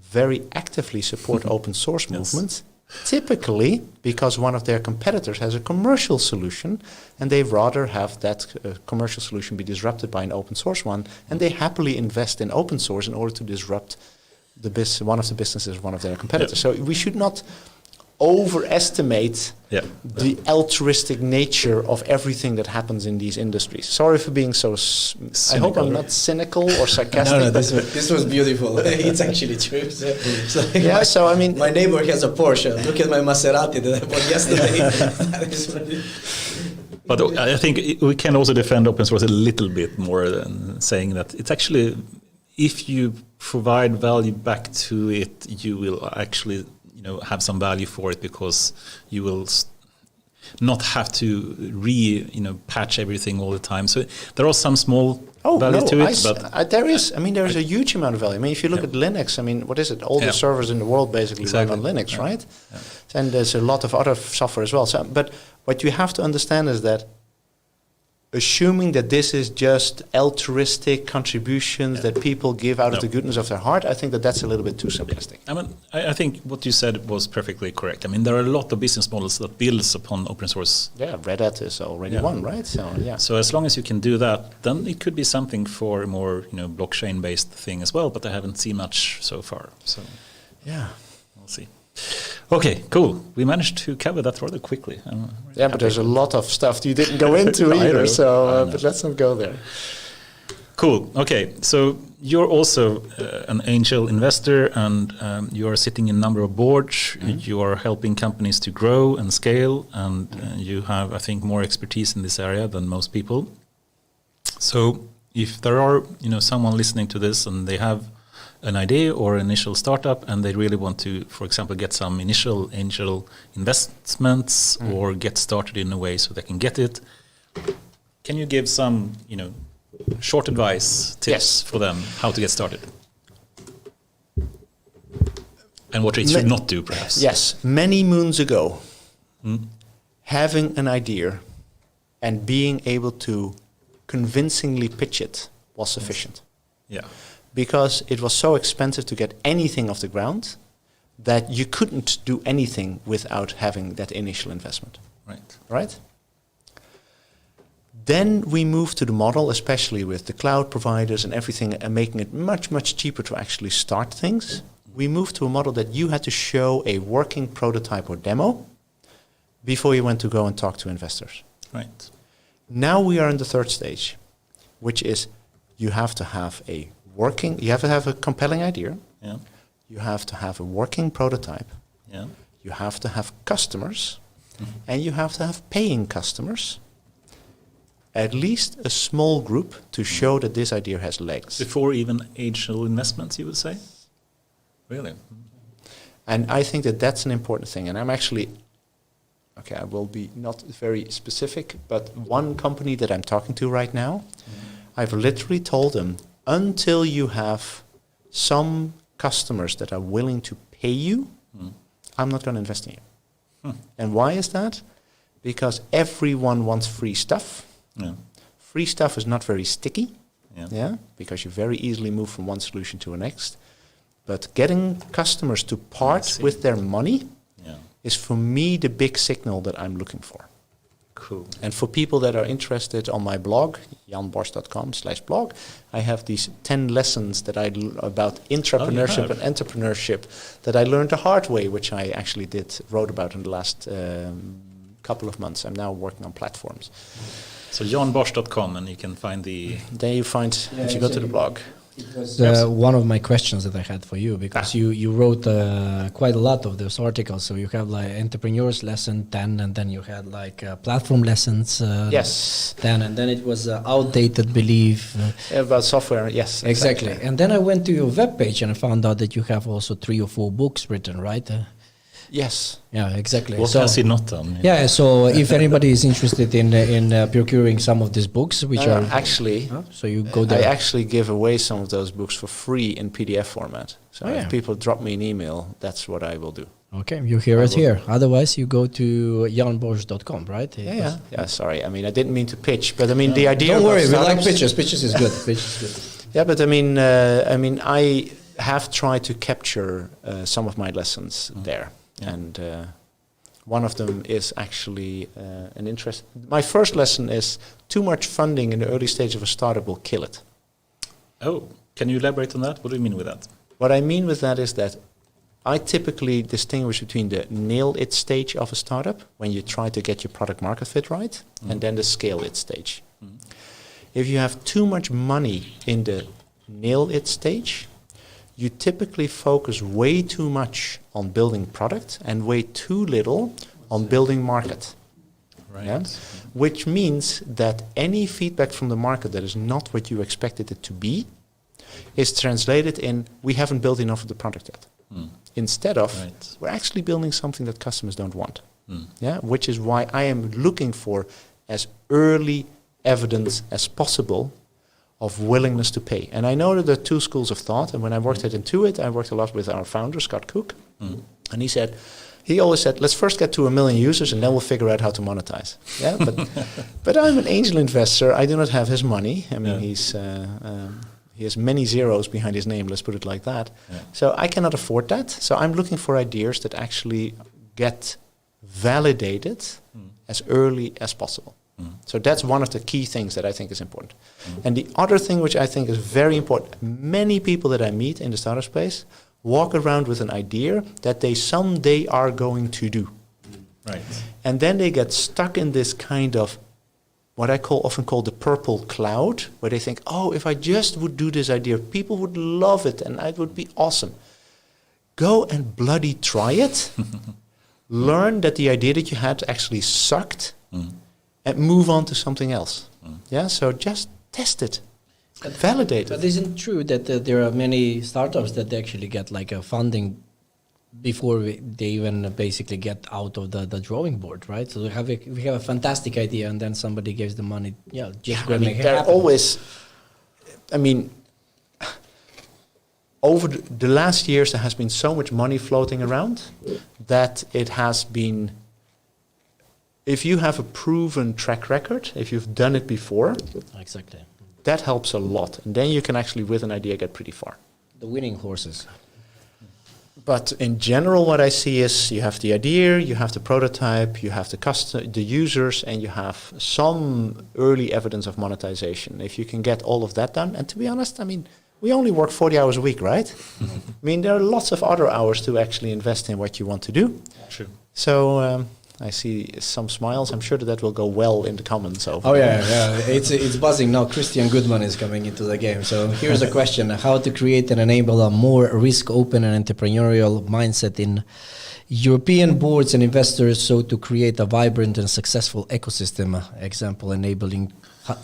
very actively support open source movements, typically because one of their competitors has a commercial solution and they rather have that commercial solution be disrupted by an open source one, and they happily invest in open source in order to disrupt one of the businesses of one of their competitors. So we should not overestimate the altruistic nature of everything that happens in these industries. Sorry for being so cynical. I hope I'm not cynical or sarcastic. No, this was beautiful. It's actually true. So my neighbor has a Porsche. Look at my Maserati that I bought yesterday. But I think we can also defend open source a little bit more than saying that it's actually, if you provide value back to it, you will actually have some value for it, because you will not have to patch everything all the time. So there are some small value to it. But there is a huge amount of value. If you look at Linux, what is it? All the servers in the world basically run on Linux, right? Yeah. And there's a lot of other software as well. So, but what you have to understand is that assuming that this is just altruistic contributions that people give out of the goodness of their heart, I think that that's a little bit too simplistic. I mean, I think what you said was perfectly correct. I mean, there are a lot of business models that builds upon open source. Yeah, Red Hat is already one, right? So yeah. So as long as you can do that, then it could be something for a more blockchain-based thing as well. But I haven't seen much so far. So yeah, we'll see. Okay, cool. We managed to cover that rather quickly. Yeah, but there's a lot of stuff you didn't go into either. So, but let's not go there. Cool. Okay, so you're also an angel investor, and you are sitting in a number of boards. Mm-hmm. You are helping companies to grow and scale, and you have, I think, more expertise in this area than most people. So, if there are, someone listening to this and they have an idea or initial startup, and they really want to, for example, get some initial angel investments or get started in a way so they can get it, can you give some, short advice, tips for them how to get started? And what they should not do, perhaps. Yes. Many moons ago, having an idea and being able to convincingly pitch it was sufficient. Yeah. Because it was so expensive to get anything off the ground that you couldn't do anything without having that initial investment. Right? Then we moved to the model, especially with the cloud providers and everything, and making it much, much cheaper to actually start things. We moved to a model that you had to show a working prototype or demo before you went to go and talk to investors. Right. Now we are in the third stage, which is you have to have a compelling idea. Yeah. You have to have a working prototype. Yeah. You have to have customers, and you have to have paying customers. At least a small group to show that this idea has legs. Before even angel investments, you would say? Really? And I think that that's an important thing. And I'm actually, I will be not very specific, but one company that I'm talking to right now, I've literally told them, until you have some customers that are willing to pay you, I'm not going to invest in you. And why is that? Because everyone wants free stuff. Yeah. Free stuff is not very sticky, because you very easily move from one solution to the next. But getting customers to part with their money is, for me, the big signal that I'm looking for. Cool. And for people that are interested, on my blog, janbosch.com/blog, I have these 10 lessons that about intrapreneurship and entrepreneurship that I learned the hard way, which I actually wrote about in the last couple of months. I'm now working on platforms. So janbosch.com, and you can find the... There you find, if you go to the blog. It was one of my questions that I had for you, because you wrote quite a lot of those articles. So you have like entrepreneurs lesson 10, and then you had like platform lessons 10, and then it was outdated belief. About software, yes. Exactly. And then I went to your webpage and I found out that you have also 3 or 4 books written, right? Yes. Yeah, exactly. What has he not done? Yeah, so if anybody is interested in procuring some of these books, which are... Actually, so you go there. I actually give away some of those books for free in PDF format. So if people drop me an email, that's what I will do. Okay, you hear it here. Otherwise, you go to janbosch.com, right? Yeah, sorry. I mean, I didn't mean to pitch, but I mean, the idea... Don't worry, we like pitches. Pitches is good. Pitches is good. Yeah, but I mean, I have tried to capture some of my lessons there. Yeah. And one of them is actually an interest. My first lesson is too much funding in the early stage of a startup will kill it. Oh, can you elaborate on that? What do you mean with that? What I mean with that is that I typically distinguish between the nail it stage of a startup, when you try to get your product market fit right, and then the scale it stage. If you have too much money in the nail it stage, you typically focus way too much on building product and way too little on building market. Right. Yeah? Which means that any feedback from the market that is not what you expected it to be is translated in, we haven't built enough of the product yet. Instead of, we're actually building something that customers don't want. Yeah, which is why I am looking for as early evidence as possible of willingness to pay. And I know that there are 2 schools of thought, and when I worked at Intuit, I worked a lot with our founder, Scott Cook, and he said, he always said, let's first get to 1 million users and then we'll figure out how to monetize. Yeah, but I'm an angel investor. I do not have his money. I mean, he has many zeros behind his name, let's put it like that. Yeah. So I cannot afford that. So I'm looking for ideas that actually get validated as early as possible. So that's one of the key things that I think is important. And the other thing which I think is very important, many people that I meet in the startup space walk around with an idea that they someday are going to do. Right. And then they get stuck in this kind of what I often call the purple cloud, where they think, oh, if I just would do this idea, people would love it and it would be awesome. Go and bloody try it. Learn that the idea that you had actually sucked and move on to something else. Yeah, so just test it. Validate it. But isn't it true that there are many startups that they actually get like a funding before they even basically get out of the drawing board, right? So we have a fantastic idea and then somebody gives the money. Yeah, just go make it happen. Always, I mean, over the last years there has been so much money floating around that it has been, if you have a proven track record, if you've done it before, exactly, that helps a lot. And then you can actually, with an idea, get pretty far. The winning horses. But in general, what I see is you have the idea, you have the prototype, you have the users, and you have some early evidence of monetization. If you can get all of that done, and to be honest, I mean, we only work 40 hours a week, right? I mean, there are lots of other hours to actually invest in what you want to do. True. So I see some smiles. I'm sure that will go well in the comments. It's buzzing now. Christian Goodman is coming into the game. So here's a question: how to create and enable a more risk-open and entrepreneurial mindset in European boards and investors, so to create a vibrant and successful ecosystem. Example, enabling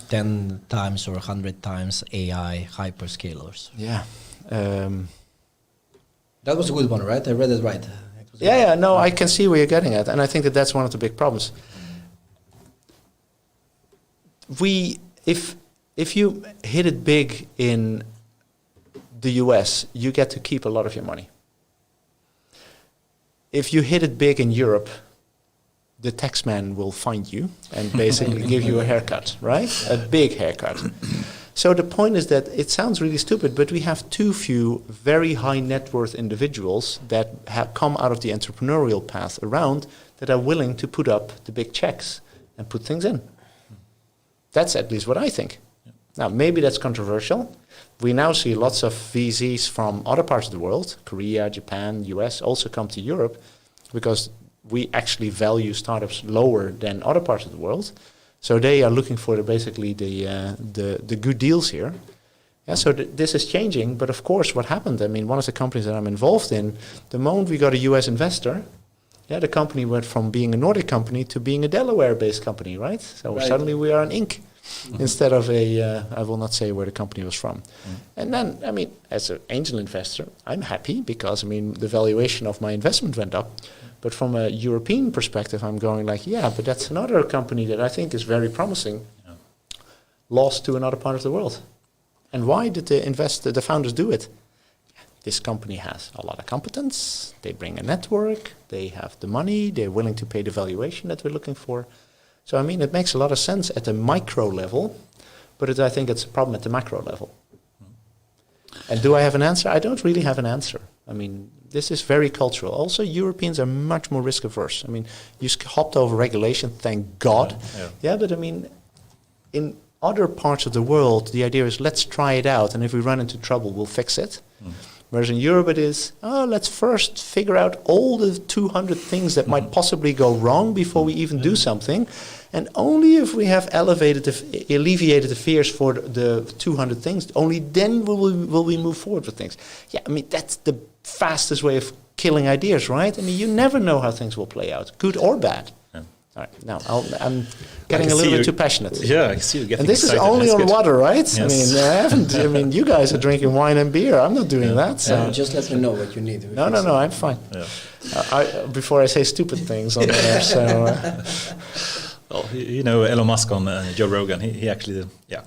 10 times or 100 times AI hyperscalers. Yeah. That was a good one, right? I read it right. No, I can see where you're getting at, and I think that that's one of the big problems. If you hit it big in the US, you get to keep a lot of your money. If you hit it big in Europe, the taxman will find you and basically give you a haircut, right? A big haircut. So the point is that it sounds really stupid, but we have too few very high net worth individuals that have come out of the entrepreneurial path around that are willing to put up the big checks and put things in. That's at least what I think. Yeah. Now, maybe that's controversial. We now see lots of VCs from other parts of the world, Korea, Japan, US, also come to Europe because we actually value startups lower than other parts of the world. So they are looking for basically the good deals here. Yeah, so this is changing, but of course what happened, I mean, one of the companies that I'm involved in, the moment we got a US investor, the company went from being a Nordic company to being a Delaware-based company, right? So suddenly we are an Inc. Instead of I will not say where the company was from. And then, I mean, as an angel investor, I'm happy because, I mean, the valuation of my investment went up. But from a European perspective, I'm going like, but that's another company that I think is very promising, lost to another part of the world. And why did the founders do it? This company has a lot of competence, they bring a network, they have the money, they're willing to pay the valuation that we're looking for. So, I mean, it makes a lot of sense at the micro level, but I think it's a problem at the macro level. And do I have an answer? I don't really have an answer. I mean, this is very cultural. Also, Europeans are much more risk averse. I mean, you hopped over regulation, thank God. Yeah, but I mean, in other parts of the world, the idea is let's try it out, and if we run into trouble, we'll fix it. Whereas in Europe it is, let's first figure out all the 200 things that might possibly go wrong before we even do something. And only if we have alleviated the fears for the 200 things, only then will we move forward with things. Yeah, I mean, that's the fastest way of killing ideas, right? I mean, you never know how things will play out, good or bad. Yeah. All right, now I'm getting a little bit too passionate. Yeah, I see you getting And this excited. is only That's on good. water, right? Yes. I mean, you guys are drinking wine and beer. I'm not doing that. So. Just let me know what you need. No, I'm fine. Yeah. Before I say stupid things on there, so... Well, you know Elon Musk on Joe Rogan. He actually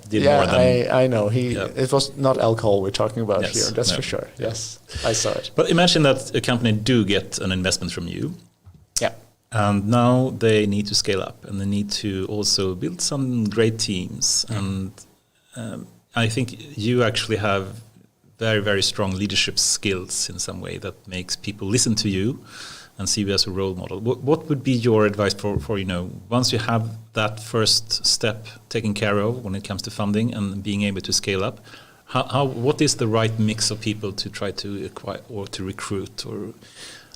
did more than... I know. It was not alcohol we're talking about here. That's for sure. Yes, I saw it. But imagine that a company do get an investment from you, And now they need to scale up, and they need to also build some great teams. And I think you actually have very, very strong leadership skills in some way that makes people listen to you and see you as a role model. What would be your advice for once you have that first step taken care of when it comes to funding and being able to scale up, what is the right mix of people to try to acquire or to recruit, or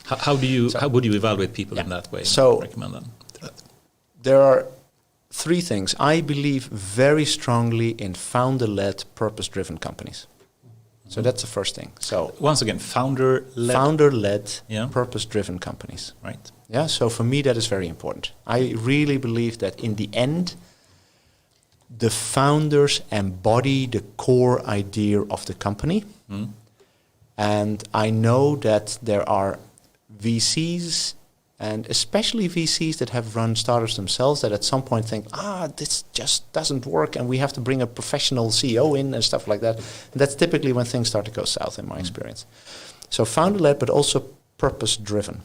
how would you evaluate people in that way? So recommend them? There are three things. I believe very strongly in founder-led, purpose-driven companies. So that's the first thing. So once again, founder-led, purpose-driven companies. Right. Yeah. So for me, that is very important. I really believe that in the end, the founders embody the core idea of the company. And I know that there are VCs, and especially VCs that have run startups themselves, that at some point think, this just doesn't work and we have to bring a professional CEO in and stuff like that. And that's typically when things start to go south in my experience. So founder-led, but also purpose-driven.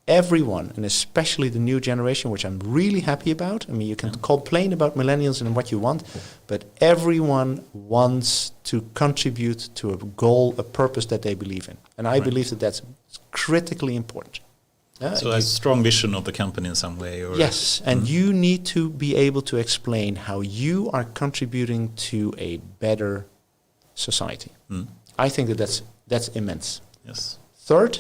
Everyone, and especially the new generation, which I'm really happy about. I mean, you can complain about millennials and what you want, but everyone wants to contribute to a goal, a purpose that they believe in. And I believe that that's critically important. So a strong vision of the company in some way? Or yes, and you need to be able to explain how you are contributing to a better society. I think that that's immense. Yes. Third,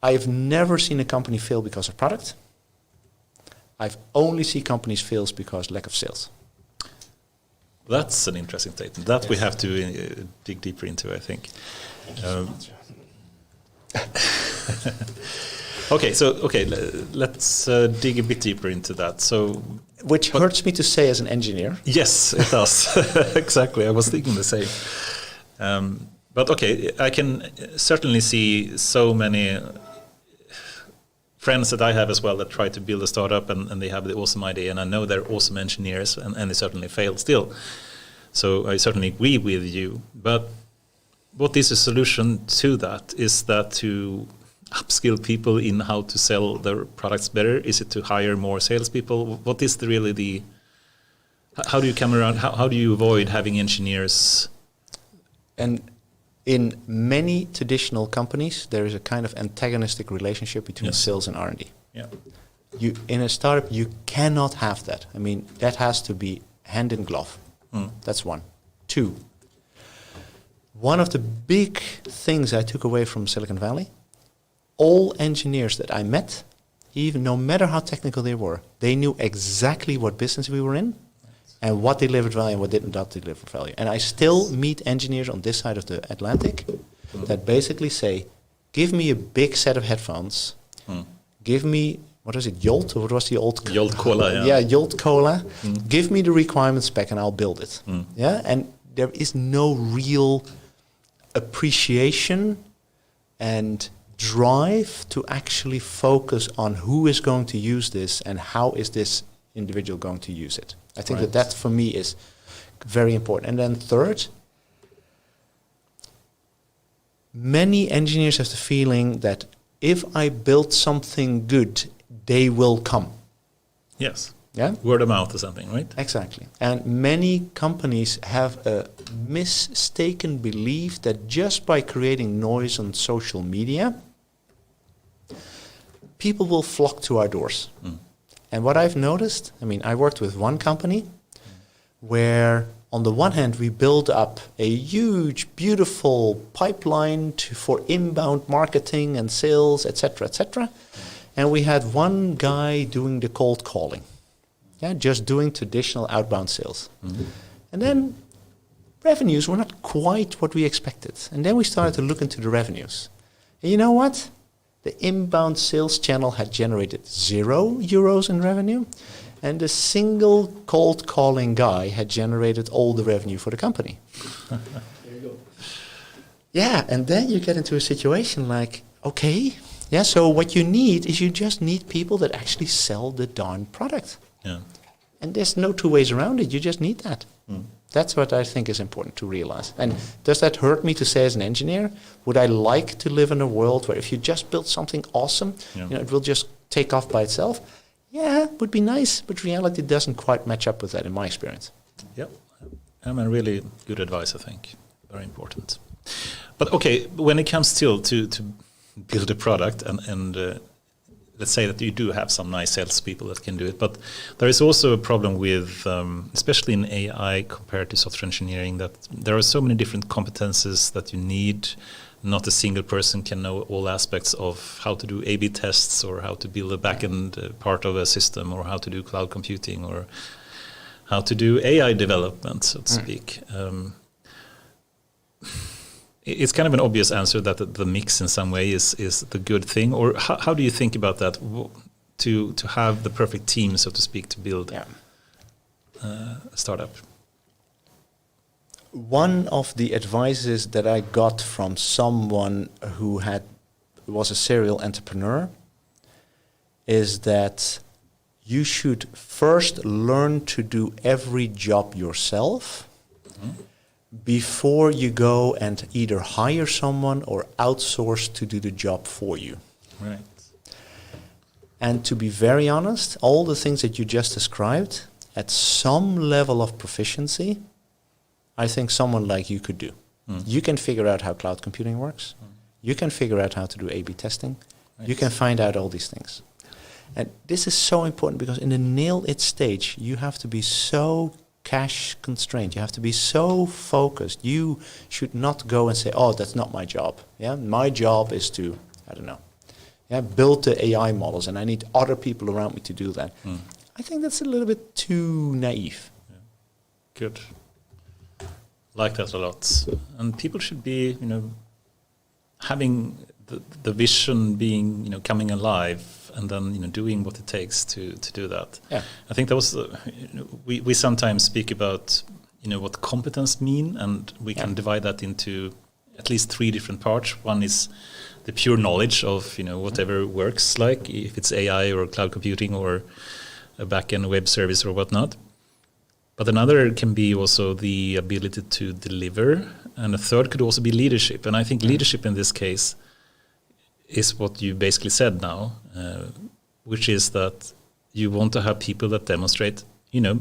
I've never seen a company fail because of product. I've only seen companies fail because lack of sales. That's an interesting statement. That we have to dig deeper into, I think. Let's dig a bit deeper into that. So, which hurts me to say as an engineer. Yes, it does. Exactly. I was thinking the same. But okay, I can certainly see so many friends that I have as well that try to build a startup and they have the awesome idea, and I know they're awesome engineers and they certainly fail still. So I certainly agree with you. But what is the solution to that? Is that to upskill people in how to sell their products better? Is it to hire more salespeople? What is how do you come around? How do you avoid having engineers? And in many traditional companies, there is a kind of antagonistic relationship between sales and R&D. Yeah. In a startup, you cannot have that. I mean, that has to be hand in glove. That's one. Two, one of the big things I took away from Silicon Valley, all engineers that I met, even no matter how technical they were, they knew exactly what business we were in and what delivered value and what did not deliver value. And I still meet engineers on this side of the Atlantic that basically say, give me a big set of headphones, give me, what was it, Jolt? Or what was the old? Jolt Cola, yeah. Yeah, Jolt Cola. Give me the requirement spec and I'll build it. Yeah, and there is no real appreciation and drive to actually focus on who is going to use this and how is this individual going to use it. I think that for me is very important. And then third, many engineers have the feeling that if I build something good, they will come. Yes. Yeah. Word of mouth or something, right? Exactly. And many companies have a mistaken belief that just by creating noise on social media, people will flock to our doors. And what I've noticed, I mean, I worked with one company where on the one hand we built up a huge, beautiful pipeline for inbound marketing and sales, etc., etc. And we had one guy doing the cold calling. Yeah, just doing traditional outbound sales. And then revenues were not quite what we expected. And then we started to look into the revenues. And you know what? The inbound sales channel had generated €0 in revenue, and the single cold calling guy had generated all the revenue for the company. There you go. Yeah, and then you get into a situation like, okay, yeah, so what you need is you just need people that actually sell the darn product. Yeah. And there's no two ways around it. You just need that. That's what I think is important to realize. And does that hurt me to say as an engineer? Would I like to live in a world where if you just build something awesome, it will just take off by itself? Yeah, it would be nice, but reality doesn't quite match up with that in my experience. Yep. I mean, really good advice, I think. Very important. But okay, when it comes still to build a product and let's say that you do have some nice salespeople that can do it, but there is also a problem with, especially in AI compared to software engineering, that there are so many different competences that you need. Not a single person can know all aspects of how to do A/B tests or how to build a backend part of a system or how to do cloud computing or how to do AI development, so to speak. It's kind of an obvious answer that the mix in some way is the good thing. Or how do you think about that, to have the perfect team, so to speak, to build a startup? One of the advices that I got from someone who was a serial entrepreneur is that you should first learn to do every job yourself before you go and either hire someone or outsource to do the job for you. Right. And to be very honest, all the things that you just described, at some level of proficiency, I think someone like you could do. You can figure out how cloud computing works. You can figure out how to do A/B testing. Right. You can find out all these things. And this is so important because in the nail it stage, you have to be so cash constrained. You have to be so focused. You should not go and say, oh, that's not my job. Yeah, my job is to, I don't know, build the AI models and I need other people around me to do that. I think that's a little bit too naive. Yeah. Good. Like that a lot. And people should be, having the vision being, coming alive and then, doing what it takes to do that. Yeah. I think that was, we sometimes speak about, what competence mean, and we can divide that into at least 3 different parts. One is the pure knowledge of, whatever works, like if it's AI or cloud computing or a back-end web service or whatnot. But another can be also the ability to deliver, and a third could also be leadership. And I think leadership in this case is what you basically said now, which is that you want to have people that demonstrate,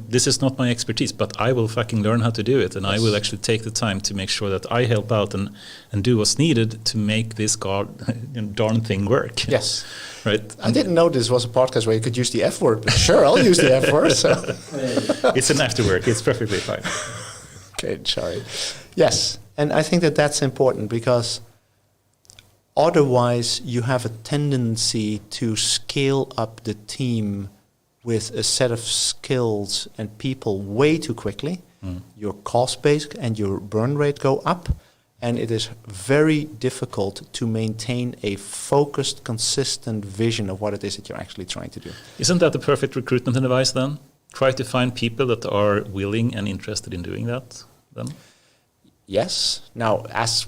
this is not my expertise, but I will fucking learn how to do it, and I will actually take the time to make sure that I help out and do what's needed to make this darn thing work. Yes. Right. I didn't know this was a podcast where you could use the F word, but sure, I'll use the F word. So. It's an afterwork. It's perfectly fine. Okay, sorry. Yes, and I think that that's important because otherwise you have a tendency to scale up the team with a set of skills and people way too quickly. Your cost base and your burn rate go up. And it is very difficult to maintain a focused, consistent vision of what it is that you're actually trying to do. Isn't that the perfect recruitment advice then? Try to find people that are willing and interested in doing that then? Yes. Now, as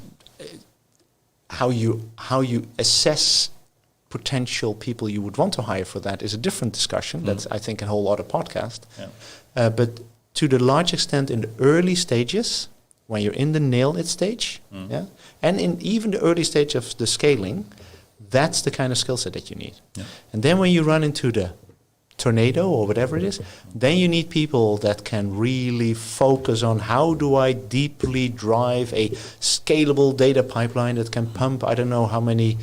how you assess potential people you would want to hire for that is a different discussion. That's, I think, a whole other podcast. Yeah. But to the large extent in the early stages, when you're in the nail it stage, and in even the early stage of the scaling, that's the kind of skill set that you need. Yeah. And then when you run into the tornado or whatever it is, then you need people that can really focus on how do I deeply drive a scalable data pipeline that can pump, I don't know how many,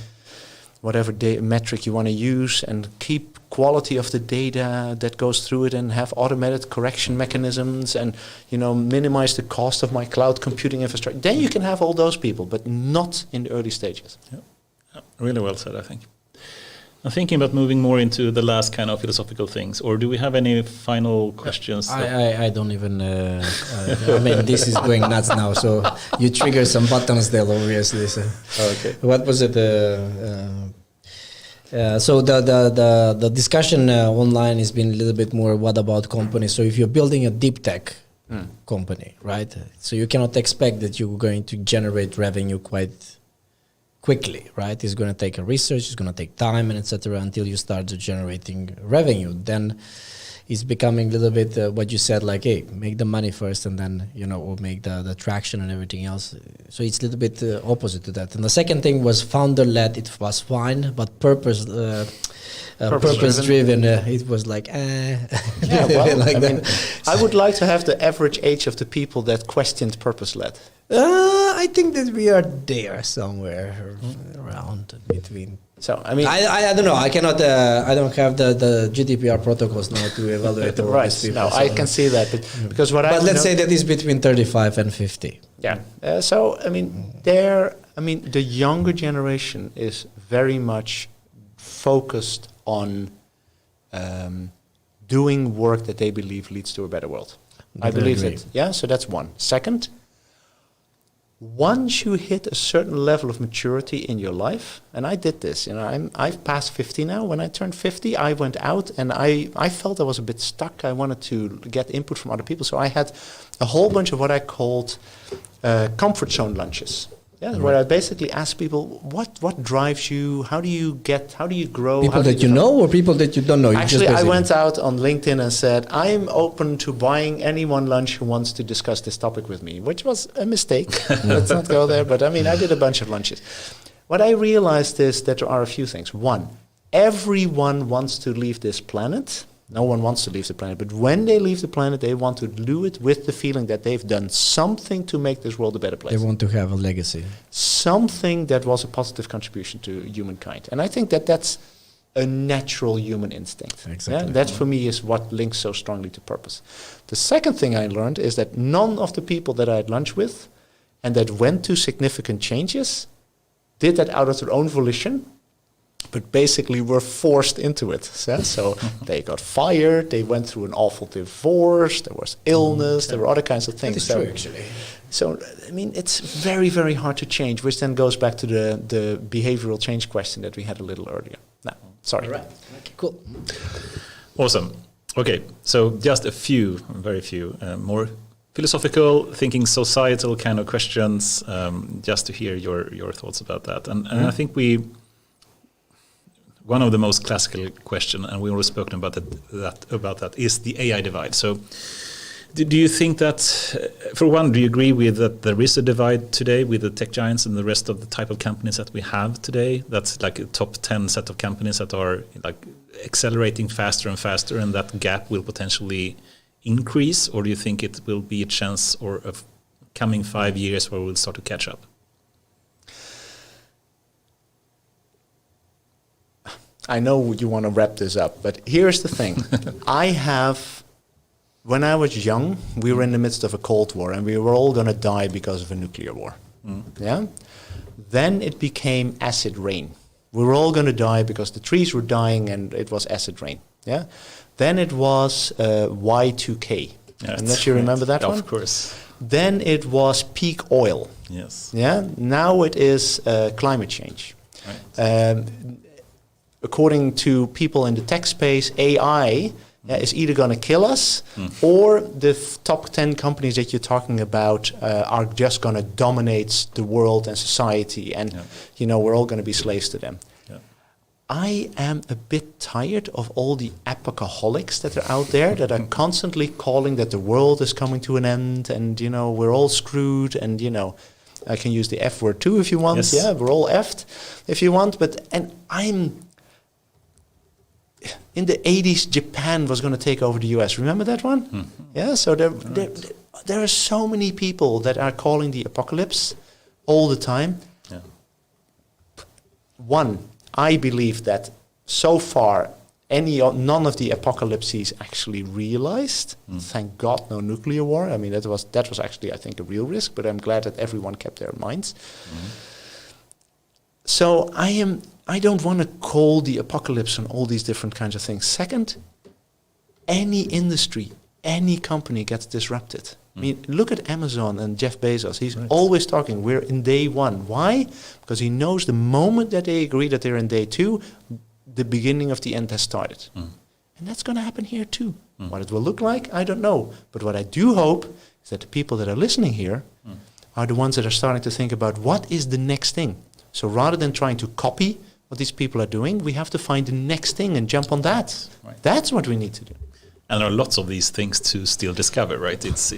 whatever metric you want to use, and keep quality of the data that goes through it and have automated correction mechanisms and, minimize the cost of my cloud computing infrastructure. Then you can have all those people, but not in the early stages. Yeah. Really well said, I think. I'm thinking about moving more into the last kind of philosophical things, or do we have any final questions? I don't even, this is going nuts now, so you trigger some buttons there, obviously. So. Okay. What was it? So the discussion online has been a little bit more what about companies. So if you're building a deep tech company, right? So you cannot expect that you're going to generate revenue quite quickly, right? It's going to take a research, it's going to take time and etc. until you start generating revenue. Then it's becoming a little bit what you said, like, hey, make the money first and then, or make the traction and everything else. So it's a little bit opposite to that. And the second thing was founder-led. It was fine, but purpose-driven, it was like, Yeah, well, like I would like to have the average age of the people that questioned purpose-led. I think that we are there somewhere around between. So I don't know. I cannot. I don't have the GDPR protocols now to evaluate all these people. No, I can see that, because what But let's say that is between 35 and 50. Yeah. The younger generation is very much focused on doing work that they believe leads to a better world. I believe that. Yeah. So that's one. Second, once you hit a certain level of maturity in your life, and I did this, I've passed 50 now. When I turned 50, I went out and I felt I was a bit stuck. I wanted to get input from other people. So I had a whole bunch of what I called comfort zone lunches. Yeah, where I basically ask people, what drives you? How do you grow? People that you know or people that you don't know? Actually, I went out on LinkedIn and said, I'm open to buying anyone lunch who wants to discuss this topic with me, which was a mistake. Let's not go there. But I did a bunch of lunches. What I realized is that there are a few things. One, everyone wants to leave this planet. No one wants to leave the planet, but when they leave the planet, they want to do it with the feeling that they've done something to make this world a better place. They want to have a legacy. Something that was a positive contribution to humankind. And I think that that's a natural human instinct. Exactly. Yeah? That for me is what links so strongly to purpose. The second thing I learned is that none of the people that I had lunch with and that went to significant changes did that out of their own volition, but basically were forced into it. So they got fired, they went through an awful divorce, there was illness, there were other kinds of things. That is true, actually. So, it's very, very hard to change, which then goes back to the behavioral change question that we had a little earlier. No, sorry. All right. Okay, cool. Awesome. Okay, so just very few more philosophical, thinking societal kind of questions, just to hear your thoughts about that. And I think one of the most classical question, and we already spoken about that, is the AI divide. So, do you think that, for one, do you agree with that there is a divide today with the tech giants and the rest of the type of companies that we have today? That's like a top 10 set of companies that are like accelerating faster and faster, and that gap will potentially increase, or do you think it will be a chance or a coming 5 years where we'll start to catch up? I know you want to wrap this up, but here's the thing. When I was young, we were in the midst of a Cold War and we were all going to die because of a nuclear war. Yeah. Then it became acid rain. We were all going to die because the trees were dying and it was acid rain. Yeah. Then it was Y2K. Yeah, I'm not sure you remember that one? Of course. Then it was peak oil. Yes. Yeah. Now it is climate change. Right. According to people in the tech space, AI is either going to kill us or the top 10 companies that you're talking about are just going to dominate the world and society. And, we're all going to be slaves to them. Yeah. I am a bit tired of all the epochaholics that are out there that are constantly calling that the world is coming to an end and, we're all screwed and, I can use the F word too if you want. Yes. Yeah, we're all effed if you want. In the 80s, Japan was going to take over the US. Remember that one? Mm-hmm. Yeah, so there are so many people that are calling the apocalypse all the time. Yeah. One, I believe that so far none of the apocalypses actually realized. Thank God, no nuclear war. That was actually, I think, a real risk, but I'm glad that everyone kept their minds. So I don't want to call the apocalypse on all these different kinds of things. Second, any industry, any company gets disrupted. Look at Amazon and Jeff Bezos. He's always talking, we're in day one. Why? Because he knows the moment that they agree that they're in day two, the beginning of the end has started. And that's going to happen here too. What it will look like, I don't know. But what I do hope is that the people that are listening here are the ones that are starting to think about what is the next thing. So rather than trying to copy what these people are doing, we have to find the next thing and jump on that. Right. That's what we need to do. And there are lots of these things to still discover, right? It's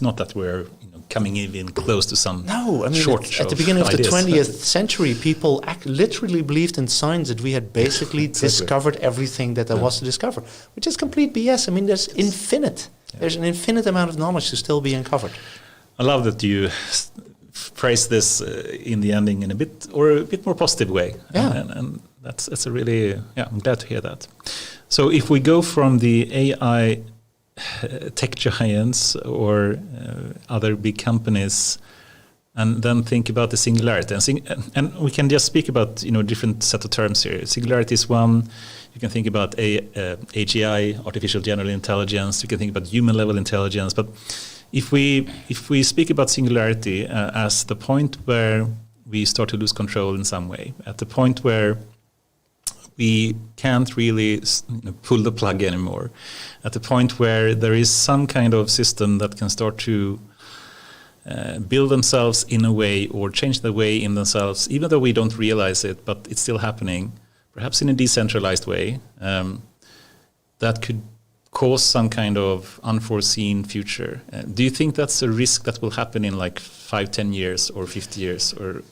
not that we're coming even close to some No, I mean, shortage at the beginning of the ideas. 20th century, people literally believed in science that we had basically discovered everything that there was to discover, which is complete BS. I mean, there's there's an infinite amount of knowledge to still be uncovered. I love that you phrase this in the ending in a bit more positive way. Yeah. And that's a really, I'm glad to hear that. So if we go from the AI tech giants or other big companies, and then think about the singularity, and we can just speak about different set of terms here. Singularity is one. You can think about AGI, artificial general intelligence. You can think about human level intelligence. But if we speak about singularity as the point where we start to lose control in some way, at the point where we can't really pull the plug anymore, at the point where there is some kind of system that can start to build themselves in a way or change the way in themselves, even though we don't realize it, but it's still happening, perhaps in a decentralized way, that could cause some kind of unforeseen future. Do you think that's a risk that will happen in like 5, 10 years or 50 years? Or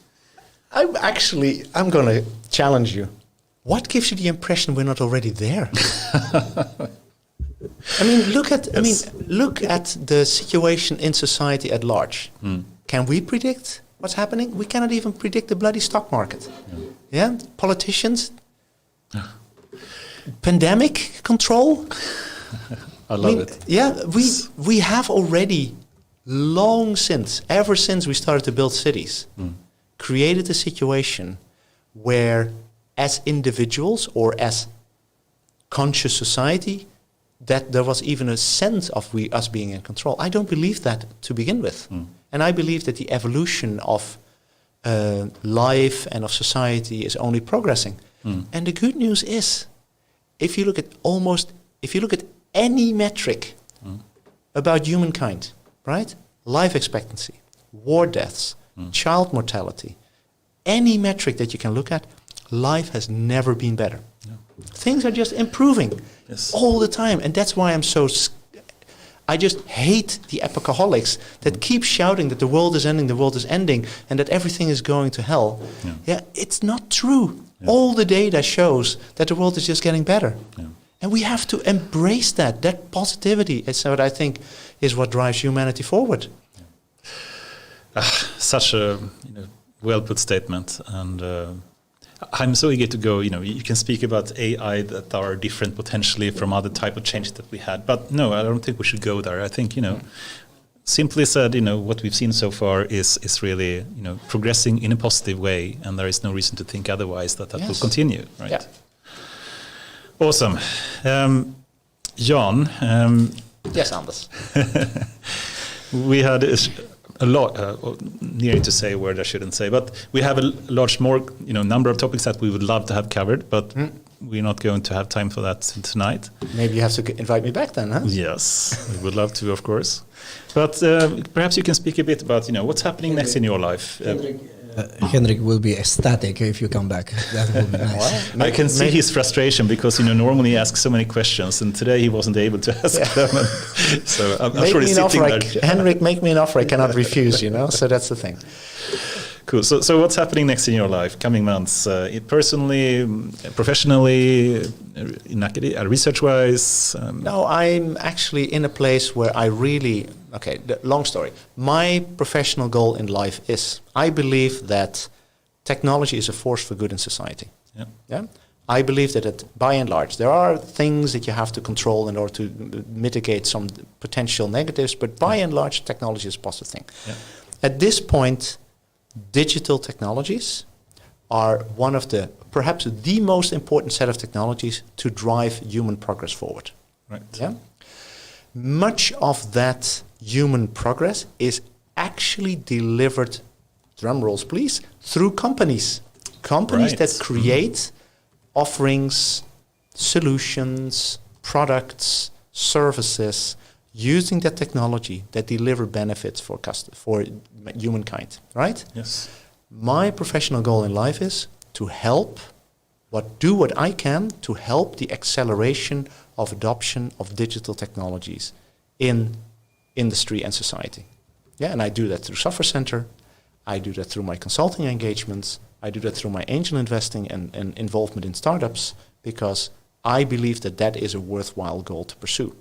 I'm going to challenge you. What gives you the impression we're not already there? I mean, look at the situation in society at large. Can we predict what's happening? We cannot even predict the bloody stock market. Yeah, politicians, pandemic control. I love it. Yeah, we have already ever since we started to build cities, created a situation where, as individuals or as conscious society, that there was even a sense of us being in control. I don't believe that to begin with. And I believe that the evolution of life and of society is only progressing. And the good news is, if you look at any metric about humankind, right? Life expectancy, war deaths, child mortality, any metric that you can look at, life has never been better. Things are just improving all the time. And that's why I just hate the epochaholics that keep shouting that the world is ending, and that everything is going to hell. Yeah, it's not true. All the data shows that the world is just getting better. And we have to embrace that. That positivity is what I think is what drives humanity forward. Such a well-put statement. And I'm so eager to go. You can speak about AI that are different potentially from other type of change that we had. But no, I don't think we should go there. I think, simply said, what we've seen so far is really, progressing in a positive way. And there is no reason to think otherwise that will continue, right? Yeah. Awesome. Jan. Yes, Anders. We had a lot, nearing to say a word I shouldn't say, but we have a large number of topics that we would love to have covered, but we're not going to have time for that tonight. Maybe you have to invite me back then, huh? Yes, we would love to, of course. But perhaps you can speak a bit about, what's happening next in your life. Henrik will be ecstatic if you come back. That would be nice. I can see his frustration because normally he asks so many questions, and today he wasn't able to ask them. So I'm sure he's sitting there. Henrik, make me an offer I cannot refuse. So that's the thing. Cool. So what's happening next in your life, coming months, personally, professionally, in academia, research-wise? No, I'm actually in a place where I really. Long story. My professional goal in life is, I believe that technology is a force for good in society. Yeah. I believe that by and large, there are things that you have to control in order to mitigate some potential negatives, but by and large, technology is a positive thing. Yeah. At this point, digital technologies are one of perhaps the most important set of technologies to drive human progress forward. Right. Yeah. Much of that human progress is actually delivered, drum rolls please, through companies that create offerings, solutions, products, services, using that technology that deliver benefits for humankind, right? Yes. My professional goal in life is to do what I can to help the acceleration of adoption of digital technologies in industry and society. Yeah, and I do that through Software Center. I do that through my consulting engagements. I do that through my angel investing and involvement in startups, because I believe that that is a worthwhile goal to pursue.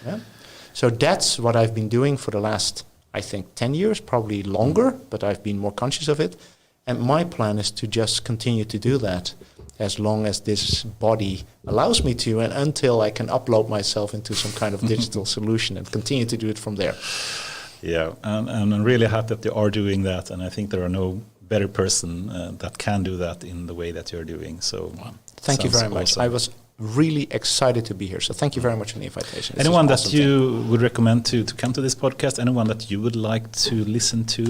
Yeah? So that's what I've been doing for the last, I think, 10 years, probably longer, but I've been more conscious of it. And my plan is to just continue to do that as long as this body allows me to, and until I can upload myself into some kind of digital solution and continue to do it from there. Yeah, and I'm really happy that you are doing that, and I think there are no better person that can do that in the way that you're doing. So thank you very much. Awesome. I was really excited to be here. So thank you very much for the invitation. Anyone that you would recommend to come to this podcast? Anyone that you would like to listen to?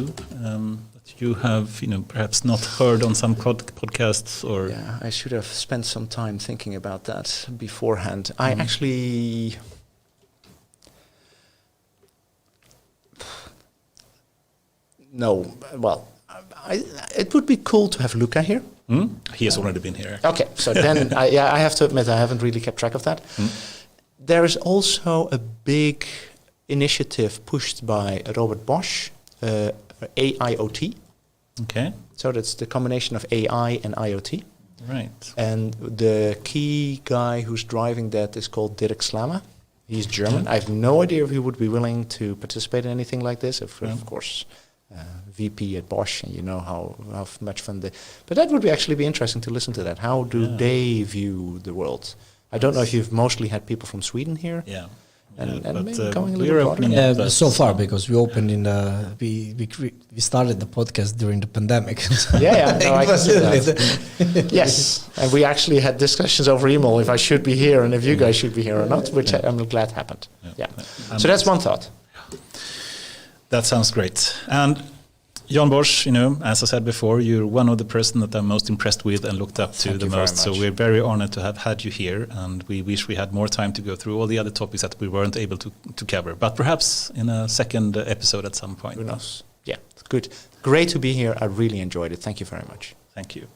That you have, perhaps not heard on some podcasts or? Yeah, I should have spent some time thinking about that beforehand. I actually. No, well, it would be cool to have Luca here. He has already been here. Okay, so then I have to admit I haven't really kept track of that. There is also a big initiative pushed by Robert Bosch, AIoT. Okay. So that's the combination of AI and IoT. Right. And the key guy who's driving that is called Dirk Slama. He's German. I have no idea if he would be willing to participate in anything like this. Of course, VP at Bosch, and you know how much fun they. But that would actually be interesting to listen to that. How do they view the world? I don't know if you've mostly had people from Sweden here. Yeah. And but maybe going a we're little opening broader. So far, because we opened in the we started the podcast during the pandemic. Yeah, no, I can see that. Yes, and we actually had discussions over email if I should be here and if you guys should be here or not, which I'm glad happened. Yeah. So that's one thought. That sounds great. And Jan Bosch, as I said before, you're one of the person that I'm most impressed with and looked up to the most. So we're very honored to have had you here, and we wish we had more time to go through all the other topics that we weren't able to cover. But perhaps in a second episode at some point. Who knows? Yeah, good. Great to be here. I really enjoyed it. Thank you very much. Thank you.